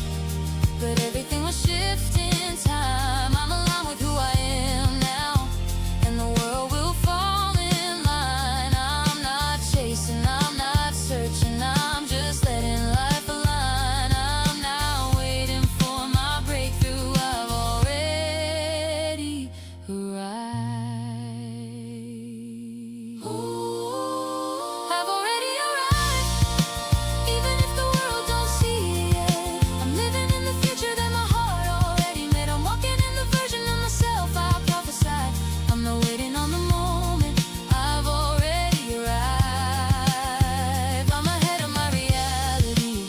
but everything will shift in time. I'm aligned with who I am now, and the world will fall in line. I'm not chasing, I'm not searching, I'm just letting life align. I'm not waiting for my breakthrough, I've already arrived. Ooh, I've already arrived, even if the world don't see it. I'm living in the future that my heart already met. I'm walking in the version of myself I prophesied. I'm not waiting on the moment, I've already arrived. I'm ahead of my reality,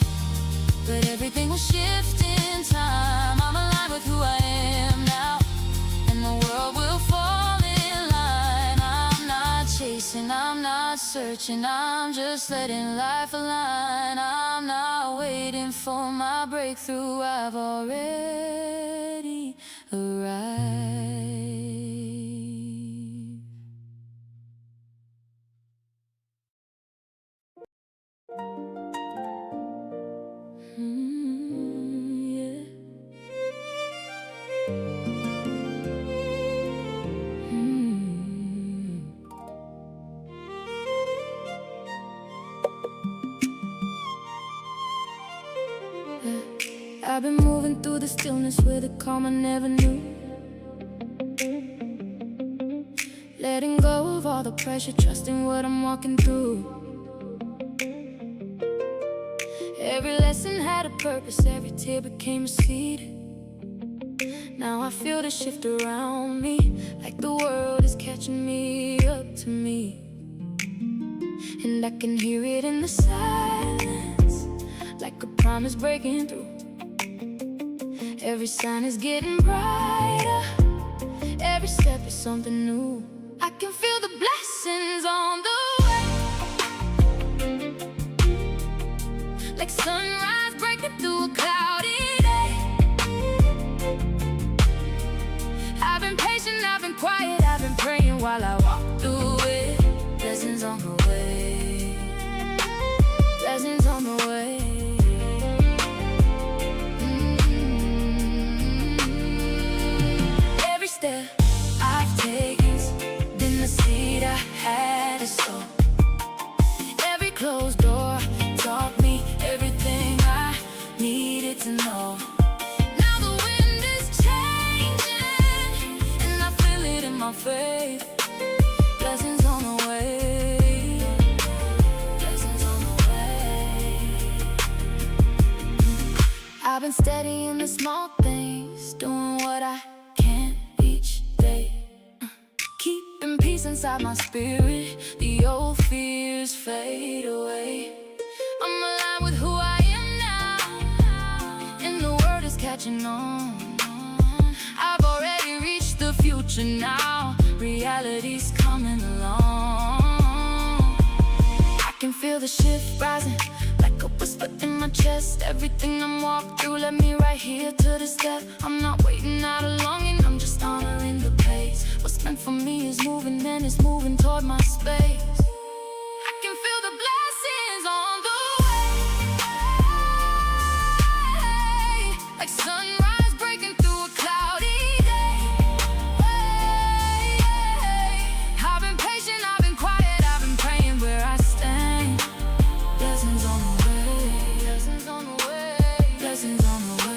but everything will shift in time. I'm aligned with who I am now, and the world will fall in line. I'm not chasing, I'm not searching, I'm just letting life align. I'm not waiting for my breakthrough, I've already arrived. Yeah. I've been moving through the stillness with a calm I never knew, letting go of all the pressure, trusting what I'm walking through. Every lesson had a purpose, every tear became a seed. Now I feel the shift around me, like the world is catching me up to me. And I can hear it in the silence, like a promise breaking through. Every sign is getting brighter, every step is something new. I can feel the blessings on the way, like sunrise breaking through a cloudy day. I've been patient, I've been quiet, I've been praying while I walk through it. Blessings on the way, blessings on the way. Every step I've taken's been the seed I had to sow. Every closed door taught me everything I needed I've been steady in the small things, doing what I can each day. Keeping peace inside my spirit, the old fears fade away. I'm alive with who I am now, and the world is catching on. I've already reached the future now, reality's coming along. I can feel the shift rising, like a whisper in my chest. Everything I'm walked through led me right here to the step. I'm not waiting out a longing, I'm just honoring the pace. What's meant for me is moving, and it's moving toward my space. I can feel the blessings on the way, like sunrise breaking through a cloudy day. I've been patient, I've been quiet, I've been praying where I stand. Blessings on the way, blessings on the way, blessings on the way.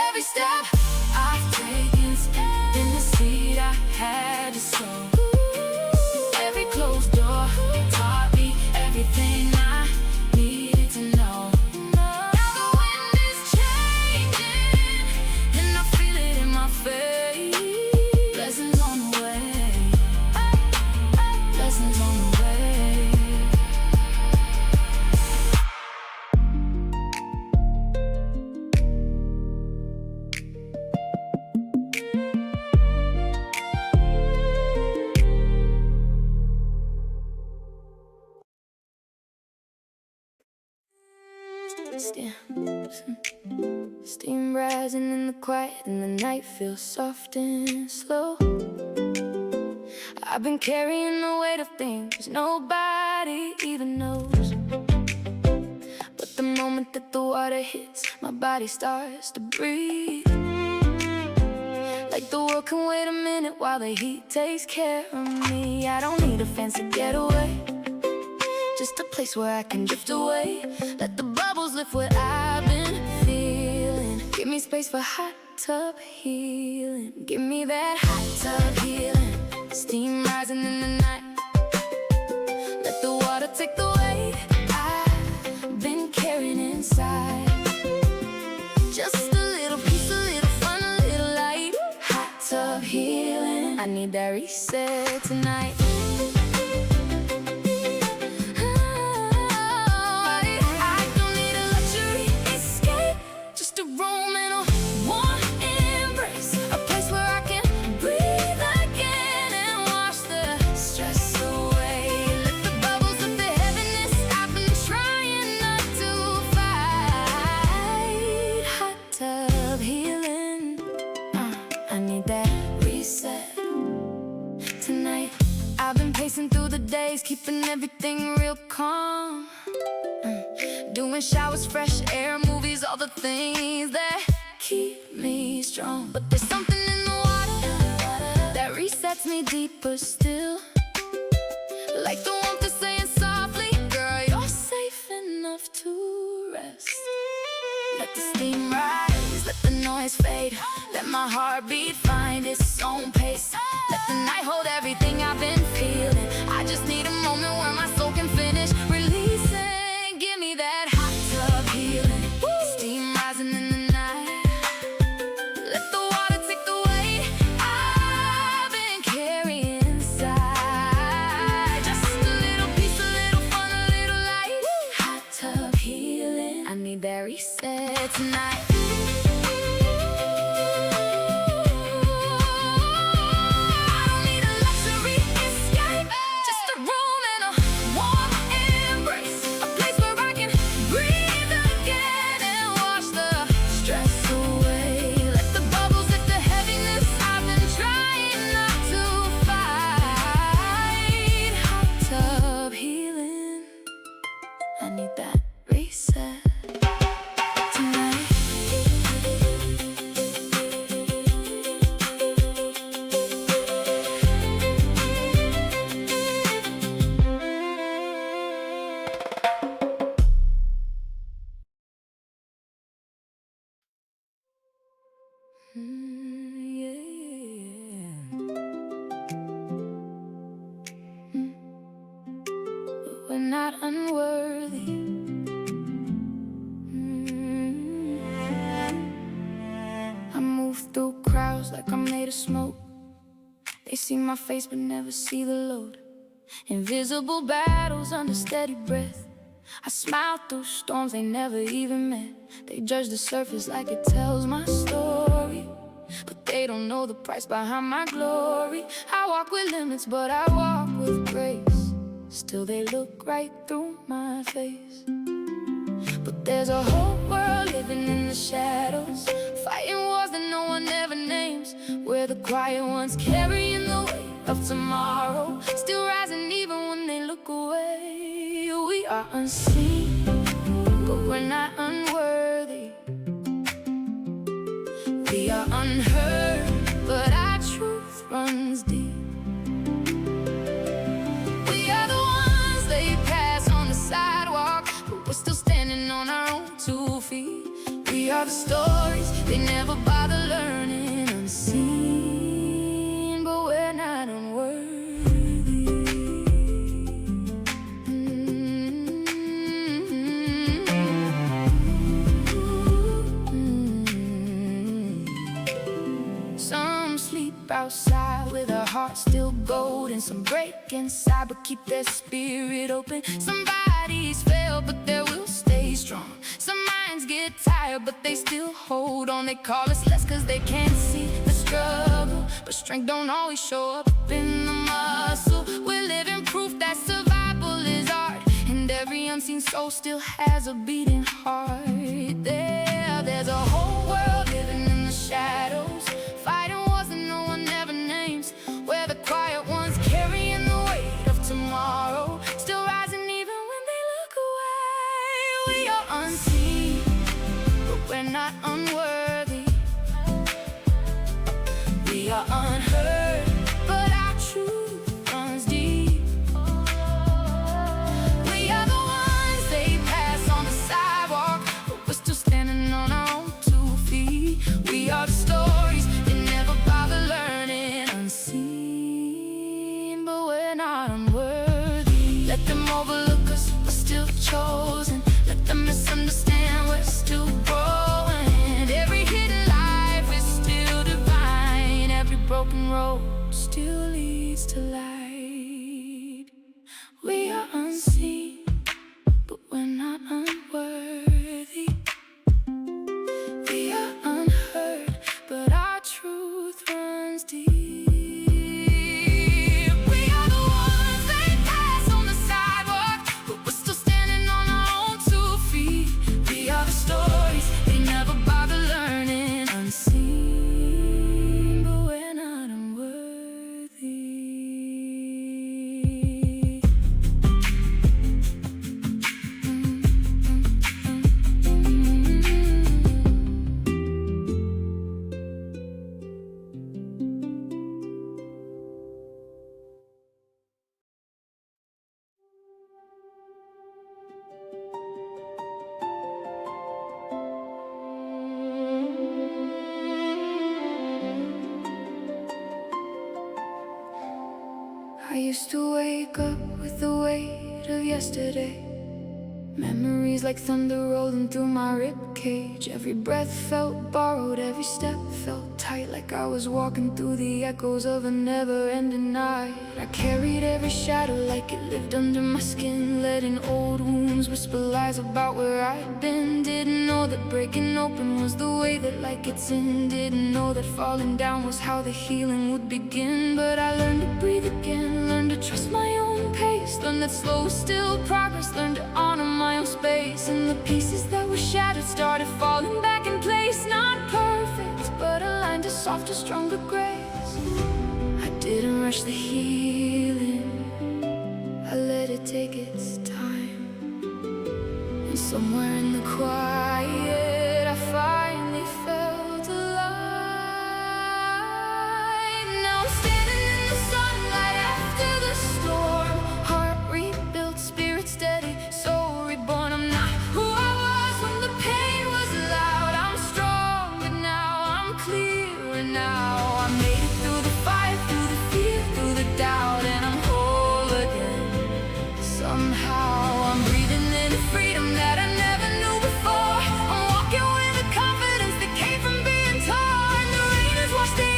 Every step I've taken's been the seed I had to sow. Every closed door taught me everything I needed to know. Now the wind is changing, and I feel it in my face. Blessings on the way, blessings on the way. Steam rising in the quiet, and the night feels soft and slow. I've been carrying the weight of things nobody even knows. But the moment that the water hits, my body starts to breathe. Like the world can wait a minute while the heat takes care of me. I don't need a fancy getaway, just a place where I can drift away. Let the bubbles lift what I've been feeling. Give me space for hot tub healing. Give me that hot tub healing. Steam rising in the night, let the water take the weight I've been carrying inside. Just a little piece, a little fun, a little light. Hot tub healing, I need that reset tonight. Through the days, keeping everything real calm. Doing showers, fresh air, movies, all the things that keep me strong. But there's something in the water that resets me deeper still. Like the warmth is saying softly, girl, you're safe enough to rest. Let the steam rise, let the noise fade, let my heartbeat find its own pace. Let the night hold everything I've been feeling. I just need a moment where my soul can finish releasing. Give me that hot tub healing. Steam rising in the night, let the water take the weight I've been carrying inside. Just a little piece, a little fun, a little light. Hot tub healing, I need that reset tonight. I need that reset tonight. shadows like I'm made of smoke. They see my face but never see the load. Invisible battles under steady breath. I smile through storms they never even met. They judge the surface like it tells my story, but they don't know the price behind my glory. I walk with limits, but I walk with grace. Still they look right through my face. But there's a whole world living in the shadows, fighting wars that no one ever names, where the quiet ones carrying the weight of tomorrow, still rising even when they look away. We are unseen, but we're not unworthy. We are unheard, but our truth runs deep. We are the ones they pass on the sidewalk, but we're still standing on our own 2 feet. We are the stories they never bother learning, unseen, but we're not unworthy. Some sleep outside with their hearts still gold, and some break inside but keep their spirit open. Some bodies fail but their will stay strong. Some minds get tired but they still hold on. They call us less cause they can't see the struggle, but strength don't always show up in the muscle. We're living proof that survival is art, and every unseen soul still has a beating heart. There's a whole world living in the shadows, fighting wars that no one ever names, where the quiet ones carrying the weight of tomorrow, still rising even when they look away. We are unseen, but we're not unworthy. We are unheard, but our truth runs deep. We are the ones they pass on the sidewalk, but we're still standing on our own 2 feet. We are the stories they never bother learning, unseen, but we're not unworthy. Let them overlook us, we're still chosen. Let them misunderstand, we're still growing. Every hidden life is still divine. Every broken road still leads to light. We are unseen, but we're not unworthy. We are unheard, but our truth runs deep. We are the ones they pass on the sidewalk, but we're still standing on our own 2 feet. We are the stories they never bother learning, unseen, but we're not unworthy. I used to wake up with the weight of yesterday, memories like thunder rolling through my ribcage. Every breath felt borrowed, every step felt tight, like I was walking through the echoes of a never-ending night. I carried every shadow like it lived under my skin, letting old wounds whisper lies about where I'd been. Didn't know that breaking open was the way that light gets in. Didn't know that falling down was how the healing would begin. But I learned to breathe again, learned to trust my own pace, learned that slow, still progress, learned to honor my own space. And the pieces that were shattered started falling back in place. Not perfect, but aligned to softer, stronger grace. I didn't rush the healing, I let it take its time. And somewhere in the quiet I finally felt alive. Now I'm standing in the sunlight after the storm, heart rebuilt, spirit steady, soul reborn. I'm not who I was when the pain was loud. I'm stronger now, I'm clearer now. I made it through the fire, through the fear, through the doubt, and I'm whole again. Somehow I'm breathing in a freedom that I never knew before. I'm walking with a confidence that came from being torn. The rain has washed the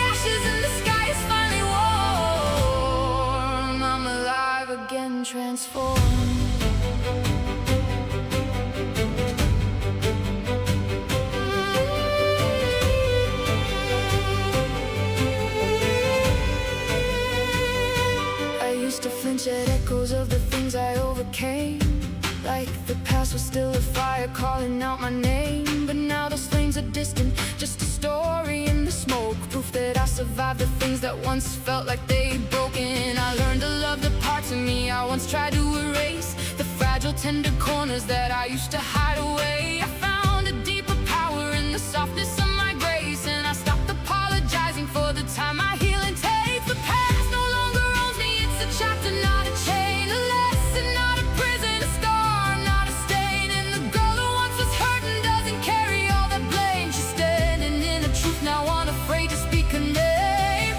voice was still a fire calling out my name. But now those flames are distant, just a story in the smoke, proof that I survived the things that once felt like they'd broken. I learned to love the parts of me I once tried to erase, the fragile, tender corners that I used to hide away. I found a deeper power in the softness of my grace, and I stopped apologizing for the time my healing takes. The past no longer owns me, it's a chapter, not a chain, a lesson, not a prison, a scar, not a stain. And the girl who once was hurting doesn't carry all the blame. She's standing in the truth now, unafraid to speak her name.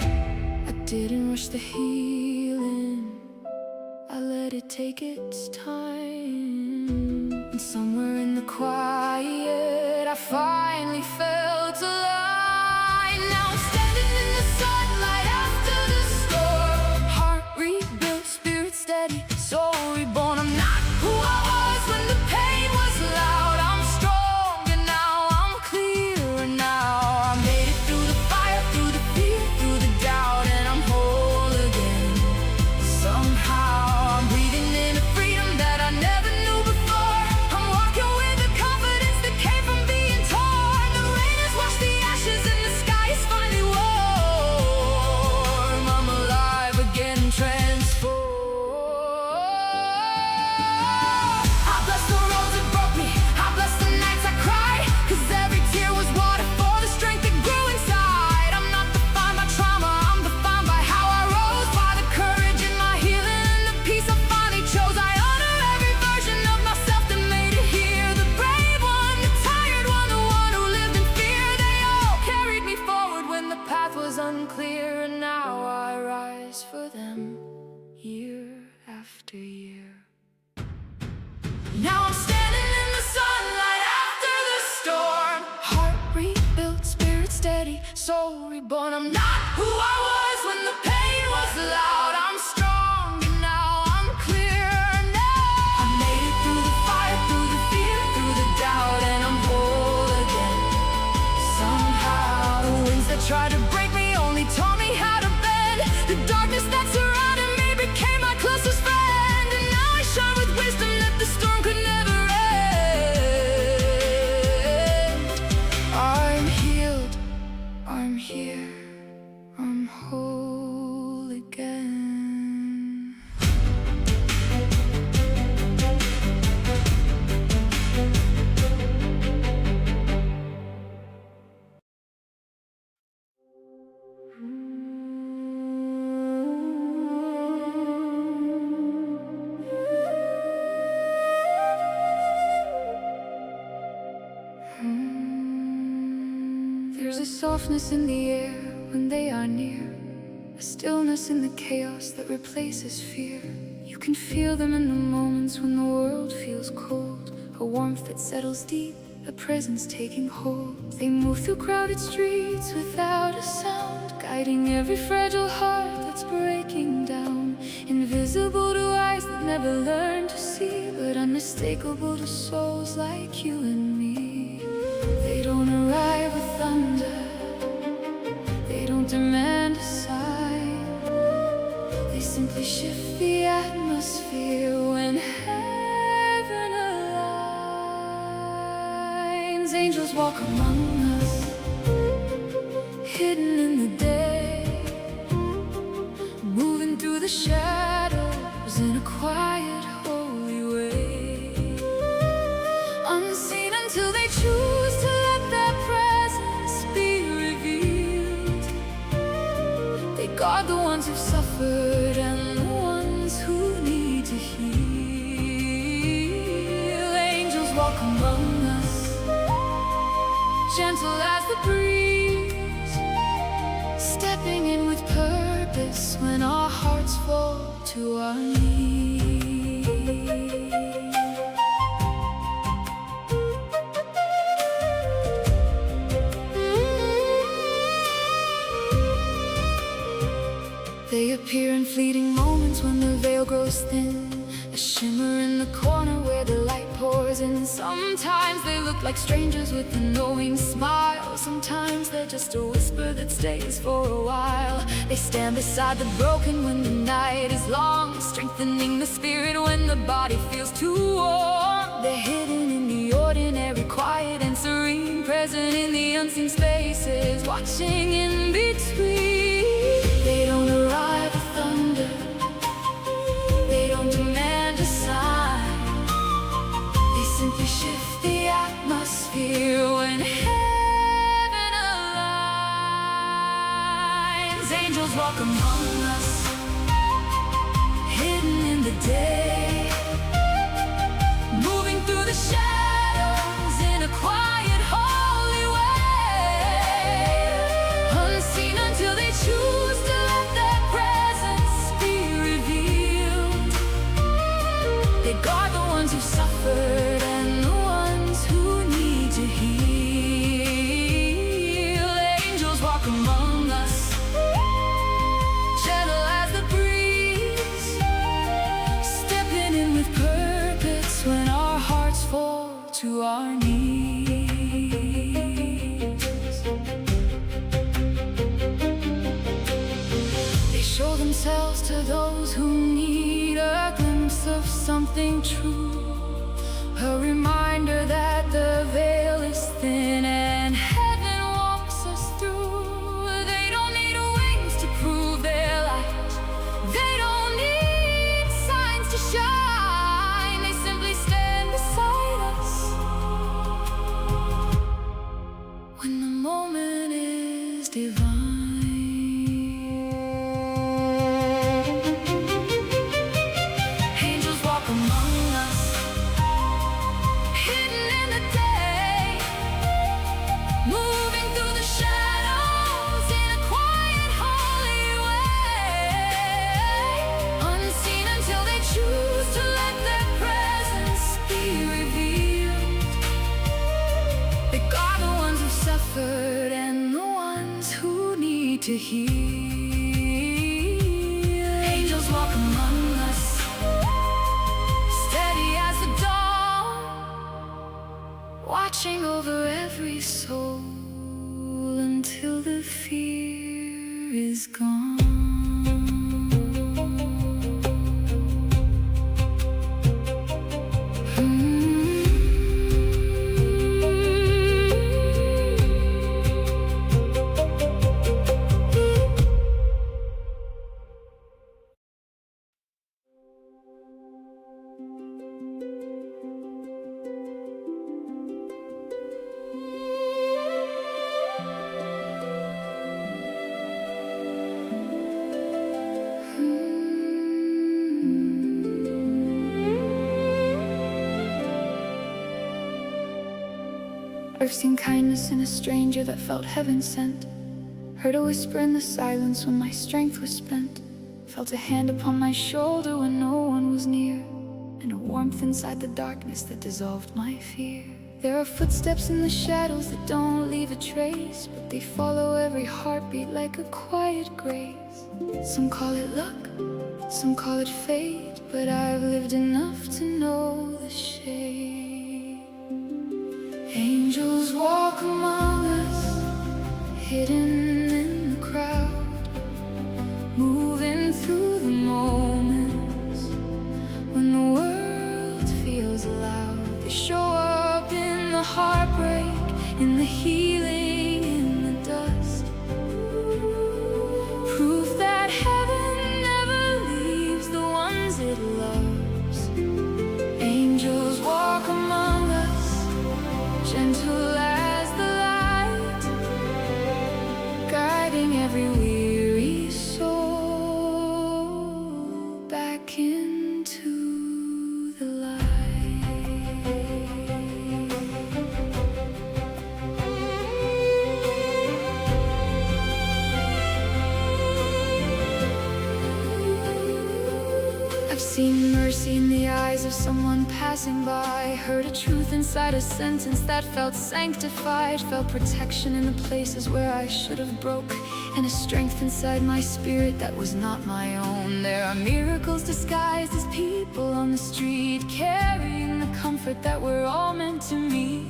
I didn't rush the healing, I let it take its time. And somewhere in the quiet, I finally felt alive. Now I'm standing in the sunlight after the storm, heart rebuilt, spirit steady, soul reborn. I'm not who I was when the pain was loud. I'm stronger now, I'm clearer now. I made it through the fire, through the fear, through the doubt, and I'm whole again. Somehow I'm breathing in a freedom that I never knew before. I'm walking with the confidence that came from being torn. The rain has washed the ashes and the sky is finally warm. I'm alive again, transformed. I bless the roads that broke me, I bless the nights I cried, 'cause every tear was water for the strength that grew inside. I'm not defined by trauma, I'm defined by how I rose, by the courage in my healing and the peace I finally chose. I honor every version of myself that made it here, the brave one, the tired one, the one who lived in fear. They all carried me forward when the path was unclear, and now I rise for them year after year. Now I'm standing in the sunlight after the storm, heart rebuilt, spirit steady, soul reborn. I'm not who I was when the pain was loud. I'm stronger now, I'm clearer now. I made it through the fire, through the fear, through the doubt, and I'm whole again. Somehow the winds that tried to break me only taught me how to bend. The darkness that surrounded me became my closest friend, and now I shine with wisdom that the storm could never end. I'm healed, I'm here, I'm whole again. There's a softness in the air when they are near, a stillness in the chaos that replaces fear. You can feel them in the moments when the world feels cold, a warmth that settles deep, a presence taking hold. They move through crowded streets without a sound, guiding every fragile heart that's breaking down. Invisible to eyes that never learn to see, but unmistakable to souls like you and me. They don't arrive with thunder, they don't demand a sign, they simply shift the atmosphere when heaven aligns. Angels walk among us, hidden in the day, moving through the shadows in a quiet, holy way. Unseen until they choose to let their presence be revealed. They guard the ones who've suffered and the ones who need to heal. Angels walk among us, gentle as the breeze, stepping in with purpose when our hearts fall to our knees. They appear in fleeting moments when the veil grows thin, a shimmer in the corner where the light pours in. Sometimes they look like strangers with a knowing smile, sometimes they're just a whisper that stays for a while. They stand beside the broken when the night is long, strengthening the spirit when the body feels too warm. They're hidden in the ordinary, quiet and serene, present in the unseen spaces, watching in between. They don't arrive with thunder, they don't demand a sign. They simply shift the atmosphere when heaven aligns. Angels walk among us, hidden in the day, moving through the shadows in a quiet, holy way. Unseen until they choose to let their presence be revealed. They guard the ones who suffered and the ones who need to heal. Angels walk among us, gentle as the breeze, stepping in with purpose when our hearts fall to our knees. They show themselves to those who need a glimpse of something true, a reminder that the veil is thin and heaven walks us through. They don't need wings to prove their light, they don't need signs to shine. They simply stand beside us when the moment is divine. Angels walk among us, hidden in the day, moving through the shadows in a quiet, holy way. Unseen until they choose to let their presence be revealed. They guard the ones who suffered and the ones who need to heal. Angels walk among us, steady as the dawn, watching over every soul until the fear is gone. I've seen kindness in a stranger that felt heaven sent, heard a whisper in the silence when my strength was spent, felt a hand upon my shoulder when no one was near, and a warmth inside the darkness that dissolved my fear. There are footsteps in the shadows that don't leave a trace, but they follow every heartbeat like a quiet grace. Some call it luck, some call it fate, but I've lived enough to know the shade. Angels walk among us, hidden in the crowd, moving through the moments when the world feels loud. They show up in the heartbreak, in the healing, in the dust, proof that heaven never leaves the ones it loves. Angels walk among us, gentle as the light, guiding every weary soul back into the light. I've seen mercy in the eyes of someone passing by, heard a truth inside a sentence that felt sanctified, felt protection in the places where I should have broke, and a strength inside my spirit that was not my own. There are miracles disguised as people on the street, carrying the comfort that we're all meant to meet.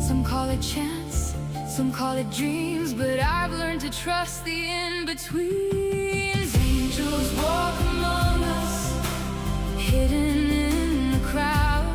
Some call it chance, some call it dreams, but I've learned to trust the in-betweens. Angels walk among us, hidden in the crowd,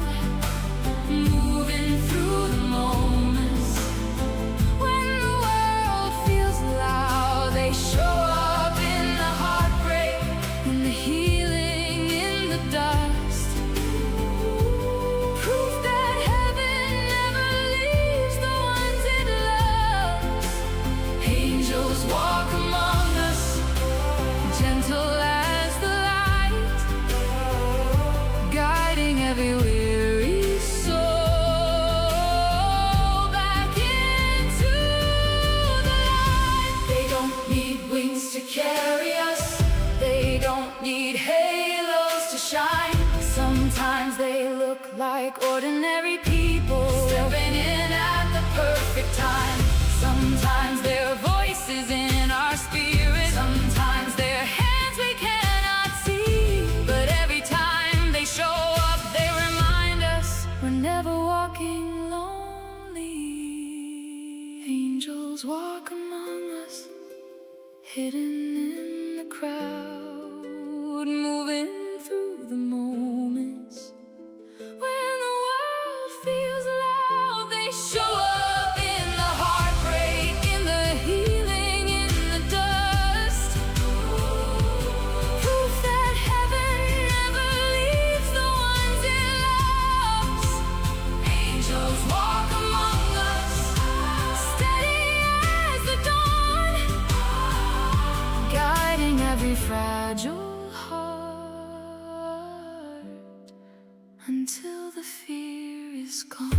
hidden in the crowd, moving through the moments. When the world feels loud, they show up in the heartbreak, in the healing, in the dust. Proof that heaven never leaves the ones it loves. Angels walk among us, steady as the dawn, guiding every fragile heart until the fear is gone.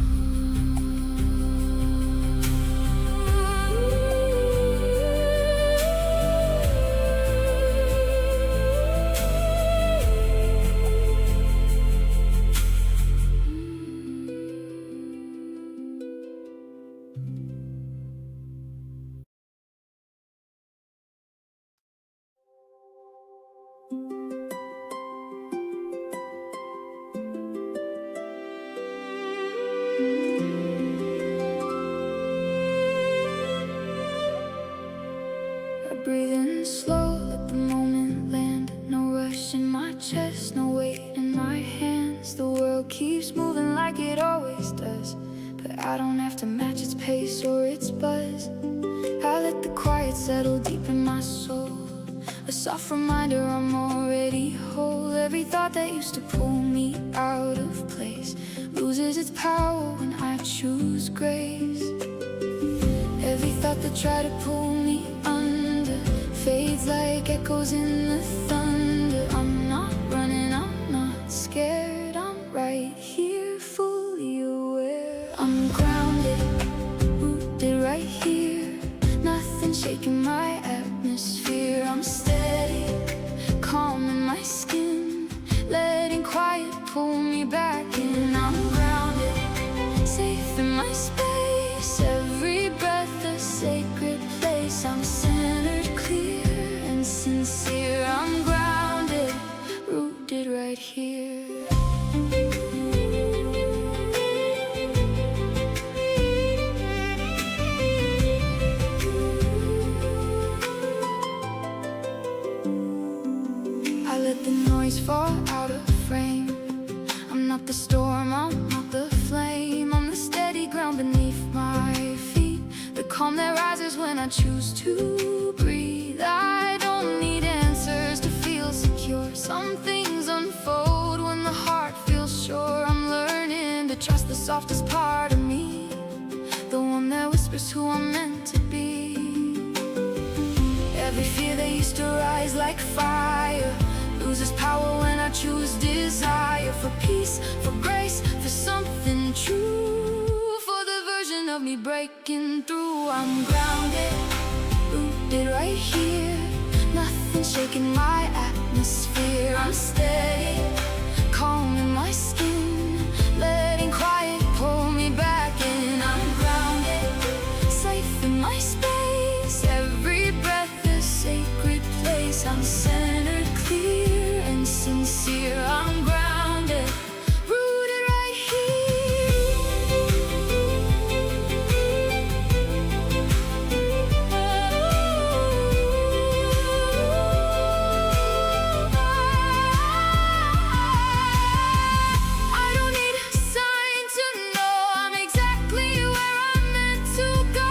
I breathe in slow, let the moment land. No rush in my chest, no weight in my hands. The world keeps moving like it always does, but I don't have to match its pace or its buzz. I let the quiet settle deep in my soul, a soft reminder I'm already whole. Every thought that used to pull me out of place loses its power when I choose grace. Every thought that tried to pull me under fades like echoes in the thunder. I'm not running, I'm not scared, I'm right here, fully aware. I'm grounded, rooted right here, nothing shaking my atmosphere. I'm steady, calm in my skin, letting quiet pull me back in. I'm grounded, safe in my space, every breath a sacred place. I'm centered, clear and sincere. I'm grounded, rooted right here. I let the noise fall out of frame. I'm not the storm, I'm not the flame. I'm the steady ground beneath my feet, the calm that rises when I choose to breathe. I don't need answers to feel secure. Some things unfold when the heart feels sure. I'm learning to trust the softest part of me, the one that whispers who I'm meant to be. Every fear that used to rise like fire loses power when I choose desire. For peace, for grace, for something true, for the version of me breaking through. I'm grounded, rooted right here, nothing shaking my atmosphere. I'm steady, calm in my skin, letting quiet pull me back in. I'm grounded, safe in my space, every breath a sacred place. I'm centered, clear and sincere. I'm grounded, rooted right I don't need a sign to know I'm exactly where I'm meant to go.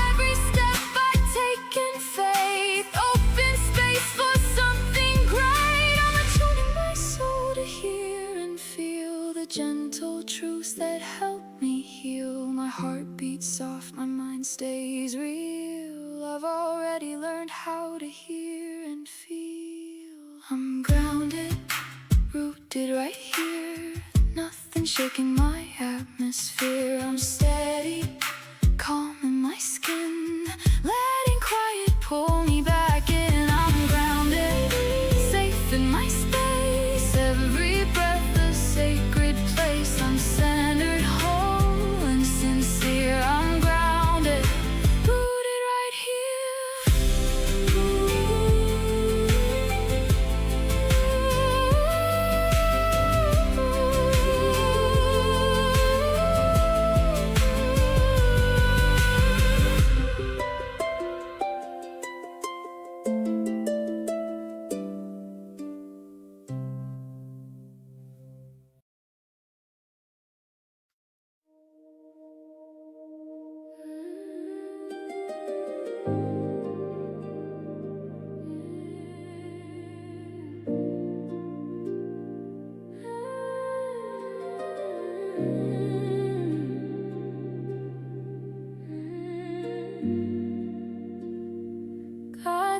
Every step I take in faith, open space for something great. I'm attuning my soul to hear and feel the gentle truths that help me heal. My heart beats soft, my mind stays real. I've already learned how to hear and feel. I'm grounded, rooted right here, nothing shaking my atmosphere. I'm steady, calm in my skin, letting quiet pull me back in. I'm grounded, safe in my space, every breath a sacred place. I'm centered, whole and sincere. I'm grounded, rooted right here.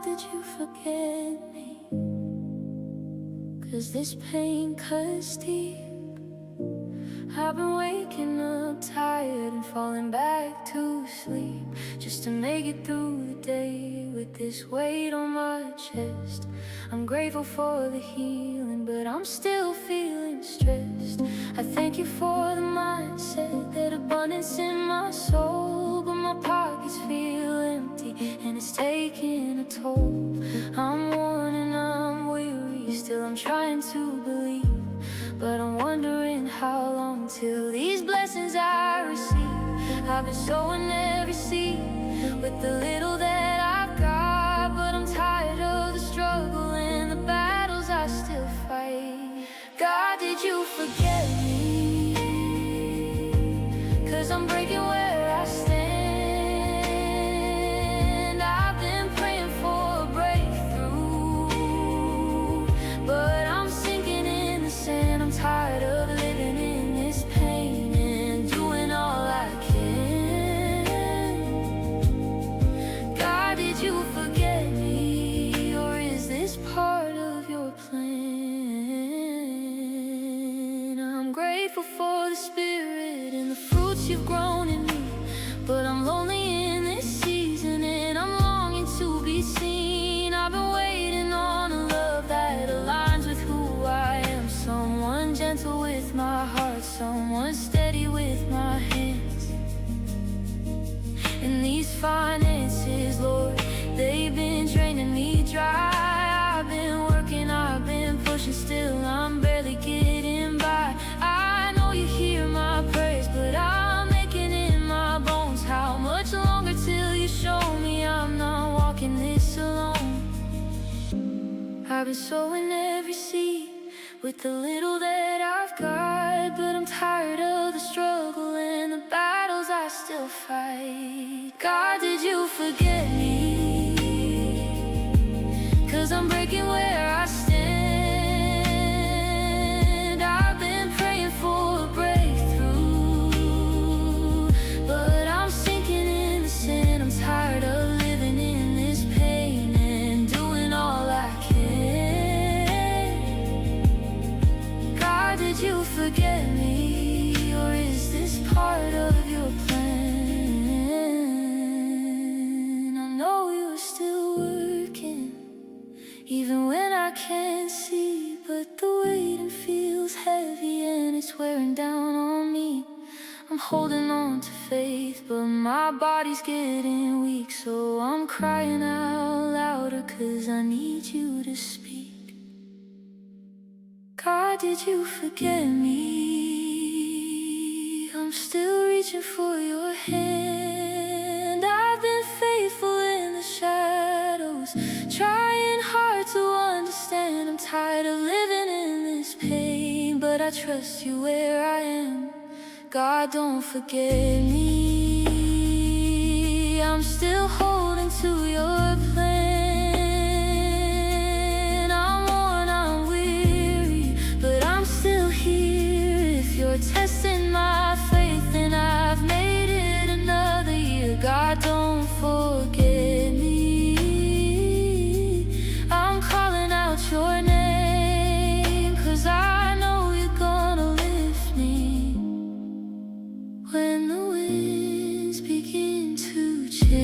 God, did you forget me? 'Cause this pain cuts deep. I've been waking up tired and falling back to sleep, just to make it through the day with this weight on my chest. I'm grateful for the healing, but I'm still feeling stressed. I thank you for the mindset, that abundance in my soul, but my pockets feel empty and it's taking a toll. I'm worn and I'm weary, still I'm trying to believe, but I'm wondering how long till these blessings I receive. I've been sowing every seed with the little that I've got, but I'm tired of the struggle and the battles I still fight. God, did you forget me? 'Cause I'm breaking where I stand. I've been praying for a breakthrough, but I'm sinking in the sand. I'm tired of living in this pain and doing all I can. God, did you forget me, or is this part of your plan? I'm grateful for the Spirit and the fruits you've grown in me, but I'm lonely in this season and I'm longing to be seen. I've been waiting on a love that aligns with who I am, someone gentle with my heart, someone steady with my hands. And these finances, Lord, they've been draining me dry. I've been working, I've been pushing, still I'm barely getting by. I know you hear my prayers, but I'm aching in my bones. How much longer till you show me I'm not walking this alone? I've been sowing every seed with the little that I've got, but I'm tired of the struggle and the battles I still fight. God, did you forget me? 'Cause I'm breaking where I stand. I've been praying for a breakthrough, but I'm sinking in the sand. I'm tired of living in this pain and doing all I can. God, did you forget me, or is this part of your plan? I know you're still working, even when I can't see, but the waiting feels heavy and it's wearing down on me. I'm holding on to faith, but my body's getting weak, so I'm crying out louder, 'cause I need you to speak. God, did you forget me? I'm still reaching for your hand. I've been faithful in the shadows, trying hard to understand. I'm tired of living in this pain, but I trust you where I am. God, don't forget me. I'm still holding to your plan. I'm worn, I'm weary, but I'm still here. If you're testing my faith, then I've made it another year. God, don't forget me. I'm calling out your name, 'cause I know you're gonna lift me when the winds begin to change.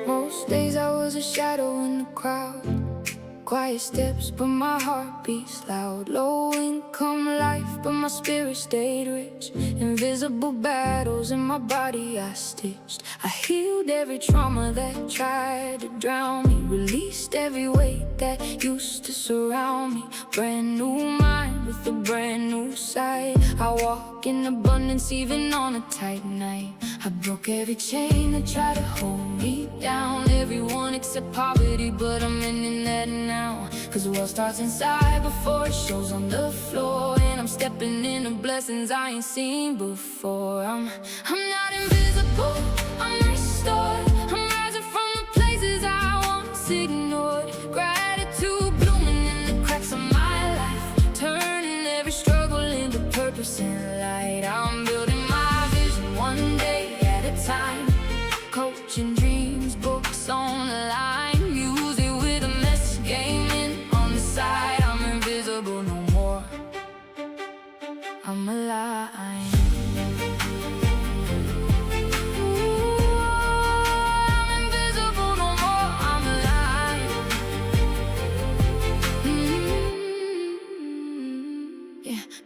Most days I was a shadow in the crowd, quiet steps, but my heart beats loud. Low income life, but my spirit stayed rich. Invisible battles in my body I stitched. I healed every trauma that tried to drown me. Released every weight that used to surround me. Brand new mind with a brand new side. I walk in abundance even on a tight night. I broke every chain that tried to hold me down. Everyone except poverty, but I'm ending that now. Cause the world starts inside before it shows on the floor. And I'm stepping into blessings I ain't seen before. I'm not invisible, I'm restored. I'm rising from the places I once ignored. Gratitude blooming in the cracks of my life, turning every struggle into purpose and light. I'm building my vision one day at a time. Coaching dreams, books on the line. Music with a message, gaming on the side. I'm invisible no more, I'm alive.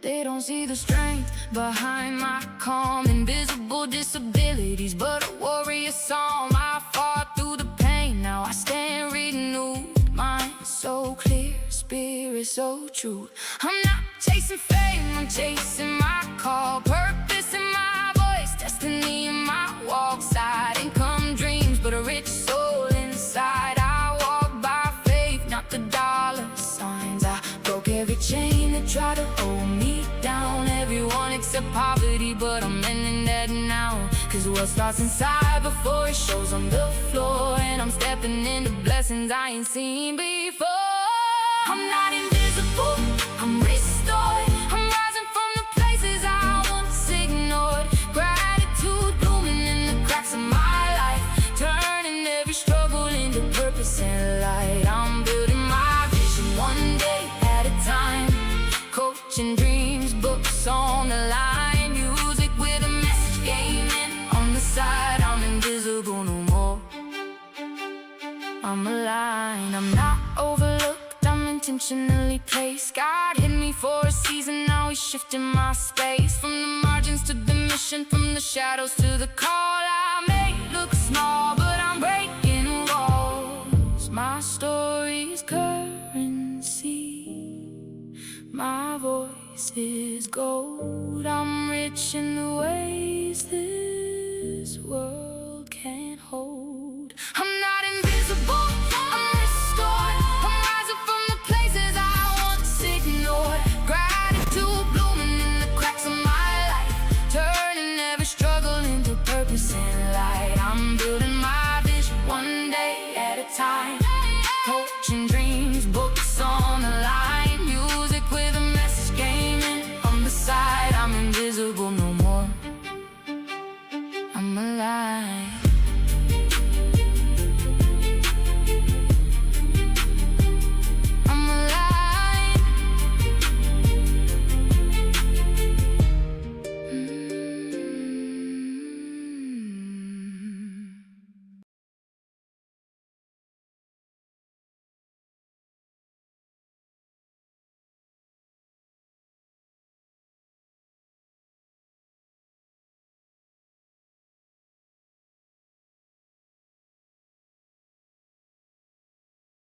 They don't see the strength behind my calm. Invisible disabilities, but a warrior song. I fought through the pain, now I stand renewed. Mind so clear, spirit so true. I'm not chasing fame, I'm chasing my call. Purpose in my voice, destiny in my walk. Side income dreams, but a rich soul inside. I walk by faith, not the dollar signs. I broke every chain that tried to hold me down. Everyone except poverty, but I'm ending that now. Cause what starts inside before it shows on the floor. And I'm stepping into blessings I ain't seen before. I'm not invisible, I'm restored. I'm rising from the places I once ignored. Gratitude blooming in the cracks of my life, turning every struggle into purpose and light. I'm building my vision one day at a time. Coaching dreams, books on the line. Music with a message, gaming on the side. I'm invisible no more, I'm aligned. I'm not overlooked, I'm intentionally placed. God hid me for a season, now He's shifting my space. From the margins to the mission, from the shadows to the call. I may look small, but I'm breaking walls. My story's currency, my voice is gold. I'm rich in the ways this world can't hold. I'm not invisible, I'm restored. I'm rising from the places I once ignored. Gratitude blooming in the cracks of my life, turning every struggle into purpose and light. I'm building my vision one day at a time. Coaching dreams, books on the line. Music with a message, gaming on the side. I'm invisible no